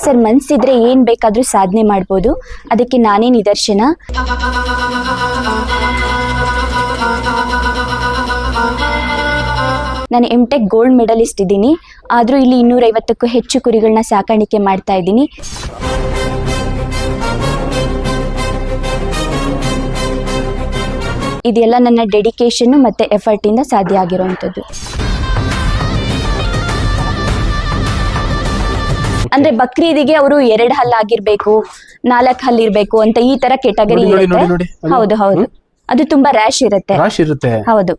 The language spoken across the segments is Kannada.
ಸರ್ ಮನಸ್ಸಿದ್ರೆ ಏನು ಬೇಕಾದರೂ ಸಾಧನೆ ಮಾಡ್ಬೋದು, ಅದಕ್ಕೆ ನಾನೇ ನಿದರ್ಶನ. ನಾನು MTech ಗೋಲ್ಡ್ ಮೆಡಲಿಸ್ಟ್ ಇದ್ದೀನಿ, ಆದರೂ ಇಲ್ಲಿ 250ಕ್ಕೂ ಹೆಚ್ಚು ಕುರಿಗಳನ್ನ ಸಾಕಾಣಿಕೆ ಮಾಡ್ತಾ ಇದ್ದೀನಿ. ಇದೆಲ್ಲ ನನ್ನ ಡೆಡಿಕೇಶನ್ ಮತ್ತು ಎಫರ್ಟಿಂದ ಸಾಧ್ಯ ಆಗಿರುವಂಥದ್ದು. ಅಂದ್ರೆ ಬಕ್ರೀದಿಗೆ ಅವರು 2 ಹಲ್ಲಾಗಿರ್ಬೇಕು, 4 ಹಲ್ಲಿರ್ಬೇಕು ಅಂತ ಈ ತರ ಕೆಟಗರಿ ಇರುತ್ತೆ. ಹೌದು ಹೌದು, ಅದು ತುಂಬಾ ರ್ಯಾಶ್ ಇರುತ್ತೆ. ಹೌದು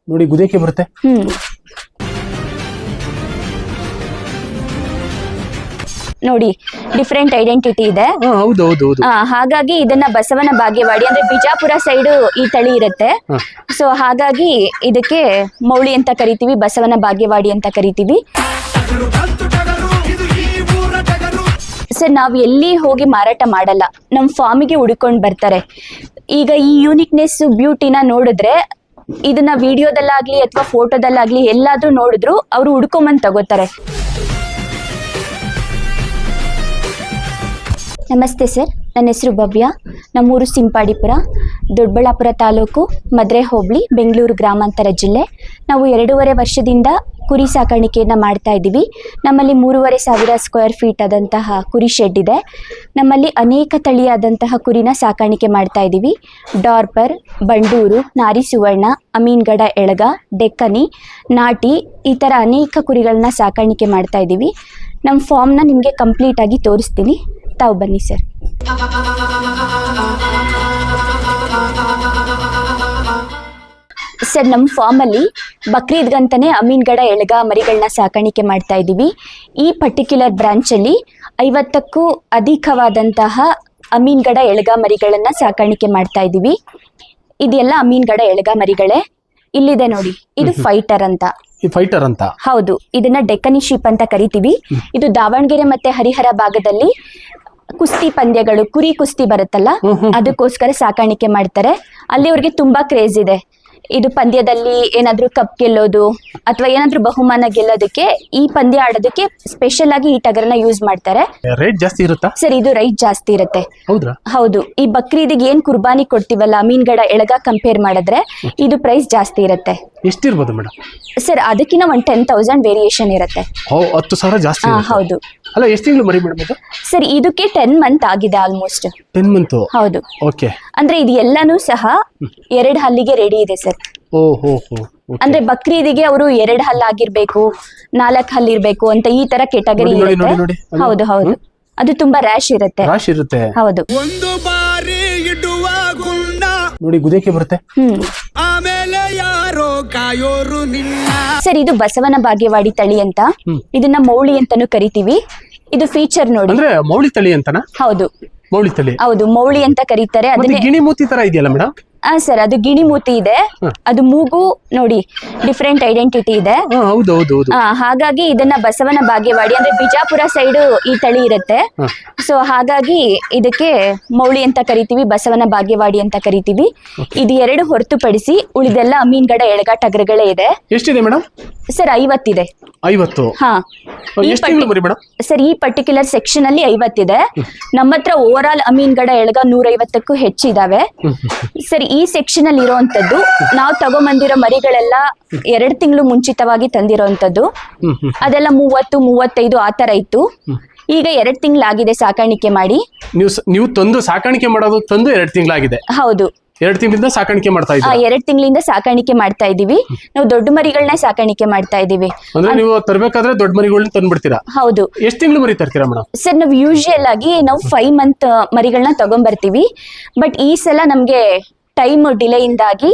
ನೋಡಿ, ಗುದೇಕೆ ಬರುತ್ತೆ. ನೋಡಿ, ಡಿಫ್ರೆಂಟ್ ಐಡೆಂಟಿಟಿ ಇದೆ. ಹಾಗಾಗಿ ಇದನ್ನ ಬಸವನ ಬಾಗೇವಾಡಿ ಅಂದ್ರೆ ಬಿಜಾಪುರ ಸೈಡ್ ಈ ತಳಿ ಇರುತ್ತೆ. ಸೊ ಹಾಗಾಗಿ ಇದಕ್ಕೆ ಮೌಳಿ ಅಂತ ಕರಿತೀವಿ, ಬಸವನ ಬಾಗೇವಾಡಿ ಅಂತ ಕರಿತೀವಿ. ಸರ್ ನಾವು ಎಲ್ಲಿ ಹೋಗಿ ಮಾರಾಟ ಮಾಡಲ್ಲ, ನಮ್ಮ ಫಾರ್ಮಿಗೆ ಹುಡ್ಕೊಂಡು ಬರ್ತಾರೆ. ಈಗ ಈ ಯೂನಿಕ್ನೆಸ್ ಬ್ಯೂಟಿನ ನೋಡಿದ್ರೆ ಇದನ್ನ ವಿಡಿಯೋದಲ್ಲಾಗ್ಲಿ ಅಥವಾ ಫೋಟೋದಲ್ಲಾಗ್ಲಿ ಎಲ್ಲಾದ್ರೂ ನೋಡಿದ್ರು ಅವರು ಹುಡ್ಕೊಂಬಂದು ತಗೋತಾರೆ. ನಮಸ್ತೆ ಸರ್, ನನ್ನ ಹೆಸರು ಭವ್ಯ. ನಮ್ಮೂರು ಸಿಂಪಾಡಿಪುರ, ದೊಡ್ಡಬಳ್ಳಾಪುರ ತಾಲೂಕು, ಮದ್ರೆ ಹೋಬಳಿ, ಬೆಂಗಳೂರು ಗ್ರಾಮಾಂತರ ಜಿಲ್ಲೆ. ನಾವು 2.5 ವರ್ಷದಿಂದ ಕುರಿ ಸಾಕಾಣಿಕೆಯನ್ನು ಮಾಡ್ತಾ ಇದ್ದೀವಿ. ನಮ್ಮಲ್ಲಿ 3,500 ಸ್ಕ್ವೇರ್ ಫೀಟ್ ಆದಂತಹ ಕುರಿ ಶೆಡ್ ಇದೆ. ನಮ್ಮಲ್ಲಿ ಅನೇಕ ತಳಿಯಾದಂತಹ ಕುರಿನ ಸಾಕಾಣಿಕೆ ಮಾಡ್ತಾ ಇದ್ದೀವಿ. ಡಾರ್ಪರ್, ಬಂಡೂರು, ನಾರಿ ಸುವರ್ಣ, ಅಮೀನ್ಗಡ ಎಳಗ, ಡೆಕ್ಕನಿ, ನಾಟಿ, ಈ ಥರ ಅನೇಕ ಕುರಿಗಳನ್ನ ಸಾಕಾಣಿಕೆ ಮಾಡ್ತಾ ಇದ್ದೀವಿ. ನಮ್ಮ ಫಾರ್ಮ್ನ ನಿಮಗೆ ಕಂಪ್ಲೀಟ್ ಆಗಿ ತೋರಿಸ್ತೀನಿ, ತಾವು ಬನ್ನಿ ಸರ್. ಸರ್ ನಮ್ಮ ಫಾರ್ಮಲ್ಲಿ ಬಕ್ರೀದ್ಗಂತಾನೆ ಅಮೀನ್ಗಡ ಎಳಗ ಮರಿಗಳನ್ನ ಸಾಕಾಣಿಕೆ ಮಾಡ್ತಾ ಇದ್ದೀವಿ. ಈ ಪರ್ಟಿಕ್ಯುಲರ್ ಬ್ರಾಂಚಲ್ಲಿ 50ಕ್ಕೂ ಅಧಿಕವಾದಂತಹ ಅಮೀನ್ಗಡ ಎಳಗ ಮರಿಗಳನ್ನ ಸಾಕಾಣಿಕೆ ಮಾಡ್ತಾ ಇದ್ದೀವಿ. ಇದೆಲ್ಲ ಅಮೀನ್ಗಡ ಎಳಗ ಮರಿಗಳೇ. ಇಲ್ಲಿದೆ ನೋಡಿ, ಇದು ಫೈಟರ್ ಅಂತ. ಹೌದು, ಇದನ್ನ ಡೆಕ್ಕನಿ ಶೀಪ್ ಅಂತ ಕರಿತೀವಿ. ಇದು ದಾವಣಗೆರೆ ಮತ್ತೆ ಹರಿಹರ ಭಾಗದಲ್ಲಿ ಕುಸ್ತಿ ಪಂದ್ಯಗಳು, ಕುರಿ ಕುಸ್ತಿ ಬರುತ್ತಲ್ಲ, ಅದಕ್ಕೋಸ್ಕರ ಸಾಕಾಣಿಕೆ ಮಾಡ್ತಾರೆ. ಅಲ್ಲಿ ಅವ್ರಿಗೆ ತುಂಬಾ ಕ್ರೇಜ್ ಇದೆ. ಇದು ಪಂದ್ಯದಲ್ಲಿ ಏನಾದ್ರೂ ಕಪ್ ಗೆಲ್ಲೋದು ಅಥವಾ ಏನಾದ್ರೂ ಬಹುಮಾನ ಗೆಲ್ಲೋದಕ್ಕೆ, ಈ ಪಂದ್ಯ ಆಡೋದಕ್ಕೆ ಸ್ಪೆಷಲ್ ಆಗಿ ಈ ಟಗರನ್ನ ಯೂಸ್ ಮಾಡ್ತಾರೆ. ರೇಟ್ ಜಾಸ್ತಿ ಇರುತ್ತಾ ಸರ್? ಇದು ರೈಟ್ ಜಾಸ್ತಿ ಇರುತ್ತೆ. ಹೌದು, ಈ ಬಕ್ರೀದಿಗೆ ಏನ್ ಕುರ್ಬಾನಿ ಕೊಡ್ತೀವಲ್ಲ ಅಮೀನ್ಗಡ ಎಳಗ ಕಂಪೇರ್ ಮಾಡಿದ್ರೆ ಇದು ಪ್ರೈಸ್ ಜಾಸ್ತಿ ಇರುತ್ತೆ. ಎಷ್ಟಿರ್ಬೋದು ಮೇಡಮ್? ಸರ್ ಅದಕ್ಕಿಂತ 10,000 ವೇರಿಯೇಷನ್ ಇರುತ್ತೆ. 10,000 ಜಾಸ್ತಿ? ಹೌದು. ಅಲ್ಲ, ಎಷ್ಟು ತಿಂಗಳು ಮರಿ ಮೇಡಮ್ ಇದು? ಸರ್ ಇದಕ್ಕೆ 10 ಮಂತ್ ಆಗಿದೆ ಆಲ್ಮೋಸ್ಟ್. 10 ಮಂತ್? ಹೌದು. ಓಕೆ. ಅಂದ್ರೆ ಇದು ಎಲ್ಲಾನು ಸಹ 2 ಹಲ್ಲಿಗೆ ರೆಡಿ ಇದೆ ಸರ್. ಅಂದ್ರೆ ಬಕ್ರೀದಿಗೆ ಅವರು 2 ಹಲ್ಲಾಗಿರ್ಬೇಕು, 4 ಹಲ್ಲಿರ್ಬೇಕು ಅಂತ ಈ ತರ ಕೆಟಗರಿ ಇರುತ್ತೆ. ಹೌದು ಹೌದು, ಅದು ತುಂಬಾ ರ್ಯಾಶ್ ಇರುತ್ತೆ. ಹೌದು. ಒಂದು ಬಾರಿ ಇಡುವ ಗುಂಡ ನೋಡಿ, ಗುದೇಕೆ ಬರುತ್ತೆ. ಆಮೇಲೆ ಯಾರೋ ಕಾಯೋರು ನಿನ್ನ. ಸರ್ ಇದು ಬಸವನ ಬಾಗೇವಾಡಿ ತಳಿ ಅಂತ, ಇದನ್ನ ಮೌಳಿ ಅಂತಾನು ಕರಿತೀವಿ. ಇದು ಫೀಚರ್ ನೋಡಿ. ಅಂದ್ರೆ ಮೌಳಿ ತಳಿ ಅಂತನಾ? ಹೌದು, ಮೌಳಿ ತಳಿ. ಹೌದು, ಮೌಳಿ ಅಂತ ಕರೀತಾರೆ. ಅದನ್ನೇ ಗಿಣಿ ಮೂತಿ ತರ ಇದೆಯಲ್ಲ ಮೇಡಮ್? ಸರ್ ಅದು ಗಿಣಿ ಮೂತಿ ಇದೆ, ಅದು ಮೂಗು ನೋಡಿ, ಡಿಫ್ರೆಂಟ್ ಐಡೆಂಟಿಟಿ ಇದೆ. ಹಾಗಾಗಿ ಇದನ್ನ ಬಸವನ ಬಾಗೇವಾಡಿ ಅಂದ್ರೆ ಬಿಜಾಪುರ ಸೈಡ್ ಈ ತಳಿ ಇರುತ್ತೆ. ಸೊ ಹಾಗಾಗಿ ಇದಕ್ಕೆ ಮೌಳಿ ಅಂತ ಕರಿತೀವಿ, ಬಸವನ ಬಾಗೇವಾಡಿ ಅಂತ ಕರಿತೀವಿ. ಇದು 2 ಹೊರತುಪಡಿಸಿ ಉಳಿದೆಲ್ಲ ಅಮೀನ್ಗಡ ಎಳಗ ಟಗರುಗಳೇ ಇದೆ. ಎಷ್ಟಿದೆ ಮೇಡಮ್? ಸರ್ 50 ಇದೆ. 50? ಹಾ. ಸರ್ ಈ ಪರ್ಟಿಕ್ಯುಲರ್ ಸೆಕ್ಷನ್ ಅಲ್ಲಿ 50 ಇದೆ. ನಮ್ಮ ಹತ್ರ ಓವರ್ ಆಲ್ ಅಮೀನ್ಗಡ ಎಳಗ 150ಕ್ಕೂ ಹೆಚ್ಚಿದಾವೆ. ಸರ್ ಈ ಸೆಕ್ಷನ್ ಅಲ್ಲಿ ಇರುವಂತದ್ದು ನಾವು ತಗೊಂಬಂದಿರೋ ಮರಿಗಳೆಲ್ಲ 2 ತಿಂಗಳು ಮುಂಚಿತವಾಗಿ ತಂದಿರೋಂಥದ್ದು. ಅದೆಲ್ಲ 30, 35 ಆ ತರ ಇತ್ತು. ಈಗ 2 ತಿಂಗಳಾಗಿದೆ ಸಾಕಾಣಿಕೆ ಮಾಡಿ. ನೀವು ತಂದು ಸಾಕಾಣಿಕೆ ಮಾಡೋದು ತಂದು 2 ತಿಂಗಳಾಗಿದೆ? ಹೌದು, 2 ತಿಂಗಳಿಂದ ಸಾಕಾಣಿಕೆ ಮಾಡ್ತಾ ಇದ್ದೀವಿ. 2 ತಿಂಗಳಿಂದ ಸಾಕಾಣಿಕೆ ಮಾಡ್ತಾ ಇದೀವಿ. ನಾವು ದೊಡ್ಡ ಮರಿಗಳನ್ನ ಸಾಕಾಣಿಕೆ ಮಾಡ್ತಾ ಇದೀವಿ. ಅಂದ್ರೆ ನೀವು ತರಬೇಕಾದ್ರೆ ದೊಡ್ಡ ಮರಿಗಳನ್ನ ತಂದ್ಬಿಡ್ತೀರಾ? ಹೌದು. ಎಷ್ಟು ತಿಂಗಳು ಮರಿ ತರ್ತೀರಾ ಮೇಡಮ್? ಸರ್ ನಾವು ಯೂಶುವಲ್ ಆಗಿ 5 ಮಂತ್ ಮರಿಗಳನ್ನ ತಗೊಂಡ್ಬರ್ತೀವಿ. ಬಟ್ ಈ ಸಲ ನಮ್ಗೆ ಟೈಮ್ ಡಿಲೇ ಇಂದಾಗಿ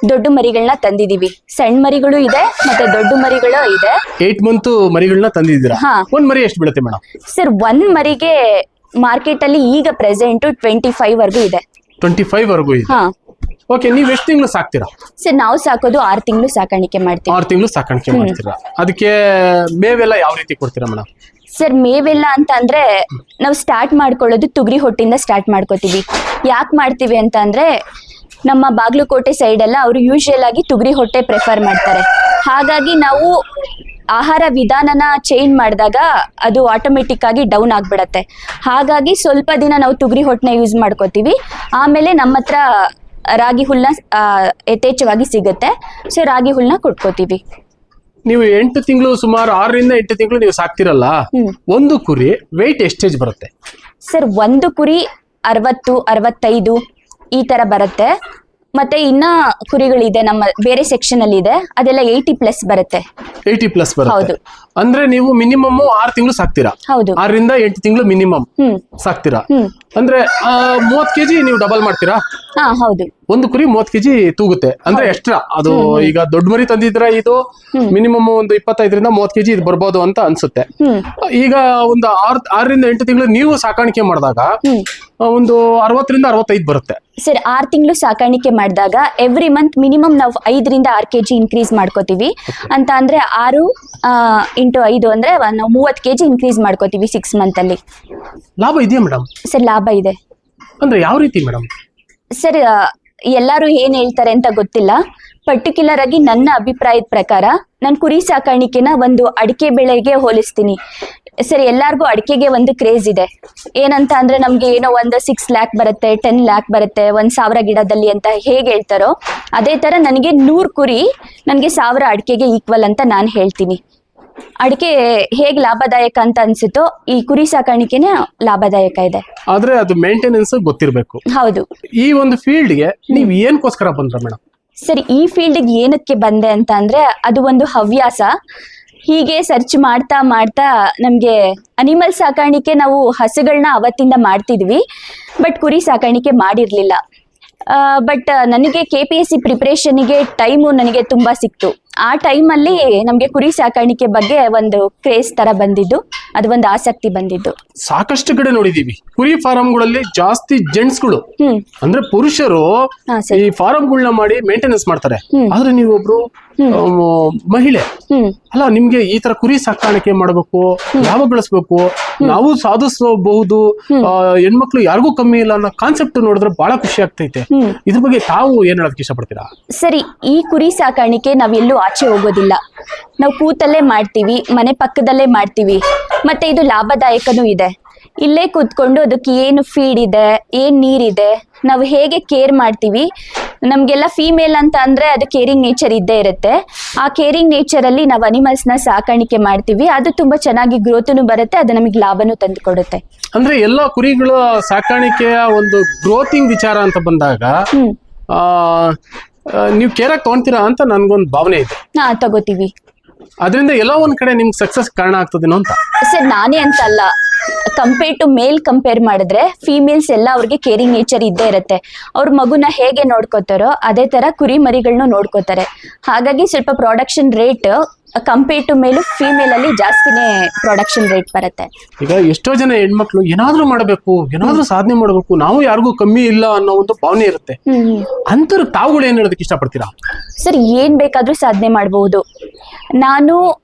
ದೊಡ್ಡ ಮರಿಗಳನ್ನ ತಂದಿದೀವಿ. ಸಣ್ಣ ಮರಿಗಳು ಇದೆ ಮತ್ತೆ ದೊಡ್ಡ ಮರಿಗಳು ಇದೆ. 8 ಮಂತ್ ಮರಿಗಳನ್ನ ತಂದಿದ್ದೀರಾ? ಒಂದ್ ಮರಿ ಎಷ್ಟು ಬೀಳುತ್ತೆ ಮೇಡಮ್? ಸರ್ 1 ಮರಿಗೆ ಮಾರ್ಕೆಟ್ ಅಲ್ಲಿ ಈಗ ಪ್ರೆಸೆಂಟ್ 25 ವರೆಗೂ ಇದೆ. 25 ವರೆಗೂ ಇದೆ? ಓಕೆ. ನೀವು ಎಷ್ಟು ತಿಂಗಳು ಸಾಕ್ತೀರಾ? ಸರ್ ನಾವು ಸಾಕೋದು 6 ತಿಂಗಳು ಸಾಕಾಣಿಕೆ ಮಾಡ್ತೀವಿ. 6 ತಿಂಗಳು ಸಾಕಾಣಿಕೆ ಮಾಡ್ತೀರಾ? ಅದಕ್ಕೆ ಮೇವೆಲ್ಲ ಯಾವ ರೀತಿ ಕೊಡ್ತೀರಾ ಮೇಡಮ್? ಸರ್ ಮೇವೆಲ್ಲ ಅಂತ ಅಂದ್ರೆ ನಾವು ಸ್ಟಾರ್ಟ್ ಮಾಡ್ಕೊಳ್ಳೋದು ತುಗರಿ ಹೊಟ್ಟಿಂದ ಸ್ಟಾರ್ಟ್ ಮಾಡ್ಕೋತೀವಿ. ಯಾಕೆ ಮಾಡ್ತೀವಿ ಅಂತ ಅಂದ್ರೆ ನಮ್ಮ ಬಾಗಲಕೋಟೆ ಸೈಡ್ ಎಲ್ಲ ಅವರು ಯೂಶುವಲ್ ಆಗಿ ತುಗರಿ ಹೊಟ್ಟೆ ಪ್ರಿಫರ್ ಮಾಡ್ತಾರೆ. ಹಾಗಾಗಿ ನಾವು ಆಹಾರ ವಿಧಾನನ ಚೇಂಜ್ ಮಾಡಿದಾಗ ಅದು ಆಟೋಮೆಟಿಕ್ ಆಗಿ ಡೌನ್ ಆಗ್ಬಿಡತ್ತೆ. ಹಾಗಾಗಿ ಸ್ವಲ್ಪ ದಿನ ನಾವು ತುಗರಿ ಹೊಟ್ಟನ್ನ ಯೂಸ್ ಮಾಡ್ಕೋತೀವಿ. ಆಮೇಲೆ ನಮ್ಮ ಹತ್ರ ರಾಗಿ ಹುಲ್ನ ಯಥೇಚ್ಛವಾಗಿ ಸಿಗುತ್ತೆ. ಸೊ ರಾಗಿ ಹುಲ್ನ ಕೊಟ್ಕೋತೀವಿ. ನೀವು 8 ತಿಂಗಳು ಸುಮಾರು 6 ರಿಂದ 8 ತಿಂಗಳು ನೀವು ಸಾಕ್ತಿರಲ್ಲ, ಒಂದು ಕುರಿ ವೆಯ್ಟ್ ಎಷ್ಟೇಜ್ ಬರುತ್ತೆ ಸರ್? ಒಂದು ಕುರಿ 60, 65 ಈ ತರ ಬರುತ್ತೆ. ಮತ್ತೆ ಇನ್ನ ಕುರಿಗಳಿದೆ ನಮ್ಮ ಬೇರೆ ಸೆಕ್ಷನ್ ಅಲ್ಲಿ ಇದೆ, ಅದೆಲ್ಲ 80+ ಬರುತ್ತೆ. 80+ ಬರುತ್ತೆ. ಹೌದು. ಅಂದ್ರೆ ನೀವು ಮಿನಿಮಮ್ 6 ತಿಂಗಳು ಸಾಕ್ತೀರಾ? ಹೌದು. 6 ರಿಂದ 8 ತಿಂಗಳು ಮಿನಿಮಮ್ ಸಾಕ್ತೀರಾ? ಅಂದ್ರೆ 30 ಕೆಜಿ ನೀವು ಡಬಲ್ ಮಾಡ್ತೀರಾ? ಹಾ ಹೌದು. ಒಂದು ಕುರಿ 30 ಕೆಜಿ ತೂಗುತ್ತೆ ಅಂದ್ರೆ ಎಕ್ಸ್ಟ್ರಾ. ಅದು ಈಗ ದೊಡ್ಡ ಮರಿ ತಂದಿದ್ರೆ ಇದು ಮಿನಿಮಮ್ ಒಂದು 25 ರಿಂದ 30 ಕೆಜಿ ಇದು ಬರ್ಬೋದು ಅಂತ ಅನ್ಸುತ್ತೆ. ಈಗ ಒಂದು 6 ರಿಂದ 8 ತಿಂಗಳು ನೀವು ಸಾಕಾಣಿಕೆ ಮಾಡಿದಾಗ ಒಂದು 60 ರಿಂದ 65 ಬರುತ್ತೆ ಸರ್. 6 ತಿಂಗಳು ಸಾಕಾಣಿಕೆ ಮಾಡಿದಾಗ ಎವ್ರಿ ಮಂತ್ ಮಿನಿಮಮ್ ನಾವು 5 ರಿಂದ 6 ಕೆಜಿ ಇನ್ಕ್ರೀಸ್ ಮಾಡ್ಕೋತೀವಿ. ಅಂತ ಅಂದ್ರೆ 6 × 5 ಅಂದ್ರೆ ನಾವು 30 ಕೆಜಿ ಇನ್ಕ್ರೀಸ್ ಮಾಡ್ಕೋತೀವಿ 6 ಮಂತ್ ಅಲ್ಲಿ. ಲಾಭ ಇದೆಯಾ ಮೇಡಮ್? ಸರ್ ಲಾಭ ಇದೆ. ಅಂದ್ರೆ ಯಾವ ರೀತಿ ಮೇಡಮ್? ಸರ್ ಎಲ್ಲರೂ ಏನ್ ಹೇಳ್ತಾರೆ ಅಂತ ಗೊತ್ತಿಲ್ಲ. ಪರ್ಟಿಕ್ಯುಲರ್ ಆಗಿ ನನ್ನ ಅಭಿಪ್ರಾಯದ ಪ್ರಕಾರ ನಾನು ಕುರಿ ಸಾಕಾಣಿಕೆನ ಒಂದು ಅಡಿಕೆ ಬೆಳೆಗೆ ಹೋಲಿಸ್ತೀನಿ. ಸರ್ ಎಲ್ಲಾರ್ಗು ಅಡಿಕೆಗೆ ಒಂದು ಕ್ರೇಜ್ ಇದೆ. ಏನಂತ ಅಂದ್ರೆ ನಮ್ಗೆ ಏನೋ ಒಂದು 6 ಲ್ಯಾಕ್ ಬರುತ್ತೆ, 10 ಲ್ಯಾಕ್ ಬರುತ್ತೆ 1,000 ಗಿಡದಲ್ಲಿ ಅಂತ ಹೇಗೆ ಹೇಳ್ತಾರೋ, ಅದೇ ತರ ನನಗೆ 100 ಕುರಿ ನನಗೆ 1000 ಅಡಿಕೆಗೆ ಈಕ್ವಲ್ ಅಂತ ನಾನು ಹೇಳ್ತೀನಿ. ಅಡಿಕೆ ಹೇಗ್ ಲಾಭದಾಯಕ ಅಂತ ಅನ್ಸುತ್ತೋ ಈ ಕುರಿ ಸಾಕಾಣಿಕೆನೇ ಲಾಭದಾಯಕ ಇದೆ. ಆದ್ರೆ ಅದು ಮೇಂಟೆನೆನ್ಸ್ ಗೊತ್ತಿರಬೇಕು. ಹೌದು. ಈ ಒಂದು ಫೀಲ್ಡ್ಗೆ ನೀವು ಏನಕ್ಕೋಸ್ಕರ ಬಂದ್ರ ಮೇಡಮ್? ಸರಿ, ಈ ಫೀಲ್ಡ್ಗೆ ಏನಕ್ಕೆ ಬಂದೆ ಅಂತ ಅಂದ್ರೆ ಅದು ಒಂದು ಹವ್ಯಾಸ. ಹೀಗೆ ಸರ್ಚ್ ಮಾಡ್ತಾ ಮಾಡ್ತಾ ನಮ್ಗೆ ಅನಿಮಲ್ ಸಾಕಾಣಿಕೆ, ನಾವು ಹಸುಗಳನ್ನ ಅವತ್ತಿಂದ ಮಾಡ್ತಿದ್ವಿ, ಬಟ್ ಕುರಿ ಸಾಕಾಣಿಕೆ ಮಾಡಿರ್ಲಿಲ್ಲ. ಬಟ್ ನನಗೆ KPSC ಪ್ರಿಪ್ರೇಷನ್ಗೆ ಟೈಮು ನನಗೆ ತುಂಬಾ ಸಿಕ್ತು. ಆ ಟೈಮಲ್ಲಿ ನಮಗೆ ಕುರಿ ಸಾಕಾಣಿಕೆ ಬಗ್ಗೆ ಒಂದು ಕ್ರೇಜ್ ತರ ಬಂದಿದ್ದು, ಅದು ಒಂದು ಆಸಕ್ತಿ ಬಂದಿದ್ದು. ಸಾಕಷ್ಟು ಕಡೆ ನೋಡಿದೀವಿ ಕುರಿ ಫಾರಂಗಳಲ್ಲಿ ಜಾಸ್ತಿ ಜೆಂಟ್ಸ್ಗಳು ಅಂದ್ರೆ ಪುರುಷರು ಈ ಫಾರಂಗಳನ್ನ ಮಾಡಿ ಮೇಂಟೆನೆನ್ಸ್ ಮಾಡ್ತಾರೆ. ಆದ್ರೆ ನೀವೊಬ್ರು ಮಹಿಳೆ ಅಲ್ಲ, ನಿಮ್ಗೆ ಈ ತರ ಕುರಿ ಸಾಕಾಣಿಕೆ ಮಾಡಬೇಕು, ಲಾಭ ಗಳಿಸ್ಬೇಕು, ನಾವು ಸಾಧಿಸಬಹುದು, ಹೆಣ್ಮಕ್ಳು ಯಾರಿಗೂ ಕಮ್ಮಿ ಇಲ್ಲ ಅನ್ನೋ ಕಾನ್ಸೆಪ್ಟ್ ನೋಡಿದ್ರೆ ಬಹಳ ಖುಷಿ ಆಗ್ತೈತೆ. ಇದ್ರ ಬಗ್ಗೆ ತಾವು ಏನ್ ಹೇಳಕ್ ಇಷ್ಟಪಡ್ತೀರಾ? ಸರಿ, ಈ ಕುರಿ ಸಾಕಾಣಿಕೆ ನಾವೆಲ್ಲೂ ಆಚೆ ಹೋಗೋದಿಲ್ಲ. ನಾವು ಕೂತಲ್ಲೇ ಮಾಡ್ತೀವಿ, ಮನೆ ಪಕ್ಕದಲ್ಲೇ ಮಾಡ್ತೀವಿ, ಮತ್ತೆ ಇದು ಲಾಭದಾಯಕನೂ ಇದೆ. ಇಲ್ಲೇ ಕೂತ್ಕೊಂಡು ಅದಕ್ಕೆ ಏನು ಫೀಡ್ ಇದೆ, ಏನ್ ನೀರಿದೆ, ನಾವು ಹೇಗೆ ಕೇರ್ ಮಾಡ್ತೀವಿ. ನಮ್ಗೆಲ್ಲ ಫೀಮೇಲ್ ಅಂತ ಅಂದ್ರೆ ಅದು ಕೇರಿಂಗ್ ನೇಚರ್ ಇದ್ದೇ ಇರುತ್ತೆ. ಆ ಕೇರಿಂಗ್ ನೇಚರ್ ಅಲ್ಲಿ ನಾವು ಅನಿಮಲ್ಸ್ ನ ಸಾಕಾಣಿಕೆ ಮಾಡ್ತೀವಿ. ಅದು ತುಂಬಾ ಚೆನ್ನಾಗಿ ಗ್ರೋತ್ನು ಬರುತ್ತೆ, ಅದು ನಮಗೆ ಲಾಭನೂ ತಂದು ಕೊಡುತ್ತೆ. ಅಂದ್ರೆ ಎಲ್ಲ ಕುರಿಗಳ ಸಾಕಾಣಿಕೆಯ ಒಂದು ಗ್ರೋತಿಂಗ್ ವಿಚಾರ ಅಂತ ಬಂದಾಗ ನೀವು ಕೇರ್ ಆಗಿ ತಗೊಂತೀರಾ ಅಂತ ನನ್ಗೊಂದು ಭಾವನೆ ಇದೆ. ತಗೋತೀವಿ. ಅದರಿಂದ ಎಲ್ಲೋ ಒಂದ್ ಕಡೆ ನಿಮ್ಗೆ ಸಕ್ಸಸ್ ಕಾರಣ ಆಗ್ತದೇನೋ ಅಂತ. ಸರ್ ನಾನೇ ಅಂತ ಅಲ್ಲ, ಕಂಪೇರ್ ಟು ಮೇಲ್ ಕಂಪೇರ್ ಮಾಡಿದ್ರೆ ಫೀಮೇಲ್ಸ್ ಎಲ್ಲ ಅವ್ರಿಗೆ ಕೇರಿಂಗ್ ನೇಚರ್ ಇದ್ದೇ ಇರುತ್ತೆ. ಅವ್ರ ಮಗುನ ಹೇಗೆ ನೋಡ್ಕೋತಾರೋ ಅದೇ ತರ ಕುರಿ ಮರಿಗಳನ್ನ ನೋಡ್ಕೋತಾರೆ. ಹಾಗಾಗಿ ಸ್ವಲ್ಪ ಪ್ರೊಡಕ್ಷನ್ ರೇಟ್ ಕಂಪೇರ್ ಟು ಮೇಲು ಫೀಮೇಲ್ ಅಲ್ಲಿ ಜಾಸ್ತಿನೇ ಪ್ರೊಡಕ್ಷನ್ ರೇಟ್ ಬರುತ್ತೆ. ಈಗ ಎಷ್ಟೋ ಜನ ಹೆಣ್ಮಕ್ಳು ಏನಾದ್ರೂ ಮಾಡಬೇಕು, ಏನಾದ್ರೂ ಸಾಧನೆ ಮಾಡಬೇಕು, ನಾವು ಯಾರಿಗೂ ಕಮ್ಮಿ ಇಲ್ಲ ಅನ್ನೋ ಒಂದು ಭಾವನೆ ಇರುತ್ತೆ. ಅಂತರ ತಾವುಗಳು ಏನ್ ಹೇಳೋದಕ್ಕೆ ಇಷ್ಟಪಡ್ತೀರಾ? ಸರ್ ಏನ್ ಬೇಕಾದ್ರೂ ಸಾಧನೆ ಮಾಡಬಹುದು. ನಾನು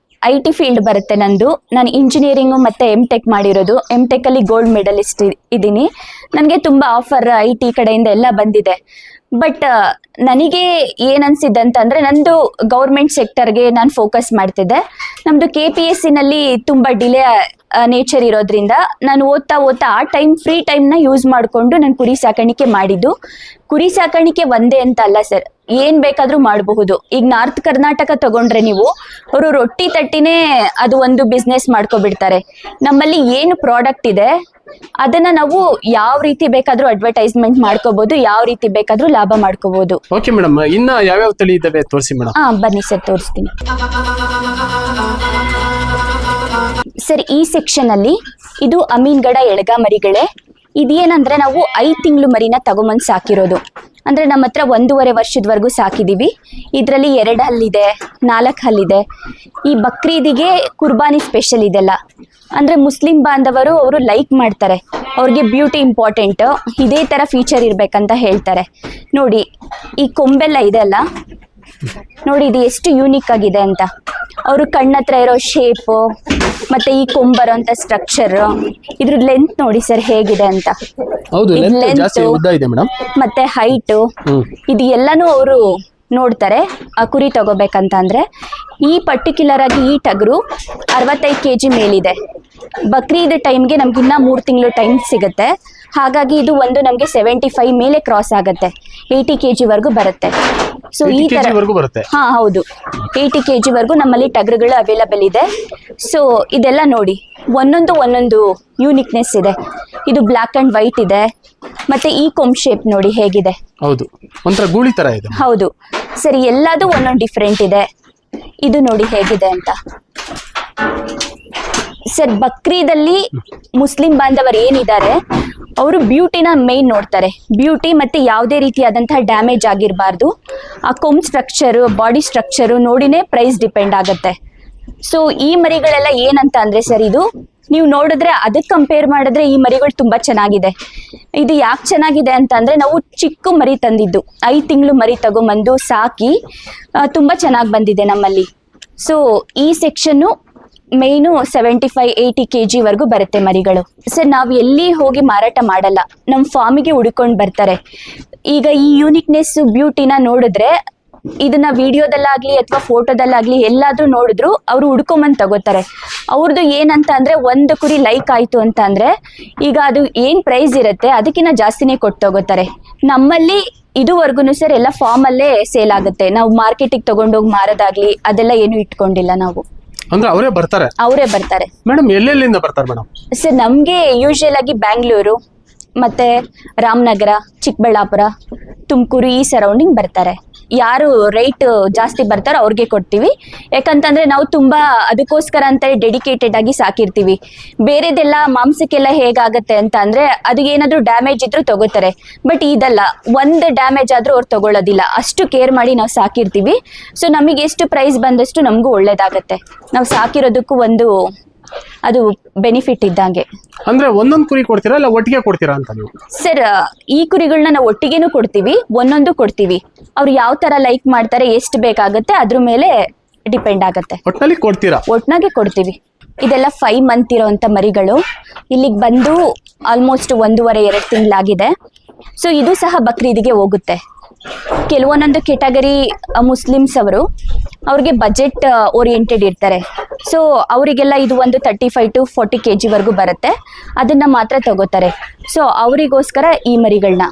IT ಫೀಲ್ಡ್ ಬರುತ್ತೆ ನಂದು. ನಾನು ಇಂಜಿನಿಯರಿಂಗು ಮತ್ತೆ M.Tech ಮಾಡಿರೋದು. M.Tech ಅಲ್ಲಿ ಗೋಲ್ಡ್ ಮೆಡಲಿಸ್ಟ್ ಇದ್ದೀನಿ. ನನಗೆ ತುಂಬಾ ಆಫರ್ IT ಕಡೆಯಿಂದ ಎಲ್ಲ ಬಂದಿದೆ. ಬಟ್ ನನಗೆ ಏನ್ ಅನ್ಸಿದ್ದಂತ ಅಂದ್ರೆ ನಂದು ಗೌರ್ಮೆಂಟ್ ಸೆಕ್ಟರ್ಗೆ ನಾನು ಫೋಕಸ್ ಮಾಡ್ತಿದ್ದೆ. ನಮ್ದು KPSC ನಲ್ಲಿ ತುಂಬಾ ಡಿಲೇ ನೇಚರ್ ಇರೋದ್ರಿಂದ ನಾನು ಓದ್ತಾ ಆ ಫ್ರೀ ಟೈಮ್ನ ಯೂಸ್ ಮಾಡಿಕೊಂಡು ನಾನು ಕುರಿ ಸಾಕಾಣಿಕೆ ಮಾಡಿದ್ದು. ಕುರಿ ಸಾಕಾಣಿಕೆ ಒಂದೇ ಅಂತ ಅಲ್ಲ ಸರ್, ಏನ್ ಬೇಕಾದ್ರೂ ಮಾಡಬಹುದು. ಈಗ ನಾರ್ತ್ ಕರ್ನಾಟಕ ತಗೊಂಡ್ರೆ ನೀವು, ಅವರು ರೊಟ್ಟಿ ತಟ್ಟಿನೇ ಅದು ಒಂದು ಬಿಸ್ನೆಸ್ ಮಾಡ್ಕೊಬಿಡ್ತಾರೆ. ನಮ್ಮಲ್ಲಿ ಏನು ಪ್ರಾಡಕ್ಟ್ ಇದೆ ಅದನ್ನ ನಾವು ಯಾವ ರೀತಿ ಬೇಕಾದ್ರೂ ಅಡ್ವರ್ಟೈಸ್ಮೆಂಟ್ ಮಾಡ್ಕೋಬಹುದು, ಯಾವ ರೀತಿ ಬೇಕಾದ್ರೂ ಲಾಭ ಮಾಡ್ಕೋಬಹುದು. ಓಕೆ ಮೇಡಮ್, ಇನ್ನ ಯಾವ್ಯಾವ ತಳಿ ಇದಾವೆ ತೋರಿಸಿ ಮೇಡಮ್. ಬನ್ನಿ ಸರ್ ತೋರಿಸ್ತೀನಿ. ಸರ್ ಈ ಸೆಕ್ಷನ್ ಅಲ್ಲಿ ಇದು ಅಮೀನ್ಗಡ ಎಳಗ ಮರಿಗಳೇ. ಇದೇನಂದ್ರೆ ನಾವು 5 ತಿಂಗಳು ಮರಿನ ತಗೊಂಬಂದು ಸಾಕಿರೋದು. ಅಂದ್ರೆ ನಮ್ಮ ಹತ್ರ 1.5 ವರ್ಷದವರೆಗೂ ಸಾಕಿದೀವಿ. ಇದರಲ್ಲಿ 2 ಹಲ್ಲಿದೆ, 4 ಹಲ್ಲಿದೆ. ಈ ಬಕ್ರೀದಿಗೆ ಕುರ್ಬಾನಿ ಸ್ಪೆಷಲ್ ಇದೆಲ್ಲ. ಅಂದ್ರೆ ಮುಸ್ಲಿಂ ಬಾಂಧವರು ಅವರು ಲೈಕ್ ಮಾಡ್ತಾರೆ, ಅವ್ರಿಗೆ ಬ್ಯೂಟಿ ಇಂಪಾರ್ಟೆಂಟ್, ಇದೇ ತರ ಫೀಚರ್ ಇರ್ಬೇಕಂತ ಹೇಳ್ತಾರೆ. ನೋಡಿ ಈ ಕೊಂಬೆಲ್ಲ ಇದೆ ಅಲ್ಲ, ನೋಡಿ ಇದು ಎಷ್ಟು ಯೂನಿಕ್ ಆಗಿದೆ ಅಂತ. ಅವರು ಕಣ್ಣತ್ರ ಇರೋ ಶೇಪ್ ಮತ್ತೆ ಈ ಕೊಂಬರೋ ಅಂತ ಸ್ಟ್ರಕ್ಚರ್, ಇದ್ರ ಲೆಂತ್ ನೋಡಿ ಸರ್ ಹೇಗಿದೆ ಅಂತ. ಹೌದು, ಲೆಂತ್ ಜಾಸ್ತಿ ಉದ್ದ ಇದೆ ಮೇಡಮ್. ಮತ್ತೆ ಹೈಟ್, ಇದು ಎಲ್ಲಾನು ಅವರು ನೋಡ್ತಾರೆ ಆ ಕುರಿ ತಗೋಬೇಕಂತ ಅಂದರೆ. ಈ ಪರ್ಟಿಕ್ಯುಲರ್ ಆಗಿ ಈ ಟಗರು 65 kg ಮೇಲಿದೆ. ಬಕ್ರೀದ್ ಟೈಮ್ಗೆ ನಮ್ಗೆ ಇನ್ನೂ 3 ತಿಂಗಳು ಟೈಮ್ ಸಿಗುತ್ತೆ. ಹಾಗಾಗಿ ಇದು ಒಂದು ನಮಗೆ 75 ಮೇಲೆ ಕ್ರಾಸ್ ಆಗುತ್ತೆ, 80 kg ವರೆಗೂ ಬರುತ್ತೆ. ಸೊ ಈ ತರ ಬರುತ್ತೆ. ಹಾ ಹೌದು, 80 kg ವರೆಗೂ ನಮ್ಮಲ್ಲಿ ಟಗರುಗಳು ಅವೈಲಬಲ್ ಇದೆ. ಸೊ ಇದೆಲ್ಲ ನೋಡಿ, ಒಂದೊಂದು ಯೂನಿಕ್ನೆಸ್ ಇದೆ. ಇದು ಬ್ಲ್ಯಾಕ್ ಅಂಡ್ ವೈಟ್ ಇದೆ, ಮತ್ತೆ ಈ ಕೊಂಬ್ ಶೇಪ್ ನೋಡಿ ಹೇಗಿದೆ. ಹೌದು, ಒಂಥರ ಗೂಳಿ ತರ ಇದೆ. ಹೌದು ಸರಿ, ಎಲ್ಲದೂ ಒಂದೊಂದು ಡಿಫ್ರೆಂಟ್ ಇದೆ. ಇದು ನೋಡಿ ಹೇಗಿದೆ ಅಂತ. ಸರ್, ಬಕ್ರೀದಲ್ಲಿ ಮುಸ್ಲಿಂ ಬಾಂಧವರು ಏನಿದ್ದಾರೆ ಅವರು ಬ್ಯೂಟಿನ ಮೇನ್ ನೋಡ್ತಾರೆ. ಬ್ಯೂಟಿ ಮತ್ತೆ ಯಾವುದೇ ರೀತಿಯಾದಂತಹ ಡ್ಯಾಮೇಜ್ ಆಗಿರಬಾರ್ದು. ಆ ಕೊಂಬ್ ಸ್ಟ್ರಕ್ಚರು, ಬಾಡಿ ಸ್ಟ್ರಕ್ಚರು ನೋಡಿನೇ ಪ್ರೈಸ್ ಡಿಪೆಂಡ್ ಆಗುತ್ತೆ. ಸೊ ಈ ಮರಿಗಳೆಲ್ಲ ಏನಂತ ಅಂದರೆ ಸರ್, ಇದು ನೀವು ನೋಡಿದ್ರೆ ಅದಕ್ಕೆ ಕಂಪೇರ್ ಮಾಡಿದ್ರೆ ಈ ಮರಿಗಳು ತುಂಬ ಚೆನ್ನಾಗಿದೆ. ಇದು ಯಾಕೆ ಚೆನ್ನಾಗಿದೆ ಅಂತ ಅಂದರೆ, ನಾವು ಚಿಕ್ಕ ಮರಿ ತಂದಿದ್ದು 5 ತಿಂಗಳು ಮರಿ ತಗೊಂಬಂದು ಸಾಕಿ ತುಂಬ ಚೆನ್ನಾಗಿ ಬಂದಿದೆ ನಮ್ಮಲ್ಲಿ. ಸೊ ಈ ಸೆಕ್ಷನ್ನು ಮೇಯ್ನು 75-80 kg ವರೆಗೂ ಬರುತ್ತೆ ಮರಿಗಳು. ಸರ್, ನಾವು ಎಲ್ಲಿ ಹೋಗಿ ಮಾರಾಟ ಮಾಡಲ್ಲ, ನಮ್ಮ ಫಾರ್ಮಿಗೆ ಹುಡ್ಕೊಂಡು ಬರ್ತಾರೆ. ಈಗ ಈ ಯೂನಿಕ್ನೆಸ್ ಬ್ಯೂಟಿನ ನೋಡಿದ್ರೆ ಇದನ್ನ ವಿಡಿಯೋದಲ್ಲಾಗ್ಲಿ ಅಥವಾ ಫೋಟೋದಲ್ಲಾಗ್ಲಿ ಎಲ್ಲಾದ್ರೂ ನೋಡಿದ್ರು ಅವರು ಹುಡ್ಕೊಂಬಂದು ತಗೋತಾರೆ. ಅವ್ರದ್ದು ಏನಂತ ಅಂದರೆ, ಒಂದು ಕುರಿ ಲೈಕ್ ಆಯಿತು ಅಂತ ಅಂದರೆ ಈಗ ಅದು ಏನು ಪ್ರೈಸ್ ಇರುತ್ತೆ ಅದಕ್ಕಿಂತ ಜಾಸ್ತಿನೇ ಕೊಟ್ಟು ತಗೋತಾರೆ. ನಮ್ಮಲ್ಲಿ ಇದುವರೆಗೂ ಸರ್ ಎಲ್ಲ ಫಾರ್ಮಲ್ಲೇ ಸೇಲ್ ಆಗುತ್ತೆ. ನಾವು ಮಾರ್ಕೆಟಿಗೆ ತೊಗೊಂಡೋಗಿ ಮಾರೋದಾಗ್ಲಿ ಅದೆಲ್ಲ ಏನು ಇಟ್ಕೊಂಡಿಲ್ಲ ನಾವು. ಅಂದ್ರೆ ಅವರೇ ಬರ್ತಾರೆ ಮೇಡಮ್. ಎಲ್ಲೆಲ್ಲಿಂದ ಬರ್ತಾರೆ ಮೇಡಮ್? ಸರ್, ನಮಗೆ ಯೂಶುವಲ್ ಆಗಿ ಬ್ಯಾಂಗ್ಳೂರು ಮತ್ತೆ ರಾಮನಗರ, ಚಿಕ್ಕಬಳ್ಳಾಪುರ, ತುಮಕೂರು ಈ ಸರೌಂಡಿಂಗ್ ಬರ್ತಾರೆ. ಯಾರು ರೇಟ್ ಜಾಸ್ತಿ ಬರ್ತಾರೋ ಅವ್ರಿಗೆ ಕೊಡ್ತೀವಿ. ಯಾಕಂತಂದ್ರೆ ನಾವು ತುಂಬಾ ಅದಕ್ಕೋಸ್ಕರ ಅಂತ ಡೆಡಿಕೇಟೆಡ್ ಆಗಿ ಸಾಕಿರ್ತೀವಿ. ಬೇರೆದೆಲ್ಲ ಮಾಂಸಕ್ಕೆಲ್ಲ ಹೇಗಾಗತ್ತೆ ಅಂತ ಅಂದ್ರೆ, ಅದು ಏನಾದ್ರೂ ಡ್ಯಾಮೇಜ್ ಇದ್ರೂ ತಗೋತಾರೆ. ಬಟ್ ಇದಲ್ಲ, ಒಂದು ಡ್ಯಾಮೇಜ್ ಆದ್ರೂ ಅವ್ರು ತಗೊಳ್ಳೋದಿಲ್ಲ. ಅಷ್ಟು ಕೇರ್ ಮಾಡಿ ನಾವು ಸಾಕಿರ್ತೀವಿ. ಸೊ ನಮಗೆ ಎಷ್ಟು ಪ್ರೈಸ್ ಬಂದಷ್ಟು ನಮಗೂ ಒಳ್ಳೇದಾಗತ್ತೆ. ನಾವು ಸಾಕಿರೋದಕ್ಕೂ ಒಂದು ಅದು ಬೆನಿಫಿಟ್ ಇದ್ದಂಗೆ. ಅಂದ್ರೆ ಒಂದೊಂದು ಕುರಿ ಕೊಡ್ತೀರಾ ಇಲ್ಲ ಒಟ್ಟಿಗೆ ಕೊಡ್ತೀರಾ ಅಂತ ನೀವು? ಸರ್, ಈ ಕುರಿಗಳನ್ನ ನಾವು ಒಟ್ಟಿಗೆನೂ ಕೊಡ್ತೀವಿ, ಒಂದೊಂದು ಕೊಡ್ತೀವಿ. ಅವ್ರು ಯಾವ ತರ ಲೈಕ್ ಮಾಡ್ತಾರೆ, ಎಷ್ಟು ಬೇಕಾಗುತ್ತೆ ಅದ್ರ ಮೇಲೆ ಡಿಪೆಂಡ್ ಆಗುತ್ತೆ. ಒಟ್ಟಿನಲ್ಲಿ ಕೊಡ್ತೀರಾ? ಒಟ್ನಾಗೆ ಕೊಡ್ತೀವಿ. ಇದೆಲ್ಲ 5 ಮಂತ್ ಇರೋಂಥ ಮರಿಗಳು. ಇಲ್ಲಿಗೆ ಬಂದು ಆಲ್ಮೋಸ್ಟ್ 1.5-2 ತಿಂಗಳಾಗಿದೆ. ಸೊ ಇದು ಸಹ ಬಕ್ರೀದಿಗೆ ಹೋಗುತ್ತೆ. ಕೆಲವೊಂದೊಂದು ಕೆಟಗರಿ ಮುಸ್ಲಿಮ್ಸ್ ಅವ್ರಿಗೆ ಬಜೆಟ್ ಓರಿಯೆಂಟೆಡ್ ಇರ್ತಾರೆ. ಸೊ ಅವರಿಗೆಲ್ಲ ಇದು ಒಂದು 35-40 kg ವರೆಗೂ ಬರುತ್ತೆ. ಅದನ್ನ ಮಾತ್ರ ತಗೋತಾರೆ. ಸೊ ಅವರಿಗೋಸ್ಕರ ಈ ಮರಿಗಳನ್ನ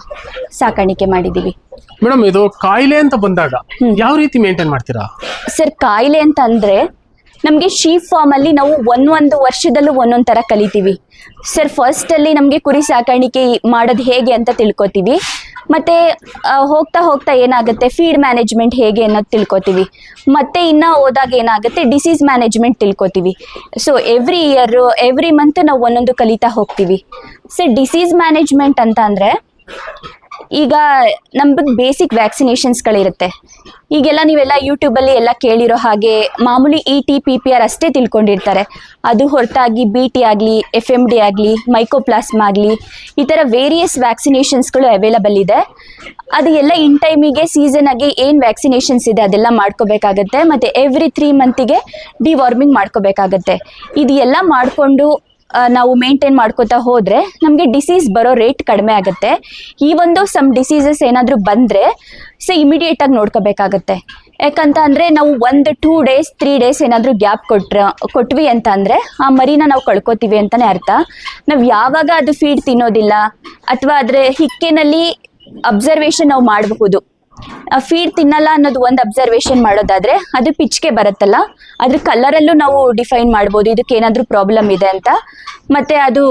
ಸಾಕಾಣಿಕೆ ಮಾಡಿದೀವಿ. ಮೇಡಮ್, ಇದು ಕಾಯಿಲೆ ಅಂತ ಬಂದಾಗ ಯಾವ ರೀತಿ ಮೇಂಟೈನ್ ಮಾಡ್ತೀರಾ? ಸರ್, ಕಾಯಿಲೆ ಅಂತ ಅಂದ್ರೆ ನಮಗೆ ಶೀಪ್ ಫಾರ್ಮ್ ಅಲ್ಲಿ ನಾವು ಒಂದೊಂದು ವರ್ಷದಲ್ಲೂ ಒಂದೊಂದು ತರ ಕಲಿತೀವಿ. ಸರ್, ಫಸ್ಟ್ ಅಲ್ಲಿ ನಮಗೆ ಕುರಿ ಸಾಕಾಣಿಕೆ ಮಾಡೋದು ಹೇಗೆ ಅಂತ ತಿಳ್ಕೊತೀವಿ. ಮತ್ತೆ ಹೋಗ್ತಾ ಹೋಗ್ತಾ ಏನಾಗುತ್ತೆ, ಫೀಡ್ ಮ್ಯಾನೇಜ್ಮೆಂಟ್ ಹೇಗೆ ಅನ್ನೋದು ತಿಳ್ಕೊತೀವಿ. ಮತ್ತೆ ಇನ್ನ ಹೋದಾಗ ಏನಾಗುತ್ತೆ, ಡಿಸೀಸ್ ಮ್ಯಾನೇಜ್ಮೆಂಟ್ ತಿಳ್ಕೊತೀವಿ. So every year every month ನಾವು ಒಂದೊಂದು ಕಲಿತಾ ಹೋಗ್ತೀವಿ. ಸರ್, ಡಿಸೀಸ್ ಮ್ಯಾನೇಜ್ಮೆಂಟ್ ಅಂತ ಅಂದ್ರೆ ಈಗ ನಮ್ದು ಬೇಸಿಕ್ ವ್ಯಾಕ್ಸಿನೇಷನ್ಸ್ಗಳಿರುತ್ತೆ. ಈಗೆಲ್ಲ ನೀವೆಲ್ಲ ಯೂಟ್ಯೂಬಲ್ಲಿ ಎಲ್ಲ ಕೇಳಿರೋ ಹಾಗೆ ಮಾಮೂಲಿ ET PPR ಅಷ್ಟೇ ತಿಳ್ಕೊಂಡಿರ್ತಾರೆ. ಅದು ಹೊರತಾಗಿ BT ಆಗಲಿ, FMD ಆಗಲಿ, ಮೈಕೋಪ್ಲಾಸ್ಮಾ ಆಗಲಿ, ಈ ಥರ ವೇರಿಯಸ್ ವ್ಯಾಕ್ಸಿನೇಷನ್ಸ್ಗಳು ಅವೈಲಬಲ್ ಇದೆ. ಅದು ಎಲ್ಲ ಇನ್ ಟೈಮಿಗೆ ಸೀಸನ್ ಆಗಿ ಏನು ವ್ಯಾಕ್ಸಿನೇಷನ್ಸ್ ಇದೆ ಅದೆಲ್ಲ ಮಾಡ್ಕೋಬೇಕಾಗತ್ತೆ. ಮತ್ತು ಎವ್ರಿ 3 ಮಂತಿಗೆ ಡಿವಾರ್ಮಿಂಗ್ ಮಾಡ್ಕೋಬೇಕಾಗತ್ತೆ. ಇದು ಎಲ್ಲ ಮಾಡಿಕೊಂಡು ನಾವು ಮೇಂಟೈನ್ ಮಾಡ್ಕೋತಾ ಹೋದರೆ ನಮಗೆ ಡಿಸೀಸ್ ಬರೋ ರೇಟ್ ಕಡಿಮೆ ಆಗುತ್ತೆ. ಈ ಒಂದು ಸಮ್ ಡಿಸೀಸಸ್ ಏನಾದರೂ ಬಂದರೆ ಇಮಿಡಿಯೇಟಾಗಿ ನೋಡ್ಕೋಬೇಕಾಗತ್ತೆ. ಯಾಕಂತ ಅಂದರೆ ನಾವು 1-2 days 3 days ಏನಾದರೂ ಗ್ಯಾಪ್ ಕೊಟ್ವಿ ಅಂತ ಅಂದರೆ ಆ ಮರಿನ ನಾವು ಕಳ್ಕೊತೀವಿ ಅಂತಲೇ ಅರ್ಥ. ನಾವು ಯಾವಾಗ ಅದು ಫೀಡ್ ತಿನ್ನೋದಿಲ್ಲ ಅಥವಾ ಅದರ ಹಿಕ್ಕಿನಲ್ಲಿ ಅಬ್ಸರ್ವೇಷನ್ ನಾವು ಮಾಡಬಹುದು. ಫೀಡ್ ತಿನ್ನಲ್ಲ ಅನ್ನೋದು ಒಂದು ಅಬ್ಸರ್ವೇಷನ್ ಮಾಡೋದಾದ್ರೆ, ಅದು ಪಿಚ್ಕೆ ಬರುತ್ತಲ್ಲ ಅದ್ರ ಕಲರಲ್ಲೂ ನಾವು ಡಿಫೈನ್ ಮಾಡ್ಬೋದು ಇದಕ್ಕೆ ಏನಾದರೂ ಪ್ರಾಬ್ಲಮ್ ಇದೆ ಅಂತ. ಮತ್ತೆ ಅದು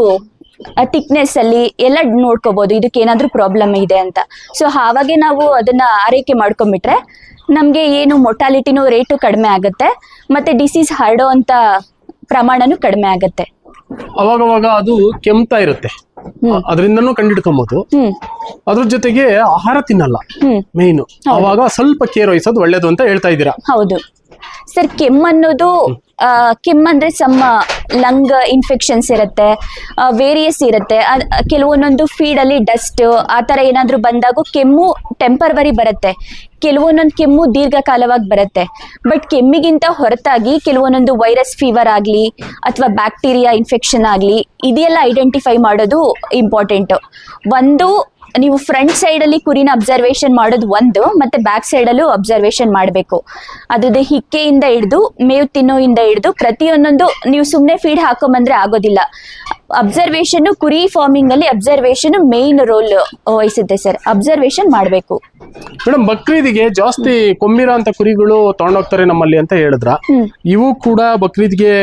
ಥಿಕ್ನೆಸ್ ಅಲ್ಲಿ ಎಲ್ಲ ನೋಡ್ಕೋಬಹುದು ಇದಕ್ಕೆ ಏನಾದರೂ ಪ್ರಾಬ್ಲಮ್ ಇದೆ ಅಂತ. ಸೊ ಆವಾಗೆ ನಾವು ಅದನ್ನ ಆರೈಕೆ ಮಾಡ್ಕೊಂಡ್ಬಿಟ್ರೆ ನಮಗೆ ಏನು ಮೊರ್ಟಾಲಿಟಿನೂ ರೇಟು ಕಡಿಮೆ ಆಗುತ್ತೆ, ಮತ್ತೆ ಡಿಸೀಸ್ ಹರಡೋ ಅಂತ ಪ್ರಮಾಣನೂ ಕಡಿಮೆ ಆಗುತ್ತೆ. ಅವಾಗವಾಗ ಅದು ಕೆಮ್ತಾ ಇರುತ್ತೆ, ಅದರಿಂದನೂ ಕಂಡಿಡ್ಕೊಬಹುದು. ಅದ್ರ ಜೊತೆಗೆ ಆಹಾರ ತಿನ್ನಲ್ಲ ಮೇಯ್ನು. ಅವಾಗ ಸ್ವಲ್ಪ ಕೇರ್ ವಹಿಸೋದು ಒಳ್ಳೇದು ಅಂತ ಹೇಳ್ತಾ ಇದ್ದೀರಾ? ಹೌದು ಸರ್. ಕೆಮ್ಮನ್ನೋದು ಕೆಮ್ಮಂದ್ರೆ ಸಮ್ಮ ಲಂಗ್ ಇನ್ಫೆಕ್ಷನ್ಸ್ ಇರುತ್ತೆ, ವೇರಿಯಸ್ ಇರುತ್ತೆ. ಕೆಲವೊಂದೊಂದು ಫೀಡಲ್ಲಿ ಡಸ್ಟ್ ಆ ಥರ ಏನಾದರೂ ಬಂದಾಗ ಕೆಮ್ಮು ಟೆಂಪರ್ವರಿ ಬರುತ್ತೆ, ಕೆಲವೊಂದೊಂದು ಕೆಮ್ಮು ದೀರ್ಘಕಾಲವಾಗಿ ಬರುತ್ತೆ. ಬಟ್ ಕೆಮ್ಮಿಗಿಂತ ಹೊರತಾಗಿ ಕೆಲವೊಂದೊಂದು ವೈರಸ್ ಫೀವರ್ ಆಗಲಿ ಅಥವಾ ಬ್ಯಾಕ್ಟೀರಿಯಾ ಇನ್ಫೆಕ್ಷನ್ ಆಗಲಿ ಇದೆಲ್ಲ ಐಡೆಂಟಿಫೈ ಮಾಡೋದು ಇಂಪಾರ್ಟೆಂಟು. ಒಂದು ನೀವು ಫ್ರಂಟ್ ಸೈಡ್ ಅಲ್ಲಿ ಕುರಿನ ಅಬ್ಸರ್ವೇಷನ್ ಮಾಡೋದು ಒಂದು, ಮತ್ತೆ ಬ್ಯಾಕ್ ಸೈಡ್ ಅಲ್ಲೂ ಅಬ್ಸರ್ವೇಷನ್ ಮಾಡಬೇಕು. ಅದ್ರದ್ದು ಹಿಕ್ಕೆಯಿಂದ ಹಿಡಿದು ಮೇವು ತಿನ್ನೋಯಿಂದ ಹಿಡಿದು ಪ್ರತಿಯೊಂದೊಂದು ನೀವು ಸುಮ್ಮನೆ ಫೀಡ್ ಹಾಕೊಂಬಂದ್ರೆ ಆಗೋದಿಲ್ಲ. ಅಬ್ಸರ್ವೇಷನ್ ಕುರಿ ಫಾರ್ಮಿಂಗ್ ಅಲ್ಲಿ ಅಬ್ಸರ್ವೇಷನ್ ಮೇನ್ ರೋಲ್ ವಹಿಸುತ್ತೆ ಸರ್. ಅಬ್ಸರ್ವೇಷನ್ ಮಾಡಬೇಕು. ಮೇಡಮ್, ಬಕ್ರೀದಿಗೆ ಜಾಸ್ತಿ ಕೊಮ್ಮಿರ ಅಂತ ಕುರಿಗಳು ತಗೊಂಡೋಗ್ತಾರೆ ನಮ್ಮಲ್ಲಿ ಅಂತ ಹೇಳಿದ್ರ, ಇವು ಕೂಡ ಬಕ್ರೀದ್ಗೆ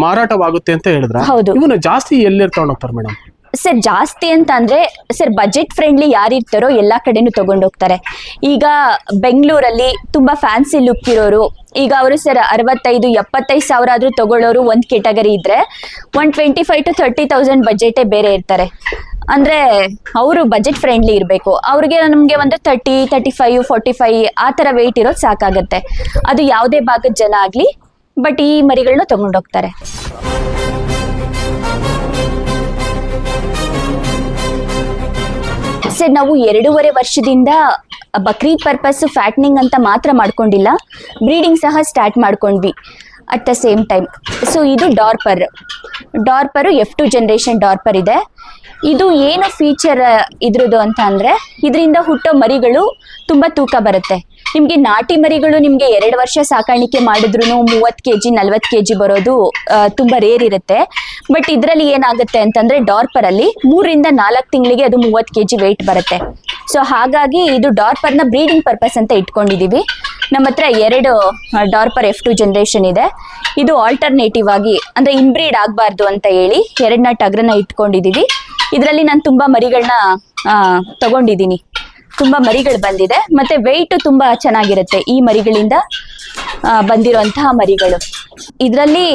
ಮಾರಾಟವಾಗುತ್ತೆ ಅಂತ ಹೇಳಿದ್ರ, ಇವನ್ನ ಜಾಸ್ತಿ ಎಲ್ಲಿ ತಗೊಂಡೋಗ್ತಾರೆ ಮೇಡಮ್? ಸರ್ ಜಾಸ್ತಿ ಅಂತ ಅಂದ್ರೆ ಸರ್ ಬಜೆಟ್ ಫ್ರೆಂಡ್ಲಿ ಯಾರಿರ್ತಾರೋ ಎಲ್ಲಾ ಕಡೆನೂ ತಗೊಂಡೋಗ್ತಾರೆ. ಈಗ ಬೆಂಗಳೂರಲ್ಲಿ ತುಂಬಾ ಫ್ಯಾನ್ಸಿ ಲುಕ್ ಇರೋರು, ಈಗ ಅವರು ಸರ್ 65-75 ಸಾವಿರ ಆದ್ರೂ ತಗೊಳ್ಳೋರು ಒಂದ್ ಕೆಟಗರಿ ಇದ್ರೆ, 125,000 to 30,000 ಬಜೆಟೇ ಬೇರೆ ಇರ್ತಾರೆ. ಅಂದ್ರೆ ಅವರು ಬಜೆಟ್ ಫ್ರೆಂಡ್ಲಿ ಇರಬೇಕು. ಅವ್ರಿಗೆ ನಮ್ಗೆ ಒಂದು 30, 35, 45 ಆ ತರ ವೆಯ್ಟ್ ಇರೋದು ಸಾಕಾಗತ್ತೆ. ಅದು ಯಾವುದೇ ಭಾಗದ ಜನ ಆಗ್ಲಿ, ಬಟ್ ಈ ಮರಿಗಳನ್ನ ತಗೊಂಡೋಗ್ತಾರೆ. ಸರ್ ನಾವು 2.5 ವರ್ಷದಿಂದ ಬಕ್ರೀದ್ ಪರ್ಪಸ್ ಫ್ಯಾಟ್ನಿಂಗ್ ಅಂತ ಮಾತ್ರ ಮಾಡ್ಕೊಂಡಿಲ್ಲ, ಬ್ರೀಡಿಂಗ್ ಸಹ ಸ್ಟಾರ್ಟ್ ಮಾಡ್ಕೊಂಡ್ವಿ at the same time. So ಇದು ಡಾರ್ಪರ್ F2 ಜನರೇಷನ್ ಡಾರ್ಪರ್ ಇದೆ. ಇದು ಏನು ಫೀಚರ್ ಇದ್ರದ್ದು ಅಂತ ಅಂದ್ರೆ, ಇದರಿಂದ ಹುಟ್ಟೋ ಮರಿಗಳು ತುಂಬಾ ತೂಕ ಬರುತ್ತೆ. ನಿಮ್ಗೆ ನಾಟಿ ಮರಿಗಳು ನಿಮ್ಗೆ 2 ವರ್ಷ ಸಾಕಾಣಿಕೆ ಮಾಡಿದ್ರು 30 kg 40 kg ಬರೋದು ತುಂಬಾ ರೇರ್ ಇರುತ್ತೆ. ಬಟ್ ಇದರಲ್ಲಿ ಏನಾಗುತ್ತೆ ಅಂತಂದ್ರೆ, ಡಾರ್ಪರ್ ಅಲ್ಲಿ 3 ರಿಂದ 4 ತಿಂಗಳಿಗೆ ಅದು 30 kg ವೆಯ್ಟ್ ಬರುತ್ತೆ. ಸೊ ಹಾಗಾಗಿ ಇದು ಡಾರ್ಪರ್ನ ಬ್ರೀಡಿಂಗ್ ಪರ್ಪಸ್ ಅಂತ ಇಟ್ಕೊಂಡಿದೀವಿ. ನಮ್ಮ ಹತ್ರ 2 ಡಾರ್ಪರ್ F2 ಜನರೇಷನ್ ಇದೆ. ಇದು ಆಲ್ಟರ್ನೇಟಿವ್ ಆಗಿ ಅಂದ್ರೆ ಇನ್ಬ್ರೀಡ್ ಆಗಬಾರ್ದು ಅಂತ ಹೇಳಿ 2 ಟಗರನ್ನ ಇಟ್ಕೊಂಡಿದೀವಿ. ಇದರಲ್ಲಿ ನಾನು ತುಂಬಾ ಮರಿಗಳನ್ನ ತಗೊಂಡಿದ್ದೀನಿ, ತುಂಬಾ ಮರಿಗಳು ಬಂದಿದೆ. ಮತ್ತೆ ವೆಯ್ಟ್ ತುಂಬಾ ಚೆನ್ನಾಗಿರುತ್ತೆ ಈ ಮರಿಗಳಿಂದ ಬಂದಿರುವಂತಹ ಮರಿಗಳು. ಇದರಲ್ಲಿ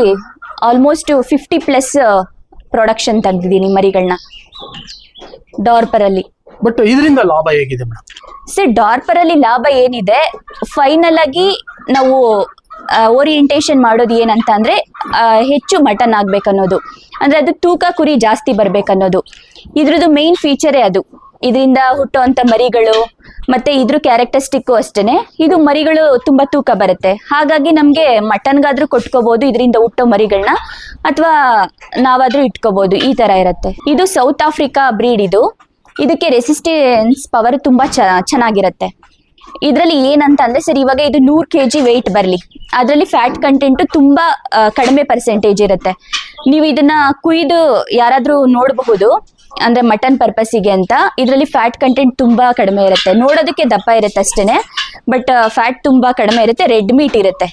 ಆಲ್ಮೋಸ್ಟ್ 50+ ಪ್ರೊಡಕ್ಷನ್ ತೆಗ್ದಿದ್ದೀನಿ ಮರಿಗಳನ್ನ ಡಾರ್ಪರ್ ಅಲ್ಲಿ. ಬಟ್ ಇದರಿಂದ ಲಾಭ ಹೇಗಿದೆ ಮೇಡಮ್? ಸರ್ ಡಾರ್ಪರ್ ಅಲ್ಲಿ ಲಾಭ ಏನಿದೆ, ಫೈನಲ್ ಆಗಿ ನಾವು ಓರಿಯೆಂಟೇಷನ್ ಮಾಡೋದು ಏನಂತ ಅಂದ್ರೆ, ಹೆಚ್ಚು ಮಟನ್ ಆಗ್ಬೇಕನ್ನೋದು, ಅಂದ್ರೆ ಅದು ತೂಕ ಕುರಿ ಜಾಸ್ತಿ ಬರ್ಬೇಕನ್ನೋದು ಇದ್ರದ್ದು ಮೇನ್ ಫೀಚರೇ ಅದು. ಇದರಿಂದ ಹುಟ್ಟುವಂತ ಮರಿಗಳು ಮತ್ತೆ ಇದ್ರ ಕ್ಯಾರೆಕ್ಟರಿಸ್ಟಿಕ್ಕು ಅಷ್ಟೇನೆ, ಇದು ಮರಿಗಳು ತುಂಬಾ ತೂಕ ಬರುತ್ತೆ. ಹಾಗಾಗಿ ನಮ್ಗೆ ಮಟನ್ಗಾದ್ರೂ ಕೊಟ್ಕೋಬಹುದು ಇದರಿಂದ ಹುಟ್ಟೋ ಮರಿಗಳನ್ನ, ಅಥವಾ ನಾವಾದ್ರೂ ಇಟ್ಕೋಬಹುದು, ಈ ತರ ಇರುತ್ತೆ. ಇದು ಸೌತ್ ಆಫ್ರಿಕಾ ಬ್ರೀಡ್. ಇದಕ್ಕೆ ರೆಸಿಸ್ಟೆನ್ಸ್ ಪವರ್ ತುಂಬಾ ಚೆನ್ನಾಗಿರುತ್ತೆ. ಇದರಲ್ಲಿ ಏನಂತ ಅಂದ್ರೆ ಸರ್, ಇವಾಗ ಇದು 100 kg ವೆಯ್ಟ್ ಬರಲಿ, ಅದರಲ್ಲಿ ಫ್ಯಾಟ್ ಕಂಟೆಂಟ್ ತುಂಬಾ ಕಡಿಮೆ ಪರ್ಸೆಂಟೇಜ್ ಇರುತ್ತೆ. ನೀವು ಇದನ್ನ ಕುಯ್ದು ಯಾರಾದ್ರೂ ನೋಡಬಹುದು, ಅಂದ್ರೆ ಮಟನ್ ಪರ್ಪಸ್ಸಿಗೆ ಅಂತ. ಇದರಲ್ಲಿ ಫ್ಯಾಟ್ ಕಂಟೆಂಟ್ ತುಂಬಾ ಕಡಿಮೆ ಇರುತ್ತೆ, ನೋಡೋದಕ್ಕೆ ದಪ್ಪ ಇರುತ್ತೆ ಅಷ್ಟೇನೆ, ಬಟ್ ಫ್ಯಾಟ್ ತುಂಬಾ ಕಡಿಮೆ ಇರುತ್ತೆ. ರೆಡ್ ಮೀಟ್ ಇರುತ್ತೆ.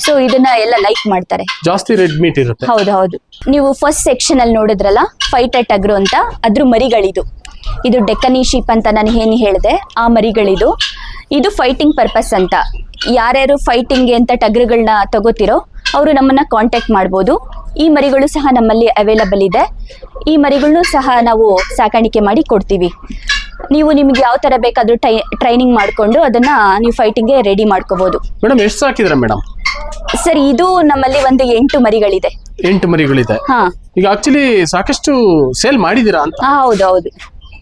ಸೊ ಇದನ್ನ ಎಲ್ಲ ಲೈಕ್ ಮಾಡ್ತಾರೆ, ಜಾಸ್ತಿ ರೆಡ್ ಮೀಟ್ ಇರುತ್ತೆ. ಹೌದು. ನೀವು ಫಸ್ಟ್ ಸೆಕ್ಷನ್ ಅಲ್ಲಿ ನೋಡಿದ್ರಲ್ಲ ಫೈಟರ್ ಟಗ್ರು ಅಂತ, ಅದ್ರ ಮರಿಗಳಿದು. ಇದು ಡೆಕ್ಕನಿ ಶೀಪ್ ಅಂತ ನಾನು ಏನು ಹೇಳಿದೆ, ಆ ಮರಿಗಳಿದು. ಇದು ಫೈಟಿಂಗ್ ಪರ್ಪಸ್ ಅಂತ. ಯಾರ್ಯಾರು ಫೈಟಿಂಗ್ಗೆ ಅಂತ ಟಗ್ರುಗಳನ್ನ ತಗೋತಿರೋ ಅವರು ನಮ್ಮನ್ನ ಕಾಂಟ್ಯಾಕ್ಟ್ ಮಾಡ್ಬೋದು. ಈ ಮರಿಗಳು ಸಹ ನಮ್ಮಲ್ಲಿ ಅವೈಲಬಲ್ ಇದೆ. ಈ ಮರಿಗಳನ್ನು ಸಹ ನಾವು ಸಾಕಾಣಿಕೆ ಮಾಡಿ ಕೊಡ್ತೀವಿ. ನೀವು ನಿಮ್ಗೆ ಯಾವ ತರ ಬೇಕಾದ್ರೂ ಟ್ರೈನಿಂಗ್ ಮಾಡ್ಕೊಂಡು ಅದನ್ನ ನೀವು ಫೈಟಿಂಗ್ಗೆ ರೆಡಿ ಮಾಡ್ಕೋಬಹುದು. ಮೇಡಮ್, ಎಷ್ಟು ಸಾಕಿದ್ರ ಮೇಡಮ್? ಸರ್ ಇದು ನಮ್ಮಲ್ಲಿ ಒಂದು 8 ಮರಿಗಳಿದೆ. 8 ಮರಿಗಳಿದೆ. ಈಗ ಆಕ್ಚುಲಿ ಸಾಕಷ್ಟು ಸೇಲ್ ಮಾಡಿದೀರಾ ಅಂತ? ಹೌದು.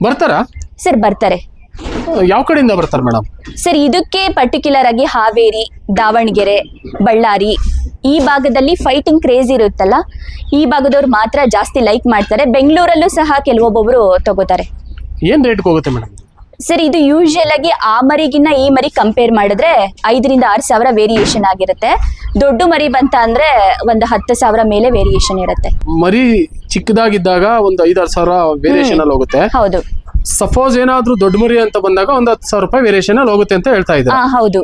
ಬರ್ತಾರಾ ಸರ್? ಬರ್ತಾರೆ. ಯಾವ ಕಡೆಯಿಂದ ಬರ್ತಾರೆ ಮೇಡಮ್? ಸರ್ ಇದಕ್ಕೆ ಪರ್ಟಿಕ್ಯುಲರ್ ಆಗಿ ಹಾವೇರಿ, ದಾವಣಗೆರೆ, ಬಳ್ಳಾರಿ ಈ ಭಾಗದಲ್ಲಿ ಫೈಟಿಂಗ್ ಕ್ರೇಜ್ ಇರುತ್ತಲ್ಲ, ಈ ಭಾಗದವ್ರು ಮಾತ್ರ ಜಾಸ್ತಿ ಲೈಕ್ ಮಾಡ್ತಾರೆ. ಬೆಂಗಳೂರಲ್ಲೂ ಸಹ ಕೆಲವೊಬ್ಬೊಬ್ರು ತಗೋತಾರೆ. ಏನ್ ರೇಟ್ ಹೋಗುತ್ತೆ ಮೇಡಮ್? ಸರ್ ಇದು ಯೂಶುವಲ್ ಆಗಿ ಆ ಮರಿಗಿನ್ನ ಈ ಮರಿ ಕಂಪೇರ್ ಮಾಡಿದ್ರೆ 5 ರಿಂದ 6 ಸಾವಿರ ವೇರಿಯೇಷನ್ ಆಗಿರುತ್ತೆ. ದೊಡ್ಡ ಮರಿ ಬಂತ ಅಂದ್ರೆ ಒಂದು 10 ಸಾವಿರ ಮೇಲೆ ವೇರಿಯೇಷನ್ ಇರುತ್ತೆ. ಮರಿ ಚಿಕ್ಕದಾಗಿದ್ದಾಗ ಒಂದು 5-6 ಸಾವಿರ ವೇರಿಯೇಷನ್ ಅಲ್ಲಿ ಹೋಗುತ್ತೆ. ಹೌದು. ಸಪೋಸ್ ಏನಾದ್ರೂ ದೊಡ್ಡ ಮರಿ ಅಂತ ಬಂದಾಗ ಒಂದು 10,000 ರೂಪಾಯಿ ವೇರಿಯೇಷನ್ ಅಲ್ಲಿ ಹೋಗುತ್ತೆ ಅಂತ ಹೇಳ್ತಾ ಇದ್ದಾರೆ. ಹೌದು.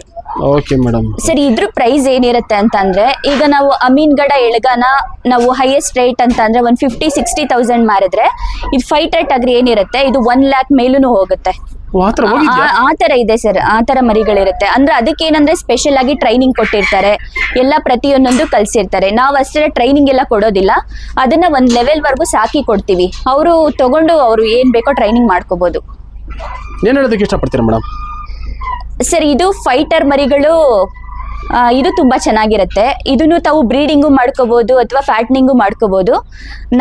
Okay madam. ಸರ್ ಇದ್ರ ಪ್ರೈಸ್ ಏನಿರುತ್ತೆ ಅಂತಂದ್ರೆ, ಈಗ ನಾವು ಅಮೀನ್ಗಡ ಎಳಗಾನ ನಾವು ಹೈಯೆಸ್ಟ್ ರೇಟ್ ಅಂತ ಅಂದ್ರೆ 150-60,000 ಮಾರಿದ್ರೆ, ಇದು ಫೈಟರ್ ಟಗ್ರಿ ಏನಿರುತ್ತೆ ಇದು 1 lakh ಮೇಲೂ ಹೋಗುತ್ತೆ. ಆ ತರ ಇದೆ ಸರ್, ಆ ತರ ಮರಿಗಳಿರುತ್ತೆ. ಅಂದ್ರೆ ಅದಕ್ಕೆ ಏನಂದ್ರೆ ಸ್ಪೆಷಲ್ ಆಗಿ ಟ್ರೈನಿಂಗ್ ಕೊಟ್ಟಿರ್ತಾರೆ, ಎಲ್ಲ ಪ್ರತಿಯೊಂದೊಂದು ಕಲ್ಸಿರ್ತಾರೆ. ನಾವು ಅಷ್ಟೇ ಟ್ರೈನಿಂಗ್ ಎಲ್ಲ ಕೊಡೋದಿಲ್ಲ, ಅದನ್ನ ಒಂದ್ ಲೆವೆಲ್ ವರ್ಗು ಸಾಕಿ ಕೊಡ್ತೀವಿ. ಅವರು ತಗೊಂಡು ಅವ್ರು ಏನ್ ಬೇಕೋ ಟ್ರೈನಿಂಗ್ ಮಾಡ್ಕೋಬಹುದು. ಏನ್ ಹೇಳೋದಕ್ಕೆ ಇಷ್ಟಪಡ್ತೀರಾ ಮೇಡಮ್? ಸರ್ ಇದು ಫೈಟರ್ ಮರಿಗಳು, ಇದು ತುಂಬಾ ಚೆನ್ನಾಗಿರುತ್ತೆ. ಇದನ್ನು ತಾವು ಬ್ರೀಡಿಂಗು ಮಾಡ್ಕೋಬಹುದು ಅಥವಾ ಫ್ಯಾಟ್ನಿಂಗು ಮಾಡ್ಕೋಬಹುದು.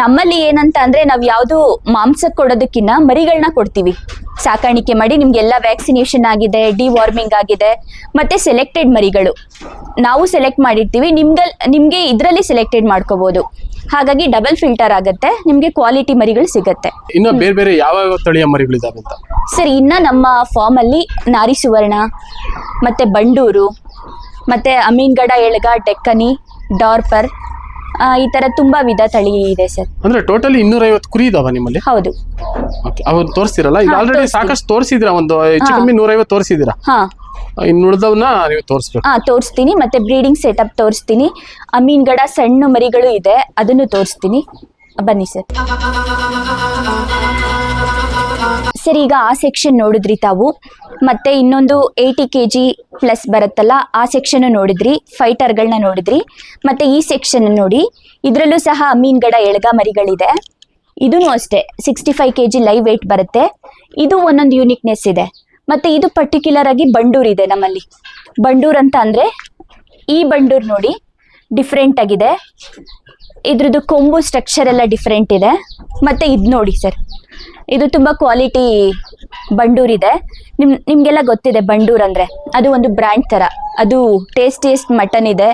ನಮ್ಮಲ್ಲಿ ಏನಂತ ಅಂದ್ರೆ, ನಾವು ಯಾವ್ದು ಮಾಂಸಕ್ಕೆ ಕೊಡೋದಕ್ಕಿಂತ ಮರಿಗಳನ್ನ ಕೊಡ್ತೀವಿ ಸಾಕಾಣಿಕೆ ಮಾಡಿ. ನಿಮ್ಗೆಲ್ಲ ವ್ಯಾಕ್ಸಿನೇಷನ್ ಆಗಿದೆ, ಡಿವಾರ್ಮಿಂಗ್ ಆಗಿದೆ, ಮತ್ತೆ ಸೆಲೆಕ್ಟೆಡ್ ಮರಿಗಳು ನಾವು ಸೆಲೆಕ್ಟ್ ಮಾಡಿರ್ತೀವಿ. ನಿಮ್ಗೆ ಇದರಲ್ಲಿ ಸೆಲೆಕ್ಟೆಡ್ ಮಾಡ್ಕೋಬಹುದು. ಹಾಗಾಗಿ ಡಬಲ್ ಫಿಲ್ಟರ್ ಆಗುತ್ತೆ, ನಿಮಗೆ ಕ್ವಾಲಿಟಿ ಮರಿಗಳು ಸಿಗುತ್ತೆ. ಇನ್ನು ಬೇರೆ ಬೇರೆ ಯಾವ ತಳಿಯ ಮರಿಗಳಿದಾವೆ ಅಂತ? ಸರ್ ಇನ್ನು ನಮ್ಮ ಫಾರ್ಮಲ್ಲಿ ನಾರಿ ಸುವರ್ಣ ಮತ್ತು ಬಂಡೂರು ಮತ್ತು ಅಮೀನ್ಗಡ ಎಳಗ, ಡೆಕ್ಕನಿ, ಡಾರ್ಪರ್, ಈ ತರ ತುಂಬಾ ವಿಧ ತಳಿ ಇದೆ ಸರ್. ಅಂದ್ರೆ ಟೋಟಲಿ 250 ಕುರಿ ಇದಾವ ನಿಮ್ಮಲ್ಲಿ? ಹೌದು. ಅವನ್ ತೋರಿಸ್ತಿರಲ್ಲ ಈಗ, ಆಲ್ರೆಡಿ ಸಾಕಷ್ಟು ತೋರಿಸಿದಿರಾ, ಒಂದು ಹೆಚ್ಚು ಕಮ್ಮಿ 150 ತೋರಿಸಿದಿರಾ. ಇನ್ನು ಉಳಿದವನ್ನ ನೀವು ತೋರಿಸ್ಬೇಕು. ತೋರಿಸ್ತೀನಿ, ಮತ್ತೆ ಬ್ರೀಡಿಂಗ್ ಸೆಟಪ್ ತೋರಿಸ್ತೀನಿ. ಅಮೀನ್ಗಡ ಸಣ್ಣ ಮರಿಗಳು ಇದೆ, ಅದನ್ನು ತೋರಿಸ್ತೀನಿ, ಬನ್ನಿ ಸರ್. ಸರ್ ಈಗ ಆ ಸೆಕ್ಷನ್ ನೋಡಿದ್ರಿ ತಾವು, ಮತ್ತೆ ಇನ್ನೊಂದು 80 kg ಪ್ಲಸ್ ಬರುತ್ತಲ್ಲ ಆ ಸೆಕ್ಷನ್ ನೋಡಿದ್ರಿ, ಫೈಟರ್ಗಳನ್ನ ನೋಡಿದ್ರಿ. ಮತ್ತೆ ಈ ಸೆಕ್ಷನ್ ನೋಡಿ, ಇದರಲ್ಲೂ ಸಹ ಅಮೀನ್ಗಡ ಎಳಗ ಮರಿಗಳಿದೆ. ಇದೂ ಅಷ್ಟೇ 65 kg ಲೈವ್ ವೇಟ್ ಬರುತ್ತೆ. ಇದು ಒಂದೊಂದು ಯೂನಿಕ್ನೆಸ್ ಇದೆ. ಮತ್ತೆ ಇದು ಪರ್ಟಿಕ್ಯುಲರ್ ಆಗಿ ಬಂಡೂರ್ ಇದೆ ನಮ್ಮಲ್ಲಿ. ಬಂಡೂರ್ ಅಂತ ಅಂದ್ರೆ ಈ ಬಂಡೂರ್ ನೋಡಿ ಡಿಫ್ರೆಂಟ್ ಆಗಿದೆ, ಇದ್ರದ್ದು ಕೊಂಬು ಸ್ಟ್ರಕ್ಚರ್ ಎಲ್ಲ ಡಿಫ್ರೆಂಟ್ ಇದೆ. ಮತ್ತೆ ಇದು ನೋಡಿ ಸರ್, ಇದು ತುಂಬ ಕ್ವಾಲಿಟಿ ಬಂಡೂರ್ ಇದೆ. ನಿಮಗೆಲ್ಲ ಗೊತ್ತಿದೆ ಬಂಡೂರ್ ಅಂದರೆ ಅದು ಒಂದು ಬ್ರ್ಯಾಂಡ್ ಥರ, ಅದು ಟೇಸ್ಟಿಯೆಸ್ಟ್ ಮಟನ್ ಇದೆ,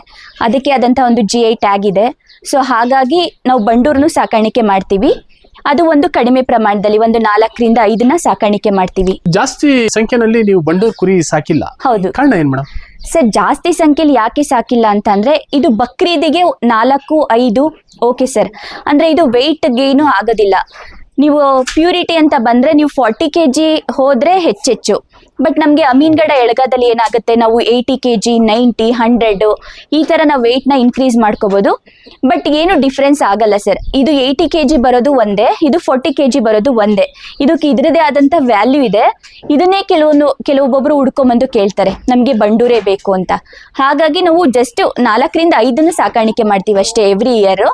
ಅದಕ್ಕೆ ಆದಂಥ ಒಂದು GI ಟ್ಯಾಗ್ ಇದೆ. ಸೊ ಹಾಗಾಗಿ ನಾವು ಬಂಡೂರನ್ನು ಸಾಕಾಣಿಕೆ ಮಾಡ್ತೀವಿ. ಅದು ಒಂದು ಕಡಿಮೆ ಪ್ರಮಾಣದಲ್ಲಿ, ಒಂದು 4ರಿಂದ 5 ಸಾಕಾಣಿಕೆ ಮಾಡ್ತೀವಿ. ಜಾಸ್ತಿ ಸಂಖ್ಯೆನಲ್ಲಿ ನೀವು ಬಂಡೂರ್ ಕುರಿ ಸಾಕಿಲ್ಲ? ಹೌದು. ಕಾರಣ ಏನ್ ಮೇಡಮ್? ಸರ್ ಜಾಸ್ತಿ ಸಂಖ್ಯೆಯಲ್ಲಿ ಯಾಕೆ ಸಾಕಿಲ್ಲ ಅಂತ ಅಂದ್ರೆ, ಇದು ಬಕ್ರೀದಿಗೆ 4-5 ಓಕೆ ಸರ್, ಅಂದ್ರೆ ಇದು ವೆಯ್ಟ್ ಗೇನು ಆಗೋದಿಲ್ಲ. ನೀವು ಪ್ಯೂರಿಟಿ ಅಂತ ಬಂದ್ರೆ ನೀವು 40 kg ಹೋದ್ರೆ ಹೆಚ್ಚೆಚ್ಚು. ಬಟ್ ನಮಗೆ ಅಮೀನ್ಗಡ ಎಳಗದಲ್ಲಿ ಏನಾಗುತ್ತೆ, ನಾವು 80 kg 90 100 ಈ ಥರ ನಾವು ವೆಯ್ಟ್ನ ಇನ್ಕ್ರೀಸ್ ಮಾಡ್ಕೋಬೋದು. ಬಟ್ ಏನು ಡಿಫ್ರೆನ್ಸ್ ಆಗಲ್ಲ ಸರ್. ಇದು 80 kg ಬರೋದು ಒಂದೇ, ಇದು 40 kg ಬರೋದು ಒಂದೇ. ಇದಕ್ಕೆ ಇದರದೇ ಆದಂಥ ವ್ಯಾಲ್ಯೂ ಇದೆ. ಇದನ್ನೇ ಕೆಲವೊಬ್ಬೊಬ್ರು ಹುಡ್ಕೊಂಬಂದು ಕೇಳ್ತಾರೆ, ನಮಗೆ ಬಂಡೂರೇ ಬೇಕು ಅಂತ. ಹಾಗಾಗಿ ನಾವು ಜಸ್ಟ್ 4ರಿಂದ 5 ಸಾಕಾಣಿಕೆ ಮಾಡ್ತೀವಿ ಅಷ್ಟೇ ಎವ್ರಿ ಇಯರ್.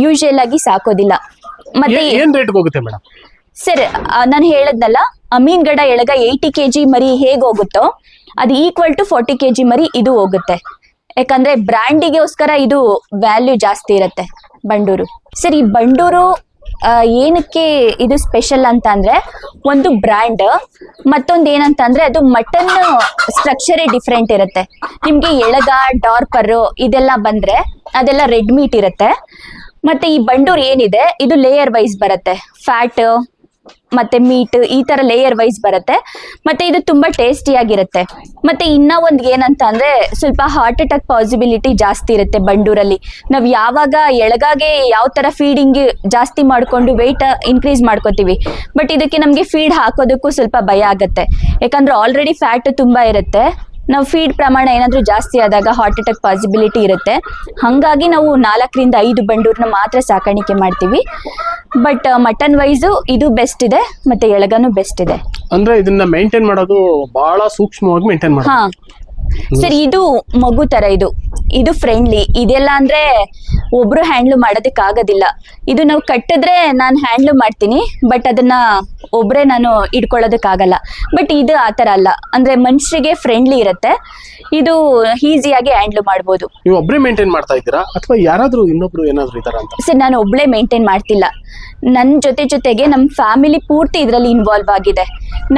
ಯೂಶುವಲ್ ಆಗಿ ಸಾಕೋದಿಲ್ಲ. ಮತ್ತೆ ಏನ್ ರೇಟ್ ಹೋಗುತ್ತೆ ಮೇಡಮ್? ಸರ್ ನಾನು ಹೇಳದ್ನಲ್ಲ, ಅಮೀನ್ಗಡ ಎಳಗ 80 kg ಮರಿ ಹೇಗೆ ಹೋಗುತ್ತೋ ಅದು ಈಕ್ವಲ್ ಟು 40 kg ಮರಿ ಇದು ಹೋಗುತ್ತೆ. ಯಾಕಂದ್ರೆ ಬ್ರ್ಯಾಂಡಿಗೋಸ್ಕರ ಇದು ವ್ಯಾಲ್ಯೂ ಜಾಸ್ತಿ ಇರುತ್ತೆ ಬಂಡೂರು. ಸರ್ ಈ ಬಂಡೂರು ಏನಕ್ಕೆ ಇದು ಸ್ಪೆಷಲ್ ಅಂತ ಅಂದ್ರೆ, ಒಂದು ಬ್ರ್ಯಾಂಡ್, ಮತ್ತೊಂದು ಏನಂತ ಅಂದ್ರೆ ಅದು ಮಟನ್ ಸ್ಟ್ರಕ್ಚರೇ ಡಿಫ್ರೆಂಟ್ ಇರುತ್ತೆ. ನಿಮ್ಗೆ ಎಳಗ, ಡಾರ್ಪರ್ ಇದೆಲ್ಲ ಬಂದ್ರೆ ಅದೆಲ್ಲ ರೆಡ್ ಮೀಟ್ ಇರುತ್ತೆ. ಮತ್ತೆ ಈ ಬಂಡೂರ್ ಏನಿದೆ ಇದು ಲೇಯರ್ ವೈಸ್ ಬರುತ್ತೆ, ಫ್ಯಾಟ್ ಮತ್ತೆ ಮೀಟ್ ಈ ತರ ಲೇಯರ್ ವೈಸ್ ಬರುತ್ತೆ. ಮತ್ತೆ ಇದು ತುಂಬಾ ಟೇಸ್ಟಿಯಾಗಿರುತ್ತೆ. ಮತ್ತೆ ಇನ್ನ ಒಂದು ಏನಂತ ಅಂದ್ರೆ, ಸ್ವಲ್ಪ ಹಾರ್ಟ್ ಅಟ್ಯಾಕ್ ಪಾಸಿಬಿಲಿಟಿ ಜಾಸ್ತಿ ಇರುತ್ತೆ ಬಂಡೂರಲ್ಲಿ. ನಾವು ಯಾವಾಗ ಎಳಗಾಗೆ ಯಾವ ತರ ಫೀಡಿಂಗ್ ಜಾಸ್ತಿ ಮಾಡ್ಕೊಂಡು ವೆಯ್ಟ್ ಇನ್ಕ್ರೀಸ್ ಮಾಡ್ಕೋತೀವಿ, ಬಟ್ ಇದಕ್ಕೆ ನಮಗೆ ಫೀಡ್ ಹಾಕೋದಕ್ಕೂ ಸ್ವಲ್ಪ ಭಯ ಆಗುತ್ತೆ. ಯಾಕಂದ್ರೆ ಆಲ್ರೆಡಿ ಫ್ಯಾಟ್ ತುಂಬಾ ಇರುತ್ತೆ. ನಾವು ಫೀಡ್ ಪ್ರಮಾಣ ಏನಾದರೂ ಜಾಸ್ತಿ ಆದಾಗ ಹಾರ್ಟ್ ಅಟ್ಯಾಕ್ ಪಾಸಿಬಿಲಿಟಿ ಇರುತ್ತೆ. ಹಾಗಾಗಿ ನಾವು 4ರಿಂದ 5 ಬಂಡೂರ್ನ ಮಾತ್ರ ಸಾಕಾಣಿಕೆ ಮಾಡ್ತೀವಿ. ಬಟ್ ಮಟನ್ ವೈಸು ಇದು ಬೆಸ್ಟ್ ಇದೆ, ಮತ್ತೆ ಎಳಗನು ಬೆಸ್ಟ್ ಇದೆ. ಅಂದ್ರೆ ಇದನ್ನ ಮೇಂಟೈನ್ ಮಾಡೋದು ಬಹಳ ಸೂಕ್ಷ್ಮವಾಗಿ ಮೇಂಟೈನ್ ಮಾಡೋದು. ಹಾ ಸರ್, ಇದು ಮಗು ತರ, ಇದು ಫ್ರೆಂಡ್ಲಿ. ಇದೆಲ್ಲ ಅಂದ್ರೆ ಒಬ್ರು ಹ್ಯಾಂಡ್ಲ್ ಮಾಡೋದಕ್ಕೆ ಆಗೋದಿಲ್ಲ. ಇದು ನಾವು ಕಟ್ಟಿದ್ರೆ ನಾನು ಹ್ಯಾಂಡ್ಲ್ ಮಾಡ್ತೀನಿ, ಬಟ್ ಅದನ್ನ ಒಬ್ರೆ ನಾನು ಇಟ್ಕೊಳ್ಳೋದಕ್ಕಾಗಲ್ಲ. ಬಟ್ ಇದು ಆ ಥರ ಅಲ್ಲ, ಅಂದ್ರೆ ಮನುಷ್ಯರಿಗೆ ಫ್ರೆಂಡ್ಲಿ ಇರುತ್ತೆ. ಇದು ಈಸಿಯಾಗಿ ಹ್ಯಾಂಡ್ಲ್ ಮಾಡ್ಬೋದು. ನೀವು ಒಬ್ಬರೇ ಮೇಂಟೈನ್ ಮಾಡ್ತಾ ಇದ್ದೀರಾ ಅಥವಾ ಯಾರಾದ್ರೂ ಇನ್ನೊಬ್ರು ಏನಾದ್ರು ಇದಾರ ಅಂತ? ಸರ್ ನಾನು ಒಬ್ಳೆ ಮೇಂಟೈನ್ ಮಾಡ್ತಿಲ್ಲ, ನನ್ನ ಜೊತೆಗೆ ನಮ್ಮ ಫ್ಯಾಮಿಲಿ ಪೂರ್ತಿ ಇದರಲ್ಲಿ ಇನ್ವಾಲ್ವ್ ಆಗಿದೆ.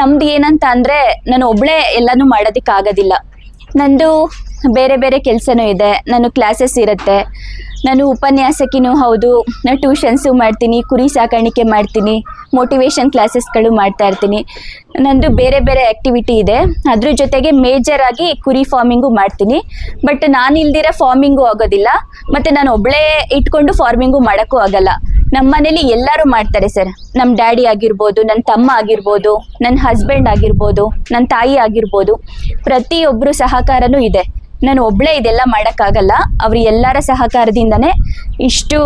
ನಮ್ದು ಏನಂತ ಅಂದ್ರೆ, ನಾನು ಒಬ್ಳೆ ಎಲ್ಲಾನು ಮಾಡೋದಕ್ಕಾಗೋದಿಲ್ಲ. ನಂದು ಬೇರೆ ಬೇರೆ ಕೆಲಸನೂ ಇದೆ, ನಾನು ಕ್ಲಾಸಸ್ ಇರುತ್ತೆ, ನಾನು ಉಪನ್ಯಾಸಕಿನೂ ಹೌದು, ನಾನು ಟ್ಯೂಷನ್ಸು ಮಾಡ್ತೀನಿ, ಕುರಿ ಸಾಕಾಣಿಕೆ ಮಾಡ್ತೀನಿ, ಮೋಟಿವೇಶನ್ ಕ್ಲಾಸಸ್ಗಳು ಮಾಡ್ತಾ ಇರ್ತೀನಿ. ನಂದು ಬೇರೆ ಬೇರೆ ಆ್ಯಕ್ಟಿವಿಟಿ ಇದೆ. ಅದ್ರ ಜೊತೆಗೆ ಮೇಜರ್ ಆಗಿ ಕುರಿ ಫಾರ್ಮಿಂಗು ಮಾಡ್ತೀನಿ. ಬಟ್ ನಾನು ಇಲ್ದಿರ ಫಾರ್ಮಿಂಗು ಆಗೋದಿಲ್ಲ, ಮತ್ತು ನಾನು ಒಬ್ಬಳೇ ಇಟ್ಕೊಂಡು ಫಾರ್ಮಿಂಗು ಮಾಡೋಕ್ಕೂ ಆಗಲ್ಲ. ನಮ್ಮ ಮನೇಲಿ ಎಲ್ಲರೂ ಮಾಡ್ತಾರೆ ಸರ್. ನಮ್ಮ ಡ್ಯಾಡಿ ಆಗಿರ್ಬೋದು, ನನ್ನ ತಮ್ಮ ಆಗಿರ್ಬೋದು, ನನ್ನ ಹಸ್ಬೆಂಡ್ ಆಗಿರ್ಬೋದು, ನನ್ನ ತಾಯಿ ಆಗಿರ್ಬೋದು, ಪ್ರತಿಯೊಬ್ಬರು ಸಹಕಾರನೂ ಇದೆ. ನಾನು ಒಬ್ಬಳೇ ಇದೆಲ್ಲ ಮಾಡೋಕ್ಕಾಗಲ್ಲ. ಅವ್ರ ಎಲ್ಲರ ಸಹಕಾರದಿಂದನೇ ಇಷ್ಟು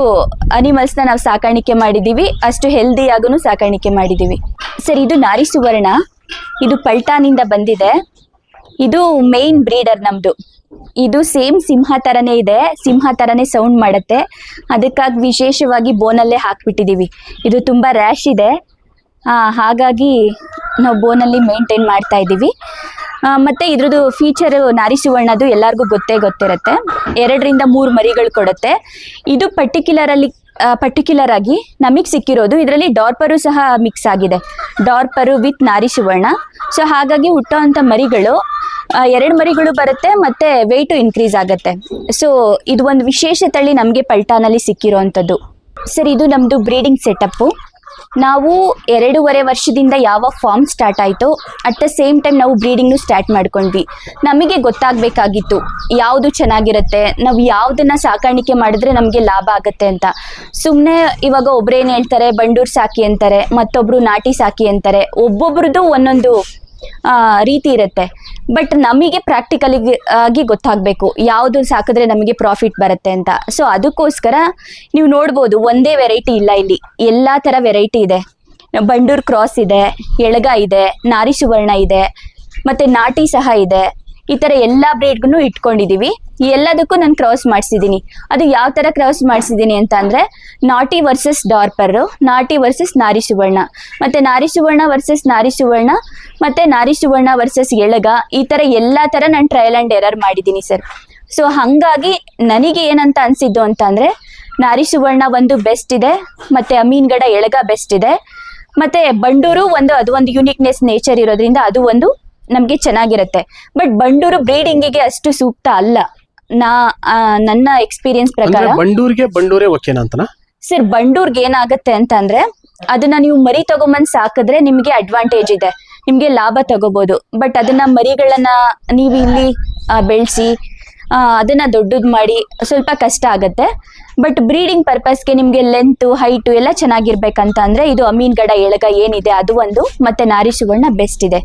ಅನಿಮಲ್ಸ್ನ ನಾವು ಸಾಕಾಣಿಕೆ ಮಾಡಿದ್ದೀವಿ, ಅಷ್ಟು ಹೆಲ್ದಿಯಾಗೂ ಸಾಕಾಣಿಕೆ ಮಾಡಿದ್ದೀವಿ. ಸರ್ ಇದು ನಾರಿ ಸುವರ್ಣ, ಇದು ಪಲ್ಟಾನಿಂದ ಬಂದಿದೆ. ಇದು ಮೇನ್ ಬ್ರೀಡರ್ ನಮ್ಮದು. ಇದು ಸೇಮ್ ಸಿಂಹ ಥರನೇ ಇದೆ, ಸಿಂಹ ಥರನೇ ಸೌಂಡ್ ಮಾಡುತ್ತೆ. ಅದಕ್ಕಾಗಿ ವಿಶೇಷವಾಗಿ ಬೋನಲ್ಲೇ ಹಾಕ್ಬಿಟ್ಟಿದ್ದೀವಿ. ಇದು ತುಂಬ ರ್ಯಾಶ್ ಇದೆ, ಹಾಗಾಗಿ ನಾವು ಬೋನಲ್ಲಿ ಮೇಂಟೈನ್ ಮಾಡ್ತಾ ಇದ್ದೀವಿ. ಮತ್ತು ಇದ್ರದ್ದು ಫೀಚರು ನಾರಿ ಸುವರ್ಣದು ಎಲ್ಲರಿಗೂ ಗೊತ್ತಿರುತ್ತೆ. 2ರಿಂದ 3 ಮರಿಗಳು ಕೊಡುತ್ತೆ. ಇದು ಪರ್ಟಿಕ್ಯುಲರಲ್ಲಿ ಪರ್ಟಿಕ್ಯುಲರ್ ಆಗಿ ನಮಗೆ ಸಿಕ್ಕಿರೋದು ಇದರಲ್ಲಿ ಡಾರ್ಪರು ಸಹ ಮಿಕ್ಸ್ ಆಗಿದೆ, ಡಾರ್ಪರು ವಿತ್ ನಾರಿ ಸುವರ್ಣ. ಸೊ ಹಾಗಾಗಿ ಹುಟ್ಟೋವಂಥ ಮರಿಗಳು 2 ಮರಿಗಳು ಬರುತ್ತೆ ಮತ್ತೆ ವೆಯ್ಟು ಇನ್ಕ್ರೀಸ್ ಆಗುತ್ತೆ. ಸೊ ಇದು ಒಂದು ವಿಶೇಷ ತಳಿ ನಮಗೆ ಪಲ್ಟಾನಲ್ಲಿ ಸಿಕ್ಕಿರೋವಂಥದ್ದು. ಸರ್ ಇದು ನಮ್ಮದು ಬ್ರೀಡಿಂಗ್ ಸೆಟಪ್ಪು. ನಾವು 2.5 ವರ್ಷದಿಂದ ಯಾವ ಫಾರ್ಮ್ ಸ್ಟಾರ್ಟ್ ಆಯಿತು ಅಟ್ ದ ಸೇಮ್ ಟೈಮ್ ನಾವು ಬ್ರೀಡಿಂಗ್ನು ಸ್ಟಾರ್ಟ್ ಮಾಡ್ಕೊಂಡ್ವಿ. ನಮಗೆ ಗೊತ್ತಾಗಬೇಕಾಗಿತ್ತು ಯಾವುದು ಚೆನ್ನಾಗಿರುತ್ತೆ, ನಾವು ಯಾವುದನ್ನು ಸಾಕಾಣಿಕೆ ಮಾಡಿದ್ರೆ ನಮಗೆ ಲಾಭ ಆಗುತ್ತೆ ಅಂತ. ಸುಮ್ಮನೆ ಇವಾಗ ಒಬ್ರೇನು ಹೇಳ್ತಾರೆ ಬಂಡೂರು ಸಾಕಿ ಅಂತಾರೆ, ಮತ್ತೊಬ್ಬರು ನಾಟಿ ಸಾಕಿ ಅಂತಾರೆ, ಒಬ್ಬೊಬ್ರದ್ದು ಒಂದೊಂದು ರೀತಿ ಇರುತ್ತೆ. ಬಟ್ ನಮಗೆ ಪ್ರಾಕ್ಟಿಕಲ್ ಆಗಿ ಗೊತ್ತಾಗಬೇಕು ಯಾವುದು ಸಾಕಿದ್ರೆ ನಮಗೆ ಪ್ರಾಫಿಟ್ ಬರುತ್ತೆ ಅಂತ. ಸೊ ಅದಕ್ಕೋಸ್ಕರ ನೀವು ನೋಡ್ಬೋದು ಒಂದೇ ವೆರೈಟಿ ಇಲ್ಲ, ಇಲ್ಲಿ ಎಲ್ಲ ಥರ ವೆರೈಟಿ ಇದೆ. ಬಂಡೂರು ಕ್ರಾಸ್ ಇದೆ, ಎಳಗ ಇದೆ, ನಾರಿ ಸುವರ್ಣ ಇದೆ, ಮತ್ತು ನಾಟಿ ಸಹ ಇದೆ. ಈ ಥರ ಎಲ್ಲ ಬ್ರೀಡ್ಗೂ ಇಟ್ಕೊಂಡಿದ್ದೀವಿ. ಎಲ್ಲದಕ್ಕೂ ನಾನು ಕ್ರಾಸ್ ಮಾಡಿಸಿದ್ದೀನಿ. ಅದು ಯಾವ ಥರ ಕ್ರಾಸ್ ಮಾಡಿಸಿದ್ದೀನಿ ಅಂತ ಅಂದರೆ ನಾಟಿ ವರ್ಸಸ್ ಡಾರ್ಪರು, ನಾಟಿ ವರ್ಸಸ್ ನಾರಿ ಸುವರ್ಣ, ಮತ್ತು ನಾರಿ ಸುವರ್ಣ ವರ್ಸಸ್ ನಾರಿ ಸುವರ್ಣ, ಮತ್ತು ನಾರಿ ಸುವರ್ಣ ವರ್ಸಸ್ ಎಳಗ. ಈ ಥರ ಎಲ್ಲ ಥರ ನಾನು ಟ್ರಯಲ್ ಆ್ಯಂಡ್ ಎರರ್ ಮಾಡಿದ್ದೀನಿ ಸರ್. ಸೊ ಹಾಗಾಗಿ ನನಗೆ ಏನಂತ ಅನಿಸಿದ್ದು ಅಂತ ಅಂದರೆ ನಾರಿ ಸುವರ್ಣ ಒಂದು ಬೆಸ್ಟ್ ಇದೆ, ಮತ್ತು ಅಮೀನ್ಗಡ ಎಳಗ ಬೆಸ್ಟ್ ಇದೆ, ಮತ್ತು ಬಂಡೂರು ಅದು ಒಂದು ಯುನಿಕ್ನೆಸ್ ನೇಚರ್ ಇರೋದ್ರಿಂದ ಅದು ಒಂದು ನಮಗೆ ಚೆನ್ನಾಗಿರುತ್ತೆ. ಬಟ್ ಬಂಡೂರು ಬ್ರೀಡಿಂಗಿಗೆ ಅಷ್ಟು ಸೂಕ್ತ ಅಲ್ಲ ನನ್ನ ಎಕ್ಸ್ಪೀರಿಯನ್ಸ್ ಪ್ರಕಾರ. ಬಂಡೂರೇ ಓಕೆನಾ ಅಂತನಾ ಸರ್? ಬಂಡೂರ್ಗೆ ಏನಾಗುತ್ತೆ ಅಂತ ಅಂದ್ರೆ ಅದನ್ನ ನೀವು ಮರಿ ತಗೊಂಬಂದ್ ಸಾಕಿದ್ರೆ ನಿಮ್ಗೆ ಅಡ್ವಾಂಟೇಜ್ ಇದೆ, ನಿಮ್ಗೆ ಲಾಭ ತಗೋಬಹುದು. ಬಟ್ ಅದನ್ನ ಮರಿಗಳನ್ನ ನೀವು ಇಲ್ಲಿ ಬೆಳೆಸಿ ಅದನ್ನ ದೊಡ್ಡದು ಮಾಡಿ ಸ್ವಲ್ಪ ಕಷ್ಟ ಆಗತ್ತೆ. ಬಟ್ ಬ್ರೀಡಿಂಗ್ ಪರ್ಪಸ್ಗೆ ನಿಮ್ಗೆ ಲೆಂತ್ ಹೈಟು ಎಲ್ಲ ಚೆನ್ನಾಗಿರ್ಬೇಕಂತ ಅಂದ್ರೆ ಇದು ಅಮೀನ್ಗಡ ಎಳಗ ಏನಿದೆ ಅದು ಒಂದು, ಮತ್ತೆ ನಾರಿ ಸುವರ್ಣ ಬೆಸ್ಟ್ ಇದೆ.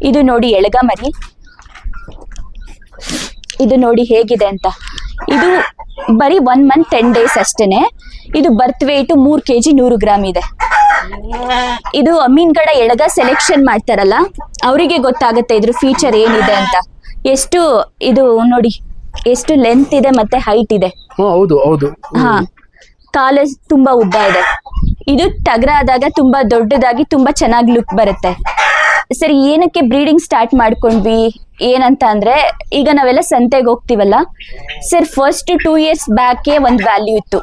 ಇದು ನೋಡಿ ಎಳಗ ಮರಿ, ಇದು ನೋಡಿ ಹೇಗಿದೆ ಅಂತ. ಇದು ಬರೀ 1 month 10 days ಅಷ್ಟೇನೆ. ಇದು ಬರ್ತ್ ವೇಟ್ 3 kg 100 ಗ್ರಾಮ್ ಇದೆ. ಇದು ಅಮೀನ್ಗಡ ಎಳಗ ಸೆಲೆಕ್ಷನ್ ಮಾಡ್ತಾರಲ್ಲ ಅವರಿಗೆ ಗೊತ್ತಾಗುತ್ತೆ ಇದ್ರ ಫೀಚರ್ ಏನಿದೆ ಅಂತ. ಎಷ್ಟು ಇದು ನೋಡಿ ಎಷ್ಟು ಲೆಂತ್ ಇದೆ ಮತ್ತೆ ಹೈಟ್ ಇದೆ. ಹೌದು ಹೌದು. ಹಾ, ಕಾಲು ತುಂಬಾ ಉದ್ದ ಇದೆ. ಇದು ಟಗರ ಆದಾಗ ತುಂಬಾ ದೊಡ್ಡದಾಗಿ ತುಂಬಾ ಚೆನ್ನಾಗಿ ಲುಕ್ ಬರುತ್ತೆ. ಸರಿ, ಏನಕ್ಕೆ ಬ್ರೀಡಿಂಗ್ ಸ್ಟಾರ್ಟ್ ಮಾಡ್ಕೊಂಡ್ವಿ ಏನಂತ ಅಂದ್ರೆ ಈಗ ನಾವೆಲ್ಲ ಸಂತೆಗೆ ಹೋಗ್ತೀವಲ್ಲ ಸರ್, ಫಸ್ಟ್ 2 years ಬ್ಯಾಕೆ ಒಂದು ವ್ಯಾಲ್ಯೂ ಇತ್ತು,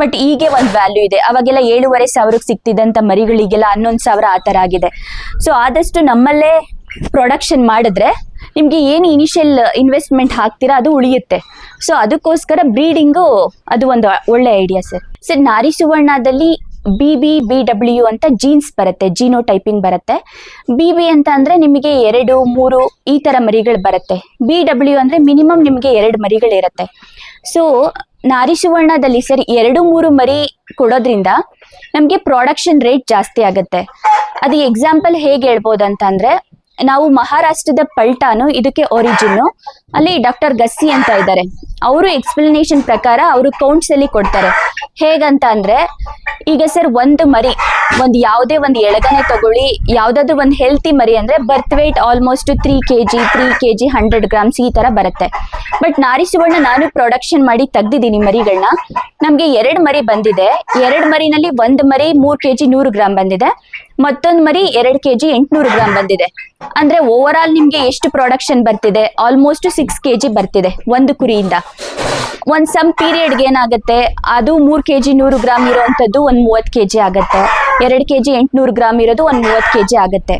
ಬಟ್ ಈಗ ಒಂದು ವ್ಯಾಲ್ಯೂ ಇದೆ. ಅವಾಗೆಲ್ಲ 7,500 ಸಿಗ್ತಿದ್ದಂಥ ಮರಿಗಳಿಗೆಲ್ಲ 11,000 ಆ ಥರ ಆಗಿದೆ. ಸೊ ಆದಷ್ಟು ನಮ್ಮಲ್ಲೇ ಪ್ರೊಡಕ್ಷನ್ ಮಾಡಿದ್ರೆ ನಿಮ್ಗೆ ಏನು ಇನಿಷಿಯಲ್ ಇನ್ವೆಸ್ಟ್ಮೆಂಟ್ ಹಾಕ್ತೀರಾ ಅದು ಉಳಿಯುತ್ತೆ. ಸೊ ಅದಕ್ಕೋಸ್ಕರ ಬ್ರೀಡಿಂಗು ಅದು ಒಂದು ಒಳ್ಳೆ ಐಡಿಯಾ ಸರ್. ಸರ್ ನಾರಿ ಸುವರ್ಣದಲ್ಲಿ BBW ಅಂತ ಜೀನ್ಸ್ ಬರುತ್ತೆ, ಜೀನೋ ಟೈಪಿಂಗ್ ಬರುತ್ತೆ. BB ಅಂತ ಅಂದ್ರೆ ನಿಮಗೆ 2, 3 ಈ ತರ ಮರಿಗಳು ಬರುತ್ತೆ. BW ಅಂದ್ರೆ ಮಿನಿಮಮ್ ನಿಮಗೆ 2 ಮರಿಗಳಿರುತ್ತೆ. ಸೊ ನಾರಿ ಸುವರ್ಣದಲ್ಲಿ ಸರ್ 2-3 ಮರಿ ಕೊಡೋದ್ರಿಂದ ನಮಗೆ ಪ್ರೊಡಕ್ಷನ್ ರೇಟ್ ಜಾಸ್ತಿ ಆಗುತ್ತೆ. ಅದು ಎಕ್ಸಾಂಪಲ್ ಹೇಗೆ ಹೇಳ್ಬೋದು ಅಂತ ಅಂದ್ರೆ ನಾವು ಮಹಾರಾಷ್ಟ್ರದ ಪಲ್ಟಾನು ಇದಕ್ಕೆ ಒರಿಜಿನ್ನು. ಅಲ್ಲಿ ಡಾಕ್ಟರ್ ಗಸ್ಸಿ ಅಂತ ಇದ್ದಾರೆ, ಅವರು ಎಕ್ಸ್ಪ್ಲನೇಷನ್ ಪ್ರಕಾರ ಅವರು ಕೌಂಟ್ಸ್ ಅಲ್ಲಿ ಕೊಡ್ತಾರೆ. ಹೇಗಂತ ಅಂದ್ರೆ ಈಗ ಸರ್ ಒಂದು ಮರಿ ಒಂದು ಯಾವುದೇ ಒಂದು ಎಳಗನೆ ತಗೊಳ್ಳಿ, ಯಾವ್ದಾದ್ರು ಒಂದು ಹೆಲ್ತಿ ಮರಿ ಅಂದ್ರೆ ಬರ್ತ್ ವೇಟ್ ಆಲ್ಮೋಸ್ಟ್ 3 kg 100 grams ಈ ತರ ಬರುತ್ತೆ. ಬಟ್ ನಾರಿ ಸುವರ್ಣ ನಾನು ಪ್ರೊಡಕ್ಷನ್ ಮಾಡಿ ತೆಗ್ದಿದ್ದೀನಿ ಮರಿಗಳನ್ನ, ನಮ್ಗೆ 2 ಮರಿ ಬಂದಿದೆ. 2 ಮರಿನಲ್ಲಿ ಒಂದು ಮರಿ 3 kg 100 ಗ್ರಾಮ್ ಬಂದಿದೆ, ಮತ್ತೊಂದು ಮರಿ 2 kg 800 ಗ್ರಾಮ್ ಬಂದಿದೆ. ಅಂದ್ರೆ ಓವರ್ ಆಲ್ ನಿಮ್ಗೆ ಎಷ್ಟು ಪ್ರೊಡಕ್ಷನ್ ಬರ್ತಿದೆ? ಆಲ್ಮೋಸ್ಟ್ 6 kg ಬರ್ತಿದೆ ಒಂದು ಕುರಿಯಿಂದ. ಒಂದ್ ಸಮ್ ಪೀರಿಯಡ್ಗೆ ಏನಾಗುತ್ತೆ, ಅದು 3 kg 100 ಗ್ರಾಮ್ ಇರೋವಂಥದ್ದು ಒಂದು 30 kg ಆಗುತ್ತೆ, 2 kg 800 ಗ್ರಾಮ್ ಇರೋದು ಒಂದು 30 kg ಆಗುತ್ತೆ.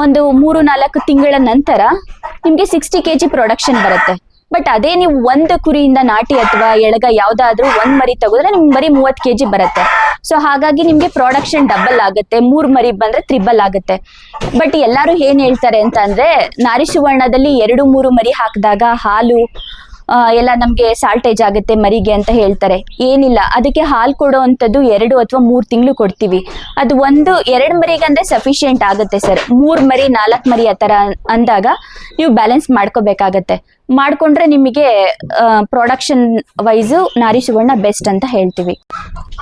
ಒಂದು 3-4 ತಿಂಗಳ ನಂತರ ನಿಮ್ಗೆ 60 kg ಪ್ರೊಡಕ್ಷನ್ ಬರುತ್ತೆ. ಬಟ್ ಅದೇ ನೀವು ಒಂದು ಕುರಿಯಿಂದ ನಾಟಿ ಅಥವಾ ಎಳಗ ಯಾವ್ದಾದ್ರು ಒಂದ್ ಮರಿ ತಗೋದ್ರೆ ನಿಮ್ಗೆ ಬರೀ 30 kg ಬರುತ್ತೆ. ಸೊ ಹಾಗಾಗಿ ನಿಮ್ಗೆ ಪ್ರೊಡಕ್ಷನ್ ಡಬಲ್ ಆಗುತ್ತೆ, 3 ಮರಿ ಬಂದ್ರೆ ತ್ರಿಬಲ್ ಆಗುತ್ತೆ. ಬಟ್ ಎಲ್ಲರೂ ಏನ್ ಹೇಳ್ತಾರೆ ಅಂತ ಅಂದ್ರೆ ನಾರಿ ಸುವರ್ಣದಲ್ಲಿ 2-3 ಮರಿ ಹಾಕಿದಾಗ ಹಾಲು ಎಲ್ಲ ನಮ್ಗೆ ಸಾಲ್ಟೇಜ್ ಆಗುತ್ತೆ ಮರಿಗೆ ಅಂತ ಹೇಳ್ತಾರೆ. ಏನಿಲ್ಲ, ಅದಕ್ಕೆ ಹಾಲು ಕೊಡೋ ಅಂಥದ್ದು 2 ಅಥವಾ 3 ತಿಂಗಳು ಕೊಡ್ತೀವಿ. ಅದು 1-2 ಮರಿಗೆ ಅಂದ್ರೆ ಸಫಿಶಿಯೆಂಟ್ ಆಗುತ್ತೆ ಸರ್. 3 ಮರಿ 4 ಮರಿ ಆ ಥರ ಅಂದಾಗ ನೀವು ಬ್ಯಾಲೆನ್ಸ್ ಮಾಡ್ಕೋಬೇಕಾಗತ್ತೆ. ಮಾಡ್ಕೊಂಡ್ರೆ ನಿಮಗೆ ಪ್ರೊಡಕ್ಷನ್ ವೈಸು ನಾರಿ ಸುವರ್ಣ ಬೆಸ್ಟ್ ಅಂತ ಹೇಳ್ತೀವಿ.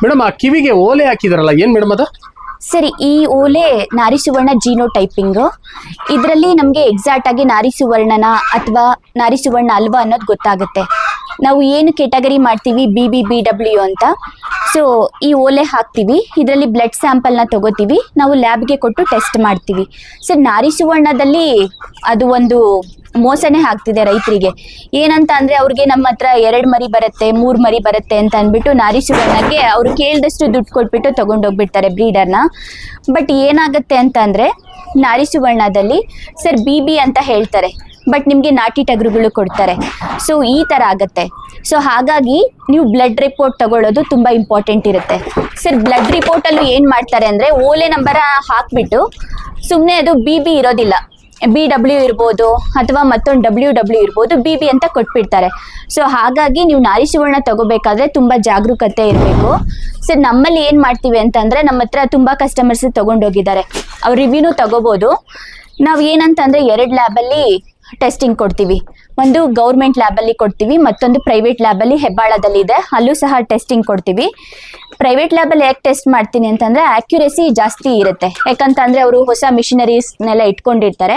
ಮೇಡಮ್, ಆ ಕಿವಿಗೆ ಓಲೆ ಹಾಕಿದಾರಲ್ಲ, ಏನ್ ಮೇಡಮ್ ಅದ? ಸರಿ, ಈ ಓಲೆ ನಾರಿ ಸುವರ್ಣ ಜೀನೋ ಟೈಪಿಂಗು. ಇದರಲ್ಲಿ ನಮಗೆ ಎಕ್ಸಾಕ್ಟ್ ಆಗಿ ನಾರಿ ಸುವರ್ಣನ ಅಥವಾ ನಾರಿ ಸುವರ್ಣ ಅಲ್ವಾ ಅನ್ನೋದು ಗೊತ್ತಾಗುತ್ತೆ. ನಾವು ಏನು ಕೆಟಗರಿ ಮಾಡ್ತೀವಿ BBBW ಅಂತ. ಸೊ ಈ ಓಲೆ ಹಾಕ್ತೀವಿ, ಇದರಲ್ಲಿ ಬ್ಲಡ್ ಸ್ಯಾಂಪಲ್ನ ತಗೋತೀವಿ, ನಾವು ಲ್ಯಾಬ್ಗೆ ಕೊಟ್ಟು ಟೆಸ್ಟ್ ಮಾಡ್ತೀವಿ. ಸರ್ ನಾರಿ ಸುವರ್ಣದಲ್ಲಿ ಅದು ಒಂದು ಮೋಸನೇ ಆಗ್ತಿದೆ ರೈತರಿಗೆ. ಏನಂತ ಅಂದರೆ ಅವ್ರಿಗೆ ನಮ್ಮ ಹತ್ರ 2 ಮರಿ ಬರುತ್ತೆ 3 ಮರಿ ಬರುತ್ತೆ ಅಂತ ಅಂದ್ಬಿಟ್ಟು ನಾರಿ ಸುವರ್ಣಕ್ಕೆ ಅವರು ಕೇಳಿದಷ್ಟು ದುಡ್ಡು ಕೊಟ್ಬಿಟ್ಟು ತೊಗೊಂಡೋಗ್ಬಿಡ್ತಾರೆ ಬ್ರೀಡರ್ನ. ಬಟ್ ಏನಾಗುತ್ತೆ ಅಂತ ಅಂದರೆ ನಾರಿ ಸುವರ್ಣದಲ್ಲಿ ಸರ್ BB ಅಂತ ಹೇಳ್ತಾರೆ, ಬಟ್ ನಿಮಗೆ ನಾಟಿ ಟಗರುಗಳು ಕೊಡ್ತಾರೆ. ಸೊ ಈ ಥರ ಆಗುತ್ತೆ. ಸೊ ಹಾಗಾಗಿ ನೀವು ಬ್ಲಡ್ ರಿಪೋರ್ಟ್ ತಗೊಳ್ಳೋದು ತುಂಬ ಇಂಪಾರ್ಟೆಂಟ್ ಇರುತ್ತೆ. ಸರ್ ಬ್ಲಡ್ ರಿಪೋರ್ಟಲ್ಲೂ ಏನು ಮಾಡ್ತಾರೆ ಅಂದರೆ ಓಲೆ ನಂಬರ ಹಾಕಿಬಿಟ್ಟು ಸುಮ್ಮನೆ ಅದು BB ಇರೋದಿಲ್ಲ, BW ಇರ್ಬೋದು ಅಥವಾ ಮತ್ತೊಂದು WW ಇರ್ಬೋದು, BB ಅಂತ ಕೊಟ್ಬಿಡ್ತಾರೆ. ಸೊ ಹಾಗಾಗಿ ನೀವು ನಾರಿ ಸುವರ್ಣ ತಗೋಬೇಕಾದ್ರೆ ತುಂಬ ಜಾಗರೂಕತೆ ಇರಬೇಕು. ಸರ್ ನಮ್ಮಲ್ಲಿ ಏನು ಮಾಡ್ತೀವಿ ಅಂತಂದರೆ ನಮ್ಮ ಹತ್ರ ತುಂಬ ಕಸ್ಟಮರ್ಸ್ ತೊಗೊಂಡೋಗಿದ್ದಾರೆ, ಅವ್ರ ರಿವ್ಯೂನು ತಗೋಬೋದು. ನಾವು ಏನಂತಂದರೆ 2 ಲ್ಯಾಬಲ್ಲಿ ಟೆಸ್ಟಿಂಗ್ ಕೊಡ್ತೀವಿ. ಒಂದು ಗೌರ್ಮೆಂಟ್ ಲ್ಯಾಬಲ್ಲಿ ಕೊಡ್ತೀವಿ, ಮತ್ತೊಂದು ಪ್ರೈವೇಟ್ ಲ್ಯಾಬಲ್ಲಿ ಹೆಬ್ಬಾಳದಲ್ಲಿದೆ, ಅಲ್ಲೂ ಸಹ ಟೆಸ್ಟಿಂಗ್ ಕೊಡ್ತೀವಿ. ಪ್ರೈವೇಟ್ ಲ್ಯಾಬಲ್ಲಿ ಯಾಕೆ ಟೆಸ್ಟ್ ಮಾಡ್ತೀನಿ ಅಂತಂದರೆ ಆ್ಯಕ್ಯುರೇಸಿ ಜಾಸ್ತಿ ಇರುತ್ತೆ. ಯಾಕಂತಂದರೆ ಅವರು ಹೊಸ ಮಿಷಿನರೀಸ್ನೆಲ್ಲ ಇಟ್ಕೊಂಡಿರ್ತಾರೆ,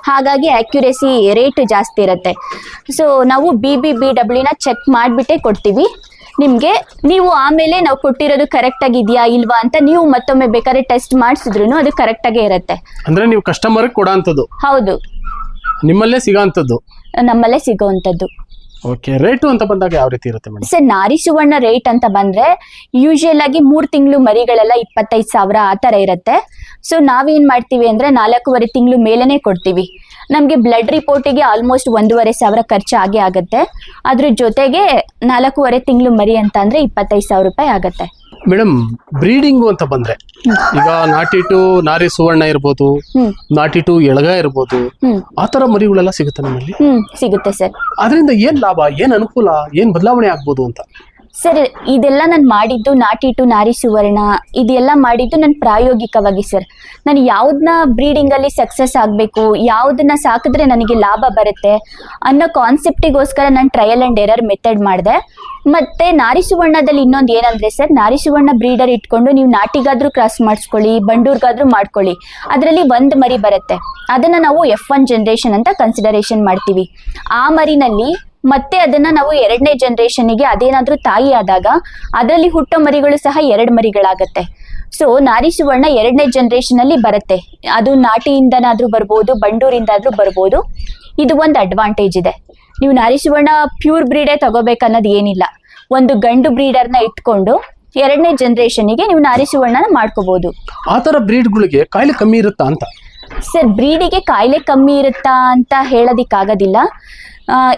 ಹಾಗಾಗಿ ಆ್ಯಕ್ಯುರೇಸಿ ರೇಟ್ ಜಾಸ್ತಿ ಇರುತ್ತೆ. ಸೊ ನಾವು BBBWನ ಚೆಕ್ ಮಾಡಿಬಿಟ್ಟೇ ಕೊಡ್ತೀವಿ ನಿಮಗೆ. ನೀವು ಆಮೇಲೆ ನಾವು ಕೊಟ್ಟಿರೋದು ಕರೆಕ್ಟಾಗಿದೆಯಾ ಇಲ್ವಾ ಅಂತ ನೀವು ಮತ್ತೊಮ್ಮೆ ಬೇಕಾದ್ರೆ ಟೆಸ್ಟ್ ಮಾಡಿಸಿದ್ರು ಅದು ಕರೆಕ್ಟಾಗೇ ಇರುತ್ತೆ. ಅಂದ್ರೆ ನೀವು ಕಸ್ಟಮರ್ಗೆ ಕೊಡೋಂಥದ್ದು? ಹೌದು, ನಿಮ್ಮಲ್ಲೇ ಸಿಗೋಂಥದ್ದು? ನಮ್ಮಲ್ಲೇ ಸಿಗೋವಂಥದ್ದು. ಓಕೆ, ರೇಟು ಅಂತ ಬಂದಾಗ ಯಾವ ರೀತಿ ಇರುತ್ತೆ ಮೇಡಮ್? ಸರ್ ನಾರಿ ಸುವರ್ಣ ರೇಟ್ ಅಂತ ಬಂದರೆ ಯೂಶುವಲ್ ಆಗಿ 3 ತಿಂಗಳು ಮರಿಗಳೆಲ್ಲ 25,000 ಆ ಥರ ಇರುತ್ತೆ. ಸೊ ನಾವೇನು ಮಾಡ್ತೀವಿ ಅಂದರೆ 4.5 ತಿಂಗಳು ಮೇಲೇ ಕೊಡ್ತೀವಿ. ನಮಗೆ ಬ್ಲಡ್ ರಿಪೋರ್ಟಿಗೆ ಆಲ್ಮೋಸ್ಟ್ 1,500 ಖರ್ಚು ಆಗೇ ಆಗುತ್ತೆ. ಅದ್ರ ಜೊತೆಗೆ 4.5 ತಿಂಗಳು ಮರಿ ಅಂತ ಅಂದರೆ 25,000 ರೂಪಾಯಿ ಆಗುತ್ತೆ. ಮೇಡಮ್, ಬ್ರೀಡಿಂಗು ಅಂತ ಬಂದ್ರೆ ಈಗ ನಾಟಿ ಟು ನಾರಿ ಸುವರ್ಣ ಇರ್ಬೋದು, ನಾಟಿ ಟು ಎಳಗ ಇರ್ಬೋದು, ಆ ತರ ಮರಿಗಳೆಲ್ಲ ಸಿಗುತ್ತೆ ನಮ್ಮಲ್ಲಿ? ಸಿಗುತ್ತೆ ಸರ್. ಅದರಿಂದ ಏನ್ ಲಾಭ, ಏನ್ ಅನುಕೂಲ, ಏನ್ ಬದಲಾವಣೆ ಆಗ್ಬೋದು ಅಂತ? ಸರ್ ಇದೆಲ್ಲ ನಾನು ಮಾಡಿದ್ದು ನಾಟಿ ಟು ನಾರಿ ಸುವರ್ಣ, ಇದೆಲ್ಲ ಮಾಡಿದ್ದು ನಾನು ಪ್ರಾಯೋಗಿಕವಾಗಿ ಸರ್. ನಾನು ಯಾವುದನ್ನ ಬ್ರೀಡಿಂಗಲ್ಲಿ ಸಕ್ಸಸ್ ಆಗಬೇಕು, ಯಾವುದನ್ನ ಸಾಕಿದ್ರೆ ನನಗೆ ಲಾಭ ಬರುತ್ತೆ ಅನ್ನೋ ಕಾನ್ಸೆಪ್ಟಿಗೋಸ್ಕರ ನಾನು ಟ್ರಯಲ್ ಆ್ಯಂಡ್ ಎರರ್ ಮೆಥಡ್ ಮಾಡಿದೆ. ಮತ್ತು ನಾರಿ ಸುವರ್ಣದಲ್ಲಿ ಇನ್ನೊಂದು ಏನಂದರೆ ಸರ್, ನಾರಿ ಸುವರ್ಣ ಬ್ರೀಡರ್ ಇಟ್ಕೊಂಡು ನೀವು ನಾಟಿಗಾದರೂ ಕ್ರಾಸ್ ಮಾಡಿಸ್ಕೊಳ್ಳಿ, ಬಂಡೂರ್ಗಾದರೂ ಮಾಡ್ಕೊಳ್ಳಿ, ಅದರಲ್ಲಿ 1 ಮರಿ ಬರುತ್ತೆ. ಅದನ್ನು ನಾವು F1 ಜನ್ರೇಷನ್ ಅಂತ ಕನ್ಸಿಡರೇಷನ್ ಮಾಡ್ತೀವಿ. ಆ ಮರಿನಲ್ಲಿ ಮತ್ತೆ ಅದನ್ನ ನಾವು 2ನೇ ಜನರೇಷನ್ಗೆ ಅದೇನಾದ್ರೂ ತಾಯಿ ಆದಾಗ ಅದರಲ್ಲಿ ಹುಟ್ಟೋ ಮರಿಗಳು ಸಹ 2 ಮರಿಗಳಾಗತ್ತೆ. ಸೊ ನಾರಿ ಸುವರ್ಣ 2ನೇ ಜನರೇಷನ್ ಅಲ್ಲಿ ಬರುತ್ತೆ. ಅದು ನಾಟಿಯಿಂದನಾದ್ರೂ ಬರ್ಬೋದು, ಬಂಡೂರಿಂದಾದ್ರೂ ಬರ್ಬೋದು. ಇದು ಒಂದು ಅಡ್ವಾಂಟೇಜ್ ಇದೆ. ನೀವು ನಾರಿ ಸುವರ್ಣ ಪ್ಯೂರ್ ಬ್ರೀಡೇ ತಗೋಬೇಕನ್ನೋದು ಏನಿಲ್ಲ. ಒಂದು ಗಂಡು ಬ್ರೀಡರ್ನ ಇಟ್ಕೊಂಡು 2ನೇ ಜನರೇಷನ್ಗೆ ನೀವು ನಾರಿ ಸುವರ್ಣನ ಮಾಡ್ಕೋಬಹುದು. ಆ ತರ ಬ್ರೀಡ್ಗಳಿಗೆ ಕಾಯಿಲೆ ಕಮ್ಮಿ ಇರುತ್ತಾ ಅಂತ? ಸರ್ ಬ್ರೀಡಿಗೆ ಕಾಯಿಲೆ ಕಮ್ಮಿ ಇರುತ್ತಾ ಅಂತ ಹೇಳೋದಿಕ್ಕಾಗೋದಿಲ್ಲ.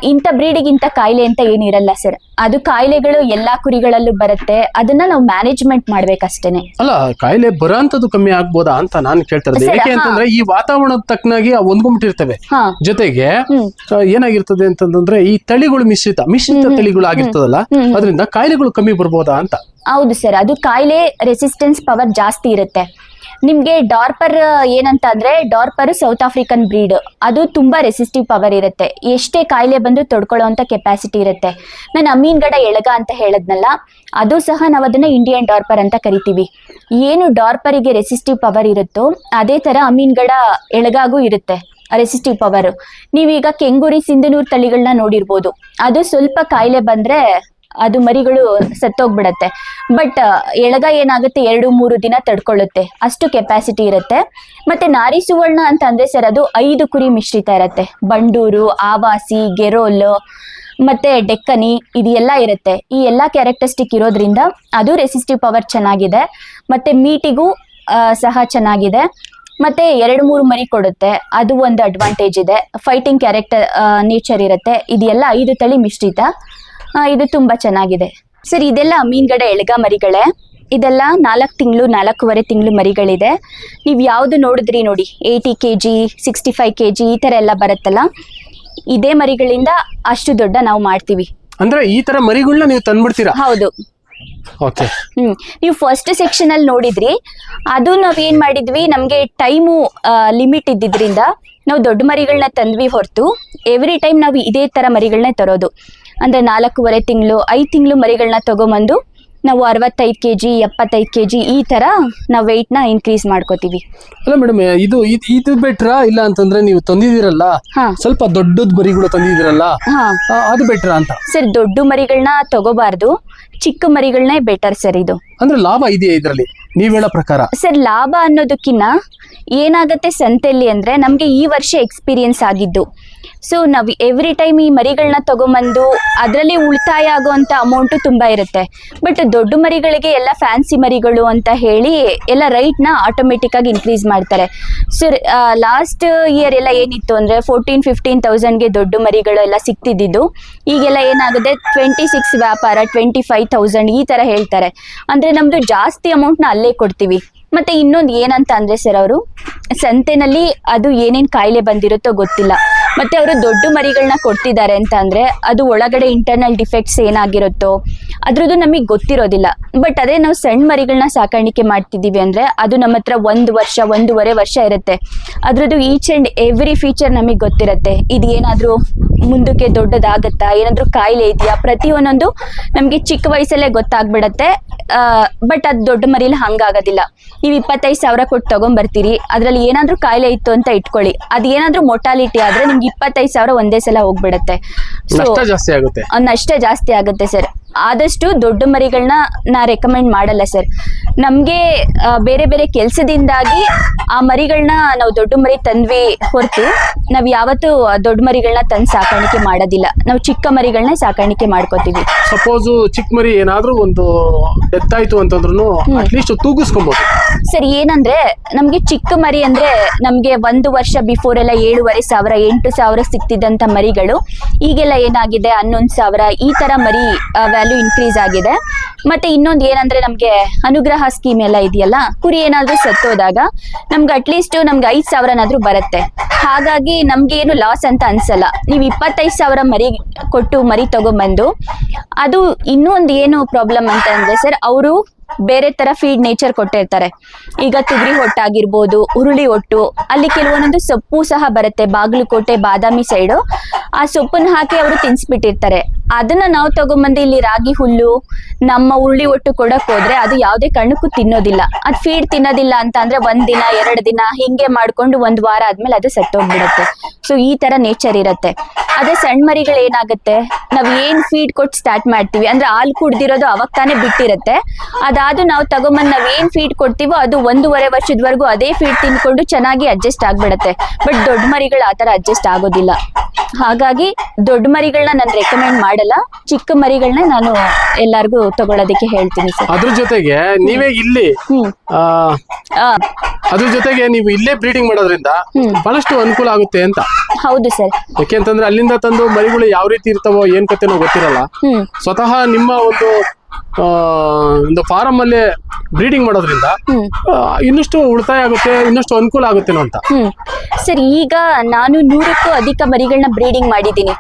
ಇಂಥ ಬ್ರೀಡಿಗಿಂತ ಕಾಯಿಲೆ ಅಂತ ಏನಿರಲ್ಲ ಸರ್. ಅದು ಕಾಯಿಲೆಗಳು ಎಲ್ಲಾ ಕುರಿಗಳಲ್ಲೂ ಬರುತ್ತೆ, ಅದನ್ನ ನಾವು ಮ್ಯಾನೇಜ್ಮೆಂಟ್ ಮಾಡ್ಬೇಕಷ್ಟೇನೆ. ಅಲ್ಲ, ಕಾಯಿಲೆ ಬರೋಂಥದ್ದು ಕಮ್ಮಿ ಆಗ್ಬೋದಾ ಅಂತ ನಾನು ಕೇಳ್ತಾ ಇರೋದು. ಯಾಕೆ ಅಂತಂದ್ರೆ ಈ ವಾತಾವರಣದ ತಕ್ಕನಾಗಿ ಹೊಂದ್ಕೊಂಡ್ಬಿಟ್ಟಿರ್ತವೆ. ಜೊತೆಗೆ ಏನಾಗಿರ್ತದೆ ಅಂತಂದ್ರೆ ಈ ತಳಿಗಳು ಮಿಶ್ರಿತ ತಳಿಗಳು ಆಗಿರ್ತದಲ್ಲ, ಅದರಿಂದ ಕಾಯಿಲೆಗಳು ಕಮ್ಮಿ ಬರ್ಬೋದಾ ಅಂತ. ಹೌದು ಸರ್, ಅದು ಕಾಯಿಲೆ ರೆಸಿಸ್ಟೆನ್ಸ್ ಪವರ್ ಜಾಸ್ತಿ ಇರುತ್ತೆ. ನಿಮಗೆ ಡಾರ್ಪರ್ ಏನಂತ ಅಂದರೆ, ಡಾರ್ಪರ್ ಸೌತ್ ಆಫ್ರಿಕನ್ ಬ್ರೀಡ್, ಅದು ತುಂಬ ರೆಸಿಸ್ಟಿವ್ ಪವರ್ ಇರುತ್ತೆ. ಎಷ್ಟೇ ಕಾಯಿಲೆ ಬಂದರೂ ತೊಡ್ಕೊಳ್ಳೋವಂಥ ಕೆಪಾಸಿಟಿ ಇರುತ್ತೆ. ನಾನು ಅಮೀನ್ಗಡ ಎಳಗ ಅಂತ ಹೇಳಿದ್ನಲ್ಲ, ಅದು ಸಹ ನಾವು ಅದನ್ನು ಇಂಡಿಯನ್ ಡಾರ್ಪರ್ ಅಂತ ಕರಿತೀವಿ. ಏನು ಡಾರ್ಪರಿಗೆ ರೆಸಿಸ್ಟಿವ್ ಪವರ್ ಇರುತ್ತೋ ಅದೇ ಥರ ಅಮೀನ್ಗಡ ಎಳಗಾಗೂ ಇರುತ್ತೆ ರೆಸಿಸ್ಟಿವ್ ಪವರು. ನೀವೀಗ ಕೆಂಗೂರಿ ಸಿಂಧನೂರು ತಳಿಗಳನ್ನ ನೋಡಿರ್ಬೋದು, ಅದು ಸ್ವಲ್ಪ ಕಾಯಿಲೆ ಬಂದರೆ ಅದು ಮರಿಗಳು ಸತ್ತೋಗ್ಬಿಡತ್ತೆ. ಬಟ್ ಎಳಗ ಏನಾಗುತ್ತೆ 2-3 ದಿನ ತಡ್ಕೊಳ್ಳುತ್ತೆ, ಅಷ್ಟು ಕೆಪಾಸಿಟಿ ಇರುತ್ತೆ. ಮತ್ತೆ ನಾರಿ ಸುವರ್ಣ ಅಂತ ಅಂದ್ರೆ ಸರ್, ಅದು 5 ಕುರಿ ಮಿಶ್ರಿತ ಇರುತ್ತೆ. ಬಂಡೂರು, ಆವಾಸಿ, ಗೆರೋಲ್ ಮತ್ತೆ ಡೆಕ್ಕನಿ ಇದೆಲ್ಲ ಇರುತ್ತೆ. ಈ ಎಲ್ಲ ಕ್ಯಾರೆಕ್ಟರಿಸ್ಟಿಕ್ ಇರೋದ್ರಿಂದ ಅದು ರೆಸಿಸ್ಟಿವ್ ಪವರ್ ಚೆನ್ನಾಗಿದೆ, ಮತ್ತೆ ಮೀಟಿಗೂ ಸಹ ಚೆನ್ನಾಗಿದೆ, ಮತ್ತೆ 2-3 ಮರಿ ಕೊಡುತ್ತೆ, ಅದು ಒಂದು ಅಡ್ವಾಂಟೇಜ್ ಇದೆ. ಫೈಟಿಂಗ್ ಕ್ಯಾರೆಕ್ಟರ್ ನೇಚರ್ ಇರುತ್ತೆ. ಇದೆಲ್ಲ 5 ತಳಿ ಮಿಶ್ರಿತ, ಇದು ತುಂಬ ಚೆನ್ನಾಗಿದೆ ಸರ್. ಇದೆಲ್ಲ ಅಮೀನ್ಗಡ ಎಳಗ ಮರಿಗಳೇ. ಇದೆಲ್ಲ 4 ತಿಂಗಳು 4.5 ತಿಂಗಳು ಮರಿಗಳಿದೆ. ನೀವು ಯಾವುದು ನೋಡಿದ್ರಿ ನೋಡಿ, 80 kg 65 kg ಈ ಥರ ಎಲ್ಲ ಬರುತ್ತಲ್ಲ, ಇದೇ ಮರಿಗಳಿಂದ ಅಷ್ಟು ದೊಡ್ಡ ನಾವು ಮಾಡ್ತೀವಿ. ಅಂದ್ರೆ ಈ ತರ ಮರಿಗಳನ್ನ ನೀವು ತಂದ್ಬಿಡ್ತೀರಾ? ಹೌದು. ಓಕೆ. ನೀವು ಫಸ್ಟ್ ಸೆಕ್ಷನ್ ಅಲ್ಲಿ ನೋಡಿದ್ರಿ, ಅದು ನಾವ್ ಏನ್ ಮಾಡಿದ್ವಿ, ನಮ್ಗೆ ಟೈಮು ಲಿಮಿಟ್ ಇದ್ದಿದ್ರಿಂದ ನಾವು ದೊಡ್ಡ ಮರಿಗಳನ್ನ ತಂದ್ವಿ ಹೊರತು ಎವ್ರಿ ಟೈಮ್ ನಾವು ಇದೇ ತರ ಮರಿಗಳನ್ನ ತರೋದು. ಅಂದ್ರೆ 4.5 ತಿಂಗಳು 5 ತಿಂಗಳು ಮರಿಗಳನ್ನ ತಗೊಂಬಂದು ನಾವು 65 kg 75 kg ಈ ತರ ನಾವು ವೆಯ್ಟ್ನ ಇನ್ಕ್ರೀಸ್ ಮಾಡ್ಕೋತೀವಿ. ಅಲ್ಲ ಮೇಡಮ್, ಇದು ಬೆಟ್ರಾ ಇಲ್ಲ ಅಂತಂದ್ರೆ ನೀವು ತಂದಿದ್ದೀರಲ್ಲ ಸ್ವಲ್ಪ ದೊಡ್ಡದ್ ಮರಿಗಳು ತಂದಿದ್ದೀರಲ್ಲ ಅದು ಬೆಟ್ರಾ ಅಂತ? ಸರ್, ದೊಡ್ಡ ಮರಿಗಳನ್ನ ತಗೋಬಾರ್ದು, ಚಿಕ್ಕ ಮರಿಗಳನ್ನೇ ಬೆಟರ್ ಸರ್. ಇದು ಅಂದ್ರೆ ಲಾಭ ಇದೆಯಾ ಇದರಲ್ಲಿ ನೀವ್ ಹೇಳೋ ಪ್ರಕಾರ? ಸರ್, ಲಾಭ ಅನ್ನೋದಕ್ಕಿಂತ ಏನಾಗುತ್ತೆ ಸಂತೆಯಲ್ಲಿ ಅಂದ್ರೆ ನಮ್ಗೆ ಈ ವರ್ಷ ಎಕ್ಸ್ಪೀರಿಯನ್ಸ್ ಆಗಿದ್ದು. ಸೊ ನಾವು ಎವ್ರಿ ಟೈಮ್ ಈ ಮರಿಗಳನ್ನ ತಗೊಂಬಂದು ಅದರಲ್ಲಿ ಉಳಿತಾಯ ಆಗುವಂಥ ಅಮೌಂಟು ತುಂಬ ಇರುತ್ತೆ. ಬಟ್ ದೊಡ್ಡ ಮರಿಗಳಿಗೆ ಎಲ್ಲ ಫ್ಯಾನ್ಸಿ ಮರಿಗಳು ಅಂತ ಹೇಳಿ ಎಲ್ಲ ರೈಟ್ನ ಆಟೋಮೆಟಿಕ್ಕಾಗಿ ಇನ್ಕ್ರೀಸ್ ಮಾಡ್ತಾರೆ. ಸೊ ಲಾಸ್ಟ್ ಇಯರ್ ಎಲ್ಲ ಏನಿತ್ತು ಅಂದರೆ 14-15,000ಗೆ ದೊಡ್ಡ ಮರಿಗಳು ಎಲ್ಲ ಸಿಗ್ತಿದ್ದಿದ್ದು. ಈಗೆಲ್ಲ ಏನಾಗುತ್ತೆ 26 ವ್ಯಾಪಾರ 25,000 ಈ ಥರ ಹೇಳ್ತಾರೆ. ಅಂದರೆ ನಮ್ಮದು ಜಾಸ್ತಿ ಅಮೌಂಟ್ನ ಅಲ್ಲೇ ಕೊಡ್ತೀವಿ. ಮತ್ತು ಇನ್ನೊಂದು ಏನಂತ ಅಂದರೆ ಸರ್, ಅವರು ಸಂತೆನಲ್ಲಿ ಅದು ಏನೇನು ಕಾಯಿಲೆ ಬಂದಿರುತ್ತೋ ಗೊತ್ತಿಲ್ಲ. ಮತ್ತು ಅವರು ದೊಡ್ಡ ಮರಿಗಳನ್ನ ಕೊಡ್ತಿದ್ದಾರೆ ಅಂತ ಅಂದರೆ ಅದು ಒಳಗಡೆ ಇಂಟರ್ನಲ್ ಡಿಫೆಕ್ಟ್ಸ್ ಏನಾಗಿರುತ್ತೋ ಅದ್ರದ್ದು ನಮಗೆ ಗೊತ್ತಿರೋದಿಲ್ಲ. ಬಟ್ ಅದೇ ನಾವು ಸಣ್ಣ ಮರಿಗಳನ್ನ ಸಾಕಾಣಿಕೆ ಮಾಡ್ತಿದ್ದೀವಿ ಅಂದರೆ ಅದು ನಮ್ಮ ಹತ್ರ 1 ವರ್ಷ 1.5 ವರ್ಷ ಇರುತ್ತೆ. ಅದ್ರದ್ದು ಈಚ್ ಆ್ಯಂಡ್ ಎವ್ರಿ ಫೀಚರ್ ನಮಗೆ ಗೊತ್ತಿರುತ್ತೆ. ಇದು ಏನಾದರೂ ಮುಂದಕ್ಕೆ ದೊಡ್ಡದಾಗತ್ತಾ, ಏನಾದರೂ ಕಾಯಿಲೆ ಇದೆಯಾ, ಪ್ರತಿಯೊಂದೊಂದು ನಮಗೆ ಚಿಕ್ಕ ವಯಸ್ಸಲ್ಲೇ ಗೊತ್ತಾಗ್ಬಿಡತ್ತೆ. ಬಟ್ ಅದು ದೊಡ್ಡ ಮರಿಲಿ ಹಂಗಾಗೋದಿಲ್ಲ. ನೀವು 25,000 ಕೊಟ್ಟು ತಗೊಂಬರ್ತೀರಿ, ಅದರಲ್ಲಿ ಏನಾದರೂ ಕಾಯಿಲೆ ಇತ್ತು ಅಂತ ಇಟ್ಕೊಳ್ಳಿ, ಅದು ಏನಾದರೂ ಮೊಟಾಲಿಟಿ ಆದರೆ ನಿಮ್ಗೆ 25,000 ಒಂದೇ ಸಲ ಹೋಗ್ಬಿಡತ್ತೆ. ಸೊ ನಷ್ಟ ಜಾಸ್ತಿ ಆಗುತ್ತೆ ಸರ್. ಆದಷ್ಟು ದೊಡ್ಡ ಮರಿಗಳನ್ನ ನಾ ರೆಕಮೆಂಡ್ ಮಾಡಲ್ಲ ಸರ್. ನಮಗೆ ಬೇರೆ ಬೇರೆ ಕೆಲಸದಿಂದಾಗಿ ಆ ಮರಿಗಳನ್ನ ನಾವು ದೊಡ್ಡ ಮರಿ ತಂದ್ವಿ ಹೊರತು ನಾವು ಯಾವತ್ತೂ ದೊಡ್ಡ ಮರಿಗಳನ್ನ ತಂದು ಸಾಕಾಣಿಕೆ ಮಾಡೋದಿಲ್ಲ. ನಾವು ಚಿಕ್ಕ ಮರಿಗಳನ್ನ ಸಾಕಾಣಿಕೆ ಮಾಡ್ಕೋತೀವಿ. ಸಪೋಸ್ ಚಿಕ್ಕ ಮರಿ ಏನಾದ್ರೂ ಒಂದು ಡೆತ್ ಆಯ್ತು ಅಂತಂದ್ರೂ ಅಟ್ಲೀಸ್ಟ್ ತೂಗಿಸ್ಕೊಬಹುದು ಸರ್. ಏನಂದ್ರೆ ನಮ್ಗೆ ಚಿಕ್ಕ ಮರಿ ಅಂದ್ರೆ ನಮ್ಗೆ 1 ವರ್ಷ ಬಿಫೋರ್ ಎಲ್ಲ 7,500 8,000 ಸಿಗ್ತಿದ್ದಂತ ಮರಿಗಳು ಈಗೆಲ್ಲ ಏನಾಗಿದೆ 11,000 ಈ ತರ ಮರಿ ವ್ಯಾಲ್ಯೂ ಇನ್ಕ್ರೀಸ್ ಆಗಿದೆ. ಮತ್ತೆ ಇನ್ನೊಂದು ಏನಂದ್ರೆ ನಮ್ಗೆ ಅನುಗ್ರಹ ಸ್ಕೀಮ್ ಎಲ್ಲ ಇದೆಯಲ್ಲ, ಕುರಿ ಏನಾದ್ರೂ ಸತ್ತೋದಾಗ ನಮ್ಗೆ ಅಟ್ಲೀಸ್ಟ್ ನಮ್ಗೆ 5,000 ಬರುತ್ತೆ. ಹಾಗಾಗಿ ನಮ್ಗೆ ಏನು ಲಾಸ್ ಅಂತ ಅನ್ಸಲ್ಲ. ನೀವು 25,000 ಮರಿ ಕೊಟ್ಟು ಮರಿ ತಗೊಂಡ್ಬಂದು ಅದು ಇನ್ನೊಂದು ಏನು ಪ್ರಾಬ್ಲಮ್ ಅಂತ ಅಂದ್ರೆ ಸರ್, ಅವರು ಬೇರೆ ತರ ಫೀಡ್ ನೇಚರ್ ಕೊಟ್ಟಿರ್ತಾರೆ. ಈಗ ತುಗರಿ ಹೊಟ್ಟಾಗಿರ್ಬೋದು, ಹುರುಳಿ ಹೊಟ್ಟು, ಅಲ್ಲಿ ಕೆಲವೊಂದೊಂದು ಸೊಪ್ಪು ಸಹ ಬರುತ್ತೆ. ಬಾಗಲಕೋಟೆ ಬಾದಾಮಿ ಸೈಡು ಆ ಸೊಪ್ಪನ್ನ ಹಾಕಿ ಅವರು ತಿನ್ಸ್ಬಿಟ್ಟಿರ್ತಾರೆ. ಅದನ್ನ ನಾವು ತಗೊಂಬಂದು ಇಲ್ಲಿ ರಾಗಿ ಹುಲ್ಲು ನಮ್ಮ ಹುರುಳಿ ಒಟ್ಟು ಕೊಡಕ್ ಹೋದ್ರೆ ಅದು ಯಾವುದೇ ಕಾರಣಕ್ಕೂ ತಿನ್ನೋದಿಲ್ಲ. ಅದು ಫೀಡ್ ತಿನ್ನೋದಿಲ್ಲ ಅಂತ ಅಂದ್ರೆ 1 ದಿನ 2 ದಿನ ಹಿಂಗೆ ಮಾಡ್ಕೊಂಡು 1 ವಾರ ಆದ್ಮೇಲೆ ಅದು ಸತ್ತೋಗ್ಬಿಡುತ್ತೆ. ಸೊ ಈ ತರ ನೇಚರ್ ಇರುತ್ತೆ. ಅದೇ ಸಣ್ಣ ಮರಿಗಳು ಏನಾಗುತ್ತೆ, ನಾವ್ ಏನ್ ಫೀಡ್ ಕೊಟ್ಟು ಸ್ಟಾರ್ಟ್ ಮಾಡ್ತೀವಿ ಅಂದ್ರೆ ಹಾಲು ಕುಡ್ದಿರೋದು ಅವಾಗ ತಾನೇ ಬಿಟ್ಟಿರುತ್ತೆ. ಅದಾದ ನಾವು ತಗೊಂಬಂದ್ ನಾವ್ ಏನ್ ಫೀಡ್ ಕೊಡ್ತೀವೋ ಅದು 1.5 ವರ್ಷದವರೆಗೂ ಅದೇ ಫೀಡ್ ತಿನ್ಕೊಂಡು ಚೆನ್ನಾಗಿ ಅಡ್ಜಸ್ಟ್ ಆಗ್ಬಿಡತ್ತೆ. ಬಟ್ ದೊಡ್ಡ ಮರಿಗಳು ಆತರ ಅಡ್ಜಸ್ಟ್ ಆಗೋದಿಲ್ಲ. ಹಾಗಾಗಿ ದೊಡ್ಡ ಮರಿಗಳನ್ನ ನಾನು ರೆಕಮೆಂಡ್ ಮಾಡಲ್ಲ, ಚಿಕ್ಕ ಮರಿಗಳನ್ನ ನಾನು ಎಲ್ಲಾರ್ಗು ತಗೊಳ್ಳೋದಕ್ಕೆ ಹೇಳ್ತೀನಿ ಸರ್. ಅದ್ರ ಜೊತೆಗೆ ನೀವೇ ಇಲ್ಲಿ ಅದ್ರ ಜೊತೆಗೆ ನೀವು ಇಲ್ಲೇ ಬ್ರೀಡಿಂಗ್ ಮಾಡೋದ್ರಿಂದ ಬಹಳಷ್ಟು ಅನುಕೂಲ ಆಗುತ್ತೆ ಅಂತ. ಹೌದು ಸರ್. ಯಾಕೆಂತಂದ್ರೆ ಅಲ್ಲಿಂದ ತಂದು ಮರಿಗಳು ಯಾವ ರೀತಿ ಇರ್ತಾವೋ ಏನ್ ಕತೆನೋ ಗೊತ್ತಿರಲ್ಲ. ಸ್ವತಃ ನಿಮ್ಮ ಒಂದು ಫಾರಂ ಅಲ್ಲೇ ಬ್ರೀಡಿಂಗ್ ಮಾಡೋದ್ರಿಂದ ಇನ್ನಷ್ಟು ಉಳಿತಾಯ ಆಗುತ್ತೆ, ಇನ್ನಷ್ಟು ಅನುಕೂಲ ಆಗುತ್ತೇನೋ ಅಂತ. ಸರ್, ಈಗ ನಾನು 100ಕ್ಕೂ ಅಧಿಕ ಮರಿಗಳನ್ನ ಬ್ರೀಡಿಂಗ್ ಮಾಡಿದ್ದೀನಿ.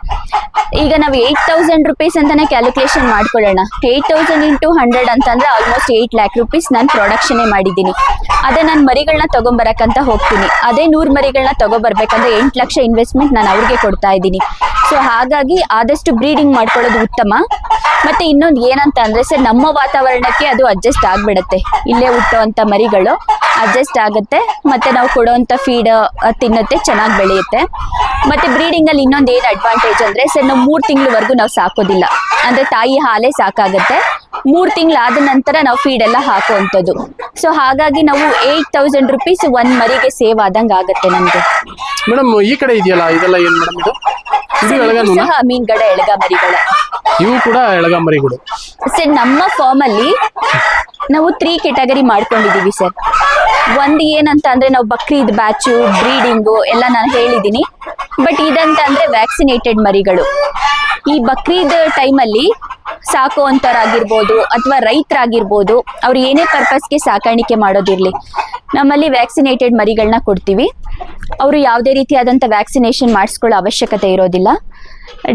ಈಗ ನಾವು 8,000 ರೂಪೀಸ್ ಅಂತಾನೆ ಕ್ಯಾಲ್ಕುಲೇಷನ್ ಮಾಡ್ಕೊಳ್ಳೋಣ. 8,000 × 100 ಅಂತಂದ್ರೆ ಆಲ್ಮೋಸ್ಟ್ 8 lakh ರೂಪೀಸ್ ನಾನು ಪ್ರೊಡಕ್ಷನ್ ಮಾಡಿದ್ದೀನಿ. ಅದೇ ನಾನು ಮರಿಗಳನ್ನ ತಗೊಂಬರಕಂತ ಹೋಗ್ತೀನಿ, ಅದೇ 100 ಮರಿಗಳನ್ನ ತಗೊಬರ್ಬೇಕಂದ್ರೆ 8 ಲಕ್ಷ ಇನ್ವೆಸ್ಟ್ಮೆಂಟ್ ನಾನು ಅವ್ರಿಗೆ ಕೊಡ್ತಾ ಇದ್ದೀನಿ. ಸೊ ಹಾಗಾಗಿ ಆದಷ್ಟು ಬ್ರೀಡಿಂಗ್ ಮಾಡ್ಕೊಳ್ಳೋದು ಉತ್ತಮ. ಮತ್ತೆ ಇನ್ನೊಂದು ಏನಂತ ಅಂದ್ರೆ ಸರ್, ನಮ್ಮ ವಾತಾವರಣಕ್ಕೆ ಅದು ಅಡ್ಜಸ್ಟ್ ಆಗ್ಬಿಡತ್ತೆ. ಇಲ್ಲೇ ಹುಟ್ಟುವಂತ ಮರಿಗಳು ಅಡ್ಜಸ್ಟ್ ಆಗುತ್ತೆ. ಮತ್ತೆ ನಾವು ಕೊಡುವಂತ ಫೀಡ್ ತಿನ್ನುತ್ತೆ, ಚೆನ್ನಾಗಿ ಬೆಳೆಯುತ್ತೆ. ಮತ್ತೆ ಬ್ರೀಡಿಂಗ್ ಅಲ್ಲಿ ಇನ್ನೊಂದು ಏನು ಅಡ್ವಾಂಟೇಜ್ ಅಂದ್ರೆ ಸರ್, ನಾವು 3 ತಿಂಗಳವರೆಗೂ ನಾವು ಸಾಕೋದಿಲ್ಲ. ಅಂದ್ರೆ ತಾಯಿ ಹಾಲೇ ಸಾಕಾಗುತ್ತೆ. 3 ತಿಂಗಳಾದ ನಂತರ ನಾವು ಫೀಡ್ ಎಲ್ಲ ಹಾಕುವಂಥದ್ದು. ಸೊ ಹಾಗಾಗಿ ನಾವು 8,000 ರೂಪೀಸ್ 1 ಮರಿಗೆ ಸೇವ್ ಆದಂಗೆ ಆಗುತ್ತೆ ನಮ್ಗೆ. ಮೇಡಮ್, ಈ ಕಡೆ ಇದೆಯಲ್ಲ ಇದೆಲ್ಲ ಏನ್ ಮೇಡಮ್? ಇದು ಸಹ ಅಮೀನ್ಗಡ ಎಳಗ ಮರಿಗಳು. ಇವು ಕೂಡ ಎಳಗ ಮರಿಗಳು ಸರ್. ನಮ್ಮ ಫಾರ್ಮ್ ಅಲ್ಲಿ ನಾವು 3 ಕೆಟಗರಿ ಮಾಡ್ಕೊಂಡಿದೀವಿ ಸರ್. ಒಂದು ಏನಂತ ಅಂದ್ರೆ ನಾವು ಬಕ್ರೀದ್ ಬ್ಯಾಚು, ಬ್ರೀಡಿಂಗು ಎಲ್ಲ ನಾನು ಹೇಳಿದ್ದೀನಿ. ಬಟ್ ಇದಂತ ಅಂದ್ರೆ ವ್ಯಾಕ್ಸಿನೇಟೆಡ್ ಮರಿಗಳು. ಈ ಬಕ್ರೀದ್ ಟೈಮಲ್ಲಿ ಸಾಕುವಂಥವ್ರಾಗಿರ್ಬೋದು ಅಥವಾ ರೈತರಾಗಿರ್ಬೋದು, ಅವ್ರು ಏನೇ ಪರ್ಪಸ್ಗೆ ಸಾಕಾಣಿಕೆ ಮಾಡೋದಿರಲಿ, ನಮ್ಮಲ್ಲಿ ವ್ಯಾಕ್ಸಿನೇಟೆಡ್ ಮರಿಗಳನ್ನ ಕೊಡ್ತೀವಿ. ಅವರು ಯಾವುದೇ ರೀತಿಯಾದಂಥ ವ್ಯಾಕ್ಸಿನೇಷನ್ ಮಾಡಿಸ್ಕೊಳ್ಳೋ ಅವಶ್ಯಕತೆ ಇರೋದಿಲ್ಲ.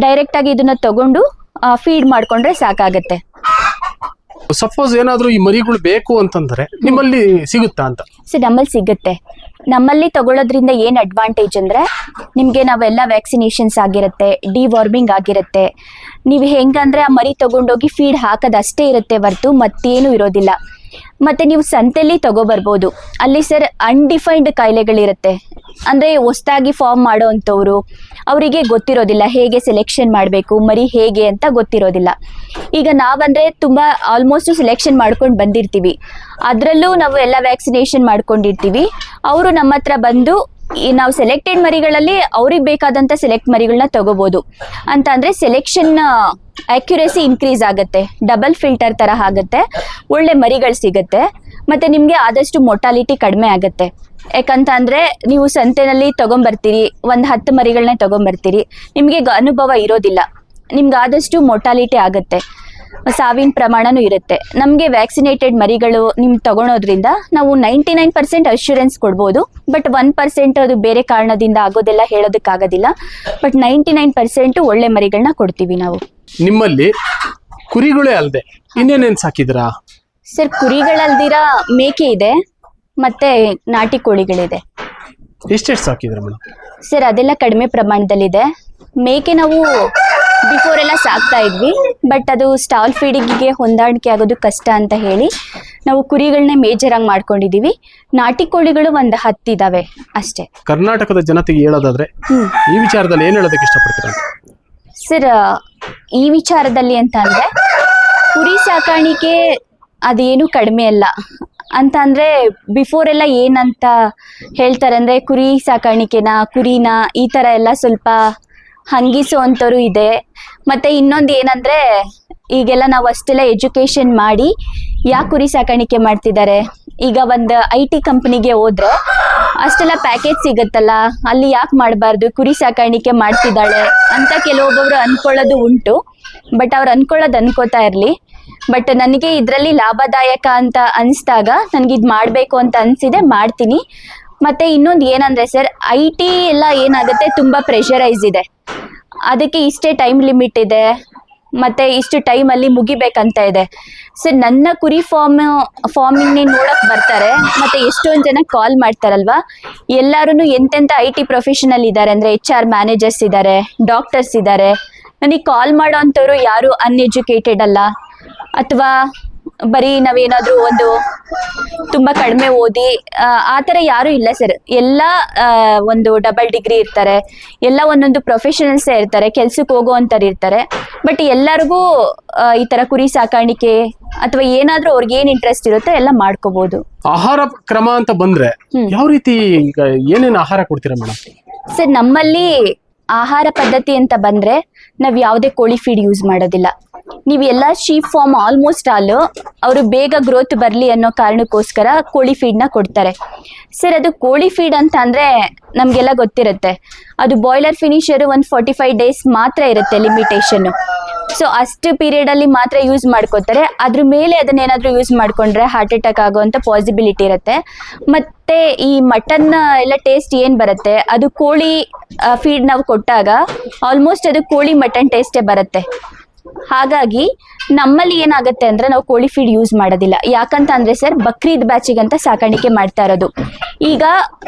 ಡೈರೆಕ್ಟಾಗಿ ಇದನ್ನ ತಗೊಂಡು ಫೀಡ್ ಮಾಡಿಕೊಂಡ್ರೆ ಸಾಕಾಗತ್ತೆ. ಸಪೋಸ್ ಏನಾದ್ರೂ ಈ ಮರಿಗಳು ಬೇಕು ಅಂತಂದ್ರೆ ನಿಮ್ಮಲ್ಲಿ ಸಿಗುತ್ತಾ ಅಂತ? ಸೊ ನಮ್ಮಲ್ಲಿ ಸಿಗುತ್ತೆ. ನಮ್ಮಲ್ಲಿ ತಗೊಳ್ಳೋದ್ರಿಂದ ಏನು ಅಡ್ವಾಂಟೇಜ್ ಅಂದರೆ ನಿಮಗೆ ನಾವೆಲ್ಲ ವ್ಯಾಕ್ಸಿನೇಷನ್ಸ್ ಆಗಿರುತ್ತೆ, ಡಿವಾರ್ಮಿಂಗ್ ಆಗಿರುತ್ತೆ. ನೀವು ಹೆಂಗಂದ್ರೆ ಆ ಮರಿ ತಗೊಂಡೋಗಿ ಫೀಡ್ ಹಾಕೋದಷ್ಟೇ ಇರುತ್ತೆ ಹೊರ್ತು ಮತ್ತೇನು ಇರೋದಿಲ್ಲ. ಮತ್ತು ನೀವು ಸಂತೆಯಲ್ಲಿ ತಗೊಬರ್ಬೋದು. ಅಲ್ಲಿ ಸರ್ ಅನ್ಡಿಫೈನ್ಡ್ ಕಾಯಿಲೆಗಳಿರುತ್ತೆ, ಅಂದರೆ ಹೊಸ್ದಾಗಿ ಫಾರ್ಮ್ ಮಾಡೋ ಅಂಥವ್ರು, ಅವರಿಗೆ ಗೊತ್ತಿರೋದಿಲ್ಲ ಹೇಗೆ ಸೆಲೆಕ್ಷನ್ ಮಾಡಬೇಕು, ಮರಿ ಹೇಗೆ ಅಂತ ಗೊತ್ತಿರೋದಿಲ್ಲ. ಈಗ ನಾವಂದರೆ ತುಂಬ ಆಲ್ಮೋಸ್ಟ್ ಸೆಲೆಕ್ಷನ್ ಮಾಡ್ಕೊಂಡು ಬಂದಿರ್ತೀವಿ, ಅದರಲ್ಲೂ ನಾವು ಎಲ್ಲ ವ್ಯಾಕ್ಸಿನೇಷನ್ ಮಾಡ್ಕೊಂಡಿರ್ತೀವಿ. ಅವರು ನಮ್ಮ ಹತ್ರ ಬಂದು ನಾವು ಸೆಲೆಕ್ಟೆಡ್ ಮರಿಗಳಲ್ಲಿ ಅವ್ರಿಗೆ ಬೇಕಾದಂಥ ಸೆಲೆಕ್ಟ್ ಮರಿಗಳನ್ನ ತಗೋಬೋದು. ಅಂತ ಅಂದರೆ ಸೆಲೆಕ್ಷನ್ ಆ್ಯಕ್ಯುರೇಸಿ ಇನ್ಕ್ರೀಸ್ ಆಗುತ್ತೆ, ಡಬಲ್ ಫಿಲ್ಟರ್ ಥರ ಆಗುತ್ತೆ, ಒಳ್ಳೆ ಮರಿಗಳು ಸಿಗುತ್ತೆ. ಮತ್ತು ನಿಮಗೆ ಆದಷ್ಟು ಮೊಟಾಲಿಟಿ ಕಡಿಮೆ ಆಗುತ್ತೆ. ಯಾಕಂತ ಅಂದರೆ ನೀವು ಸಂತೆಯಲ್ಲಿ ತೊಗೊಂಬರ್ತೀರಿ, ಒಂದು 10 ಮರಿಗಳನ್ನೇ ತೊಗೊಂಬರ್ತೀರಿ, ನಿಮಗೆ ಅನುಭವ ಇರೋದಿಲ್ಲ, ನಿಮ್ಗೆ ಆದಷ್ಟು ಮೊಟಾಲಿಟಿ ಆಗುತ್ತೆ, ಸಾವಿನ ಪ್ರಮಾಣನೂ ಇರುತ್ತೆ. ನಮಗೆ ವ್ಯಾಕ್ಸಿನೇಟೆಡ್ ಮರಿಗಳು ನಿಮ್ಗೆ ತಗೊಳೋದ್ರಿಂದ ನಾವು 99% ಅಶ್ಯೂರೆನ್ಸ್ ಕೊಡ್ಬೋದು. ಬಟ್ 1% ಅದು ಬೇರೆ ಕಾರಣದಿಂದ ಆಗೋದೆಲ್ಲ ಹೇಳೋದಕ್ಕಾಗೋದಿಲ್ಲ. ಬಟ್ 99% ಒಳ್ಳೆ ಮರಿಗಳನ್ನ ಕೊಡ್ತೀವಿ ನಾವು. ನಿಮ್ಮಲ್ಲಿ ಕುರಿಗಳೇ ಅಲ್ಲದೆ ಇನ್ನೇನೇನು ಸಾಕಿದ್ರಾ? ಸರ್ ಕುರಿಗಳಲ್ದಿರ ಮೇಕೆ ಇದೆ, ಮತ್ತೆ ನಾಟಿ ಕೋಳಿಗಳಿದೆ. ಎಷ್ಟೆಷ್ಟು ಸಾಕಿದ್ರ ಮೇಡಮ್? ಸರ್ ಅದೆಲ್ಲ ಕಡಿಮೆ ಪ್ರಮಾಣದಲ್ಲಿದೆ. ಮೇಕೆ ನಾವು ಬಿಫೋರ್ ಎಲ್ಲ ಸಾಕ್ತಾ ಇದ್ವಿ, ಬಟ್ ಅದು ಸ್ಟಾಲ್ ಫೀಡಿಂಗಿಗೆ ಹೊಂದಾಣಿಕೆ ಆಗೋದು ಕಷ್ಟ ಅಂತ ಹೇಳಿ ನಾವು ಕುರಿಗಳನ್ನೇ ಮೇಜರ್ ಆಗಿ ಮಾಡ್ಕೊಂಡಿದೀವಿ. ನಾಟಿ ಕೋಳಿಗಳು ಒಂದು 10 ಇದಾವೆ ಅಷ್ಟೇ. ಕರ್ನಾಟಕದ ಜನತೆಗೆ ಹೇಳೋದಾದ್ರೆ ಈ ವಿಚಾರದಲ್ಲಿ ಏನ್ ಹೇಳೋದಕ್ಕೆ ಇಷ್ಟಪಡ್ತೀರಾ? ಸರ್ ಈ ವಿಚಾರದಲ್ಲಿ ಅಂತ ಅಂದ್ರೆ ಕುರಿ ಸಾಕಾಣಿಕೆ ಅದೇನು ಕಡಿಮೆ ಅಲ್ಲ ಅಂತ ಅಂದ್ರೆ ಬಿಫೋರ್ ಎಲ್ಲ ಏನಂತ ಹೇಳ್ತಾರೆ ಅಂದ್ರೆ ಕುರಿ ಕುರಿನ ಈ ತರ ಎಲ್ಲ ಸ್ವಲ್ಪ ಹಂಗಿಸೋ ಅಂಥವ್ರು ಇದೆ. ಮತ್ತೆ ಇನ್ನೊಂದು ಏನಂದ್ರೆ ಈಗೆಲ್ಲ ನಾವು ಅಷ್ಟೆಲ್ಲ ಎಜುಕೇಶನ್ ಮಾಡಿ ಯಾಕೆ ಕುರಿ ಸಾಕಾಣಿಕೆ ಮಾಡ್ತಿದ್ದಾರೆ, ಈಗ ಒಂದು IT ಕಂಪ್ನಿಗೆ ಹೋದ್ರೆ ಅಷ್ಟೆಲ್ಲ ಪ್ಯಾಕೇಜ್ ಸಿಗುತ್ತಲ್ಲ, ಅಲ್ಲಿ ಯಾಕೆ ಮಾಡಬಾರ್ದು, ಕುರಿ ಸಾಕಾಣಿಕೆ ಮಾಡ್ತಿದ್ದಾಳೆ ಅಂತ ಕೆಲವೊಬ್ಬೊಬ್ರು ಅನ್ಕೊಳ್ಳೋದು ಉಂಟು. ಬಟ್ ಅವ್ರು ಅನ್ಕೋತಾ ಇರಲಿ. ಬಟ್ ನನಗೆ ಇದರಲ್ಲಿ ಲಾಭದಾಯಕ ಅಂತ ಅನಿಸ್ದಾಗ ನನಗೆ ಇದು ಮಾಡಬೇಕು ಅಂತ ಅನಿಸಿದೆ, ಮಾಡ್ತೀನಿ. ಮತ್ತು ಇನ್ನೊಂದು ಏನಂದರೆ ಸರ್ IT ಎಲ್ಲ ಏನಾಗುತ್ತೆ ತುಂಬ ಪ್ರೆಷರೈಸ್ ಇದೆ, ಅದಕ್ಕೆ ಇಷ್ಟೇ ಟೈಮ್ ಲಿಮಿಟ್ ಇದೆ, ಮತ್ತು ಇಷ್ಟು ಟೈಮಲ್ಲಿ ಮುಗಿಬೇಕಂತ ಇದೆ. ಸರ್ ನನ್ನ ಕುರಿ ಫಾರ್ಮಿಂಗ್ನೇ ನೋಡೋಕೆ ಬರ್ತಾರೆ, ಮತ್ತು ಎಷ್ಟೊಂದು ಜನ ಕಾಲ್ ಮಾಡ್ತಾರಲ್ವ, ಎಲ್ಲರೂ ಎಂತೆಂಥ IT ಪ್ರೊಫೆಷನಲ್ ಇದ್ದಾರೆ ಅಂದರೆ HR ಮ್ಯಾನೇಜರ್ಸ್ ಇದ್ದಾರೆ, ಡಾಕ್ಟರ್ಸ್ ಇದ್ದಾರೆ. ನನಗೆ ಕಾಲ್ ಮಾಡೋ ಅಂಥವ್ರು ಯಾರು ಅನ್ಎಜುಕೇಟೆಡ್ ಅಲ್ಲ, ಅಥವಾ ಬರೀ ನಾವೇನಾದರೂ ಒಂದು ತುಂಬ ಕಡಿಮೆ ಓದಿ ಆ ಥರ ಯಾರೂ ಇಲ್ಲ ಸರ್. ಎಲ್ಲ ಒಂದು ಡಬಲ್ ಡಿಗ್ರಿ ಇರ್ತಾರೆ, ಎಲ್ಲ ಒಂದೊಂದು ಪ್ರೊಫೆಷನಲ್ಸೇ ಇರ್ತಾರೆ, ಕೆಲ್ಸಕ್ಕೆ ಹೋಗೋ ಅಂಥವ್ರು ಇರ್ತಾರೆ. ಬಟ್ ಎಲ್ಲರಿಗೂ ಈ ಥರ ಕುರಿ ಸಾಕಾಣಿಕೆ ಅಥವಾ ಏನಾದರೂ ಅವ್ರಿಗೆ ಏನು ಇಂಟ್ರೆಸ್ಟ್ ಇರುತ್ತೋ ಎಲ್ಲ ಮಾಡ್ಕೋಬಹುದು. ಆಹಾರ ಕ್ರಮ ಅಂತ ಬಂದ್ರೆ ಯಾವ ರೀತಿ ಈಗ ಏನೇನು ಆಹಾರ ಕೊಡ್ತೀರಾ ಮೇಡಮ್? ಸರ್ ನಮ್ಮಲ್ಲಿ ಆಹಾರ ಪದ್ಧತಿ ಅಂತ ಬಂದ್ರೆ ನಾವು ಯಾವುದೇ ಕೋಳಿ ಫೀಡ್ ಯೂಸ್ ಮಾಡೋದಿಲ್ಲ. ನೀವು ಎಲ್ಲ ಶೀಪ್ ಫಾರ್ಮ್ ಆಲ್ಮೋಸ್ಟ್ ಆಲ್ ಅವರು ಬೇಗ ಗ್ರೋತ್ ಬರಲಿ ಅನ್ನೋ ಕಾರಣಕ್ಕೋಸ್ಕರ ಕೋಳಿ ಫೀಡ್ನ ಕೊಡ್ತಾರೆ. ಸರ್ ಅದು ಕೋಳಿ ಫೀಡ್ ಅಂತ ಅಂದರೆ ನಮಗೆಲ್ಲ ಗೊತ್ತಿರುತ್ತೆ, ಅದು ಬಾಯ್ಲರ್ ಫಿನಿಷರು ಒಂದು 45 ಡೇಸ್ ಮಾತ್ರ ಇರುತ್ತೆ ಲಿಮಿಟೇಷನ್ನು. ಸೊ ಅಷ್ಟು ಪೀರಿಯಡಲ್ಲಿ ಮಾತ್ರ ಯೂಸ್ ಮಾಡ್ಕೋತಾರೆ. ಅದ್ರ ಮೇಲೆ ಅದನ್ನೇನಾದರೂ ಯೂಸ್ ಮಾಡಿಕೊಂಡ್ರೆ ಹಾರ್ಟ್ ಅಟ್ಯಾಕ್ ಆಗೋವಂಥ ಪಾಸಿಬಿಲಿಟಿ ಇರುತ್ತೆ. ಮತ್ತು ಈ ಮಟನ್ ಎಲ್ಲ ಟೇಸ್ಟ್ ಏನು ಬರುತ್ತೆ, ಅದು ಕೋಳಿ ಫೀಡ್ ನಾವು ಕೊಟ್ಟಾಗ ಆಲ್ಮೋಸ್ಟ್ ಅದು ಕೋಳಿ ಮಟನ್ ಟೇಸ್ಟೇ ಬರುತ್ತೆ. ಹಾಗಾಗಿ ನಮ್ಮಲ್ಲಿ ಏನಾಗುತ್ತೆ ಅಂದರೆ ನಾವು ಕೋಳಿ ಫೀಡ್ ಯೂಸ್ ಮಾಡೋದಿಲ್ಲ. ಯಾಕಂತ ಅಂದರೆ ಸರ್ ಬಕ್ರೀದ್ ಬ್ಯಾಚಿಗಂತ ಸಾಕಾಣಿಕೆ ಮಾಡ್ತಾ ಇರೋದು. ಈಗ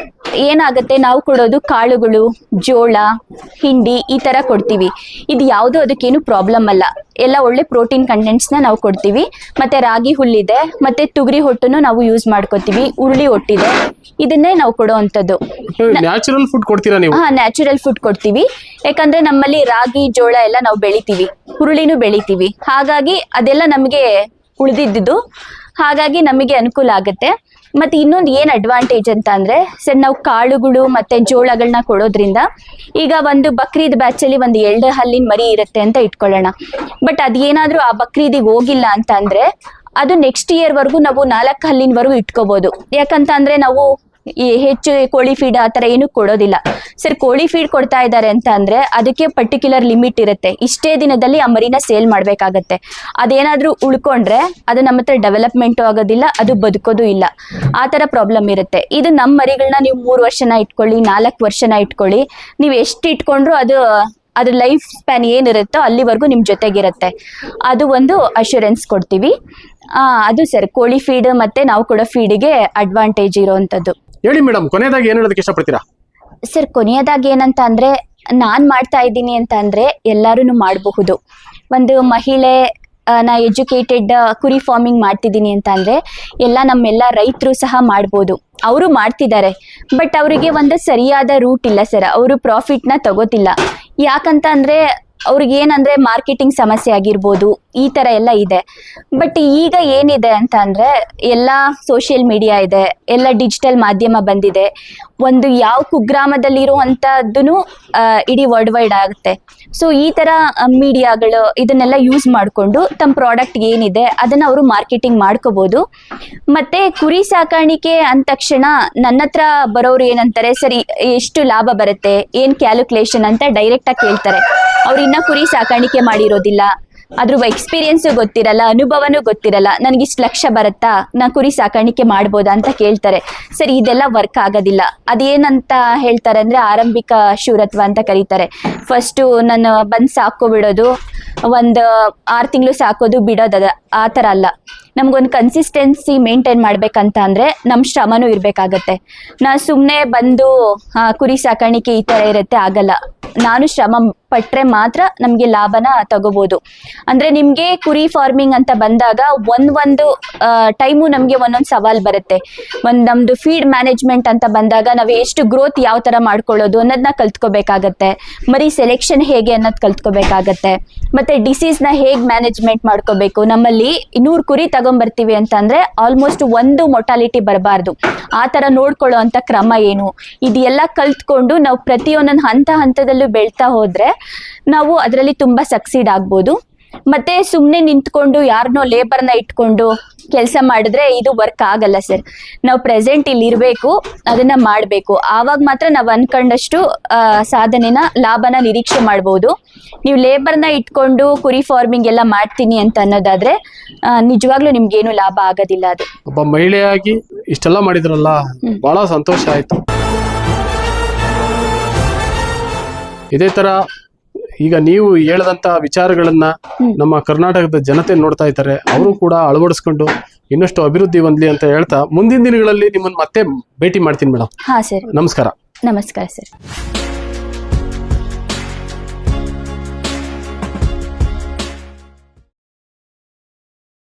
ಏನಾಗುತ್ತೆ, ನಾವು ಕೊಡೋದು ಕಾಳುಗಳು, ಜೋಳ, ಹಿಂಡಿ ಈ ಥರ ಕೊಡ್ತೀವಿ. ಇದು ಯಾವುದೂ ಅದಕ್ಕೇನು ಪ್ರಾಬ್ಲಮ್ ಅಲ್ಲ, ಎಲ್ಲ ಒಳ್ಳೆ ಪ್ರೋಟೀನ್ ಕಂಟೆಂಟ್ಸ್ನ ನಾವು ಕೊಡ್ತೀವಿ. ಮತ್ತು ರಾಗಿ ಹುಲ್ಲಿದೆ, ಮತ್ತು ತುಗರಿ ಹೊಟ್ಟನ್ನು ನಾವು ಯೂಸ್ ಮಾಡ್ಕೋತೀವಿ, ಉರುಳಿ ಹೊಟ್ಟಿದೆ, ಇದನ್ನೇ ನಾವು ಕೊಡೋ ಅಂಥದ್ದು. ನ್ಯಾಚುರಲ್ ಫುಡ್ ಕೊಡ್ತೀರಾ ನೀವು? ಹಾಂ, ನ್ಯಾಚುರಲ್ ಫುಡ್ ಕೊಡ್ತೀವಿ. ಯಾಕಂದರೆ ನಮ್ಮಲ್ಲಿ ರಾಗಿ ಜೋಳ ಎಲ್ಲ ನಾವು ಬೆಳಿತೀವಿ, ಹುರುಳಿನೂ ಬೆಳಿತೀವಿ. ಹಾಗಾಗಿ ಅದೆಲ್ಲ ನಮಗೆ ಉಳಿದಿದ್ದು, ಹಾಗಾಗಿ ನಮಗೆ ಅನುಕೂಲ ಆಗುತ್ತೆ. ಮತ್ತು ಇನ್ನೊಂದು ಏನು ಅಡ್ವಾಂಟೇಜ್ ಅಂತ ಅಂದರೆ ಸರ್ ನಾವು ಕಾಳುಗಳು ಮತ್ತು ಜೋಳಗಳನ್ನ ಕೊಡೋದ್ರಿಂದ ಈಗ ಒಂದು ಬಕ್ರೀದ್ ಬ್ಯಾಚಲ್ಲಿ ಒಂದು 2 ಹಲ್ಲಿನ ಮರಿ ಇರುತ್ತೆ ಅಂತ ಇಟ್ಕೊಳ್ಳೋಣ. ಬಟ್ ಅದೇನಾದರೂ ಆ ಬಕ್ರೀದಿಗೆ ಹೋಗಿಲ್ಲ ಅಂತ ಅಂದರೆ ಅದು ನೆಕ್ಸ್ಟ್ ಇಯರ್ವರೆಗೂ ನಾವು 4 ಹಲ್ಲಿನವರೆಗೂ ಇಟ್ಕೋಬೋದು. ಯಾಕಂತ ಅಂದರೆ ನಾವು ಈ ಹೆಚ್ಚು ಕೋಳಿ ಫೀಡ್ ಆ ಥರ ಏನೂ ಕೊಡೋದಿಲ್ಲ. ಸರ್ ಕೋಳಿ ಫೀಡ್ ಕೊಡ್ತಾ ಇದ್ದಾರೆ ಅಂತ ಅಂದರೆ ಅದಕ್ಕೆ ಪರ್ಟಿಕ್ಯುಲರ್ ಲಿಮಿಟ್ ಇರುತ್ತೆ, ಇಷ್ಟೇ ದಿನದಲ್ಲಿ ಆ ಮರಿನ ಸೇಲ್ ಮಾಡಬೇಕಾಗತ್ತೆ. ಅದೇನಾದರೂ ಉಳ್ಕೊಂಡ್ರೆ ಅದು ನಮ್ಮ ಹತ್ರ ಡೆವಲಪ್ಮೆಂಟು ಆಗೋದಿಲ್ಲ, ಅದು ಬದುಕೋದು ಇಲ್ಲ, ಆ ಥರ ಪ್ರಾಬ್ಲಮ್ ಇರುತ್ತೆ. ಇದು ನಮ್ಮ ಮರಿಗಳನ್ನ ನೀವು 3 ವರ್ಷನ ಇಟ್ಕೊಳ್ಳಿ, 4 ವರ್ಷನ ಇಟ್ಕೊಳ್ಳಿ, ನೀವು ಎಷ್ಟು ಇಟ್ಕೊಂಡ್ರು ಅದು ಅದ್ರ ಲೈಫ್ ಸ್ಪ್ಯಾನ್ ಏನಿರುತ್ತೋ ಅಲ್ಲಿವರೆಗೂ ನಿಮ್ಮ ಜೊತೆಗಿರುತ್ತೆ. ಅದು ಒಂದು ಅಶ್ಯೂರೆನ್ಸ್ ಕೊಡ್ತೀವಿ. ಅದು ಸರ್ ಕೋಳಿ ಫೀಡ್ ಮತ್ತೆ ನಾವು ಕೊಡೋ ಫೀಡಿಗೆ ಅಡ್ವಾಂಟೇಜ್ ಇರೋವಂಥದ್ದು. ಹೇಳಿ ಮೇಡಮ್, ಕೊನೆಯದಾಗಿ ಏನ್ ಹೇಳೋದಕ್ಕೆ ಇಷ್ಟಪಡ್ತೀರಾ? ಸರ್ ಕೊನೆಯದಾಗಿ ಏನಂತ ಅಂದ್ರೆ, ನಾನು ಮಾಡ್ತಾ ಇದ್ದೀನಿ ಅಂತ ಅಂದ್ರೆ ಎಲ್ಲರೂ ಮಾಡಬಹುದು. ಒಂದು ಮಹಿಳೆ ನಾ ಎಜುಕೇಟೆಡ್ ಕುರಿ ಫಾರ್ಮಿಂಗ್ ಮಾಡ್ತಿದ್ದೀನಿ ಅಂತ ಅಂದರೆ ನಮ್ಮೆಲ್ಲ ರೈತರು ಸಹ ಮಾಡ್ಬೋದು. ಅವರು ಮಾಡ್ತಿದ್ದಾರೆ, ಬಟ್ ಅವರಿಗೆ ಒಂದು ಸರಿಯಾದ ರೂಟ್ ಇಲ್ಲ ಸರ್. ಅವರು ಪ್ರಾಫಿಟ್ನ ತಗೋತಿಲ್ಲ. ಯಾಕಂತ ಅಂದರೆ ಅವ್ರಿಗೆ ಏನಂದರೆ ಮಾರ್ಕೆಟಿಂಗ್ ಸಮಸ್ಯೆ ಆಗಿರ್ಬೋದು, ಈ ಥರ ಎಲ್ಲ ಇದೆ. ಬಟ್ ಈಗ ಏನಿದೆ ಅಂತ ಅಂದರೆ ಎಲ್ಲ ಸೋಷಿಯಲ್ ಮೀಡಿಯಾ ಇದೆ, ಎಲ್ಲ ಡಿಜಿಟಲ್ ಮಾಧ್ಯಮ ಬಂದಿದೆ. ಒಂದು ಯಾವ ಕುಗ್ರಾಮದಲ್ಲಿರುವಂಥದ್ದೂ ಇಡೀ ವರ್ಲ್ಡ್ ವೈಡ್ ಆಗುತ್ತೆ. ಸೊ ಈ ಥರ ಮೀಡಿಯಾಗಳು ಇದನ್ನೆಲ್ಲ ಯೂಸ್ ಮಾಡಿಕೊಂಡು ತಮ್ಮ ಪ್ರಾಡಕ್ಟ್ ಏನಿದೆ ಅದನ್ನು ಅವರು ಮಾರ್ಕೆಟಿಂಗ್ ಮಾಡ್ಕೋಬೋದು. ಮತ್ತು ಕುರಿ ಸಾಕಾಣಿಕೆ ಅಂದ ತಕ್ಷಣ ನನ್ನ ಹತ್ರ ಬರೋರು ಏನಂತಾರೆ, ಸರಿ ಎಷ್ಟು ಲಾಭ ಬರುತ್ತೆ, ಏನು ಕ್ಯಾಲ್ಕುಲೇಷನ್ ಅಂತ ಡೈರೆಕ್ಟಾಗಿ ಕೇಳ್ತಾರೆ. ಅವ್ರು ಇನ್ನೂ ಕುರಿ ಸಾಕಾಣಿಕೆ ಮಾಡಿರೋದಿಲ್ಲ, ಅದ್ರ ಎಕ್ಸ್ಪೀರಿಯನ್ಸು ಗೊತ್ತಿರಲ್ಲ, ಅನುಭವನೂ ಗೊತ್ತಿರಲ್ಲ. ನನಗಿಷ್ಟು ಲಕ್ಷ ಬರುತ್ತಾ, ನಾನು ಕುರಿ ಸಾಕಾಣಿಕೆ ಮಾಡ್ಬೋದಾ ಅಂತ ಕೇಳ್ತಾರೆ. ಸರಿ, ಇದೆಲ್ಲ ವರ್ಕ್ ಆಗೋದಿಲ್ಲ. ಅದೇನಂತ ಹೇಳ್ತಾರೆ ಅಂದರೆ ಆರಂಭಿಕ ಶೂರತ್ವ ಅಂತ ಕರೀತಾರೆ. ಫಸ್ಟು ನಾನು ಬಂದು ಸಾಕೋಬಿಡೋದು, ಒಂದು 6 ತಿಂಗಳು ಸಾಕೋದು ಬಿಡೋದು, ಆ ಥರ ಅಲ್ಲ. ನಮಗೊಂದು ಕನ್ಸಿಸ್ಟೆನ್ಸಿ ಮೇಂಟೈನ್ ಮಾಡಬೇಕಂತ ಅಂದರೆ ನಮ್ಮ ಶ್ರಮನೂ ಇರಬೇಕಾಗತ್ತೆ. ನಾನು ಸುಮ್ಮನೆ ಬಂದು ಕುರಿ ಸಾಕಾಣಿಕೆ ಈ ಥರ ಇರುತ್ತೆ, ಆಗಲ್ಲ. ನಾನು ಶ್ರಮ ಪಟ್ಟರೆ ಮಾತ್ರ ನಮಗೆ ಲಾಭನ ತಗೋಬೋದು. ಅಂದರೆ ನಿಮಗೆ ಕುರಿ ಫಾರ್ಮಿಂಗ್ ಅಂತ ಬಂದಾಗ ಒಂದು ಟೈಮು ನಮಗೆ ಒಂದೊಂದು ಸವಾಲು ಬರುತ್ತೆ. ನಮ್ಮದು ಫೀಡ್ ಮ್ಯಾನೇಜ್ಮೆಂಟ್ ಅಂತ ಬಂದಾಗ ನಾವು ಎಷ್ಟು ಗ್ರೋತ್ ಯಾವ ಥರ ಮಾಡ್ಕೊಳ್ಳೋದು ಅನ್ನೋದನ್ನ ಕಲ್ತ್ಕೋಬೇಕಾಗತ್ತೆ. ಮರಿ ಸೆಲೆಕ್ಷನ್ ಹೇಗೆ ಅನ್ನೋದು ಕಲ್ತ್ಕೋಬೇಕಾಗತ್ತೆ. ಮತ್ತು ಡಿಸೀಸ್ನ ಹೇಗೆ ಮ್ಯಾನೇಜ್ಮೆಂಟ್ ಮಾಡ್ಕೋಬೇಕು. ನಮ್ಮಲ್ಲಿ 100 ಕುರಿ ತಗೊಂಬರ್ತೀವಿ ಅಂತಂದರೆ ಆಲ್ಮೋಸ್ಟ್ ಒಂದು ಮೊಟಾಲಿಟಿ ಬರಬಾರ್ದು. ಆ ಥರ ನೋಡ್ಕೊಳ್ಳೋ ಅಂಥ ಕ್ರಮ ಏನು, ಇದೆಲ್ಲ ಕಲ್ತ್ಕೊಂಡು ನಾವು ಪ್ರತಿಯೊಂದೊಂದು ಹಂತದಲ್ಲೂ ಬೆಳ್ತಾ ಹೋದರೆ ನಾವು ಅದರಲ್ಲಿ ತುಂಬ ಸಕ್ಸೀಡ್ ಆಗ್ಬೋದು. ಮತ್ತೆ ಸುಮ್ಮನೆ ನಿಂತ್ಕೊಂಡು ಯಾರನ್ನೋ ಲೇಬರ್ನ ಇಟ್ಕೊಂಡು ಕೆಲಸ ಮಾಡಿದ್ರೆ ಇದು ವರ್ಕ್ ಆಗಲ್ಲ ಸರ್. ನಾವು ಪ್ರೆಸೆಂಟ್ ಇಲ್ಲಿ ಇರಬೇಕು, ಅದನ್ನ ಮಾಡಬೇಕು. ಆವಾಗ ಮಾತ್ರ ನಾವು ಅನ್ಕೊಂಡಷ್ಟು ಸಾಧನೆನ ಲಾಭನ ನಿರೀಕ್ಷೆ ಮಾಡ್ಬೋದು. ನೀವು ಲೇಬರ್ನ ಇಟ್ಕೊಂಡು ಕುರಿ ಫಾರ್ಮಿಂಗ್ ಎಲ್ಲ ಮಾಡ್ತೀನಿ ಅಂತ ಅನ್ನೋದಾದ್ರೆ ನಿಜವಾಗ್ಲೂ ನಿಮ್ಗೇನು ಲಾಭ ಆಗೋದಿಲ್ಲ. ಅದು ಒಬ್ಬ ಮಹಿಳೆಯಾಗಿ ಇಷ್ಟೆಲ್ಲ ಮಾಡಿದ್ರಲ್ಲ, ಬಹಳ ಸಂತೋಷ ಆಯ್ತು. ಇದೇ ತರ ಈಗ ನೀವು ಹೇಳದಂತ ವಿಚಾರಗಳನ್ನ ನಮ್ಮ ಕರ್ನಾಟಕದ ಜನತೆ ನೋಡ್ತಾ ಇದ್ದಾರೆ. ಅವರು ಕೂಡ ಅಳವಡಿಸ್ಕೊಂಡು ಇನ್ನಷ್ಟು ಅಭಿವೃದ್ಧಿ ಹೊಂದಲಿ ಅಂತ ಹೇಳ್ತಾ ಮುಂದಿನ ದಿನಗಳಲ್ಲಿ ನಿಮ್ಮನ್ನು ಮತ್ತೆ ಭೇಟಿ ಮಾಡ್ತೀನಿ ಮೇಡಮ್. ಹಾ ಸರ್, ನಮಸ್ಕಾರ. ನಮಸ್ಕಾರ ಸರ್.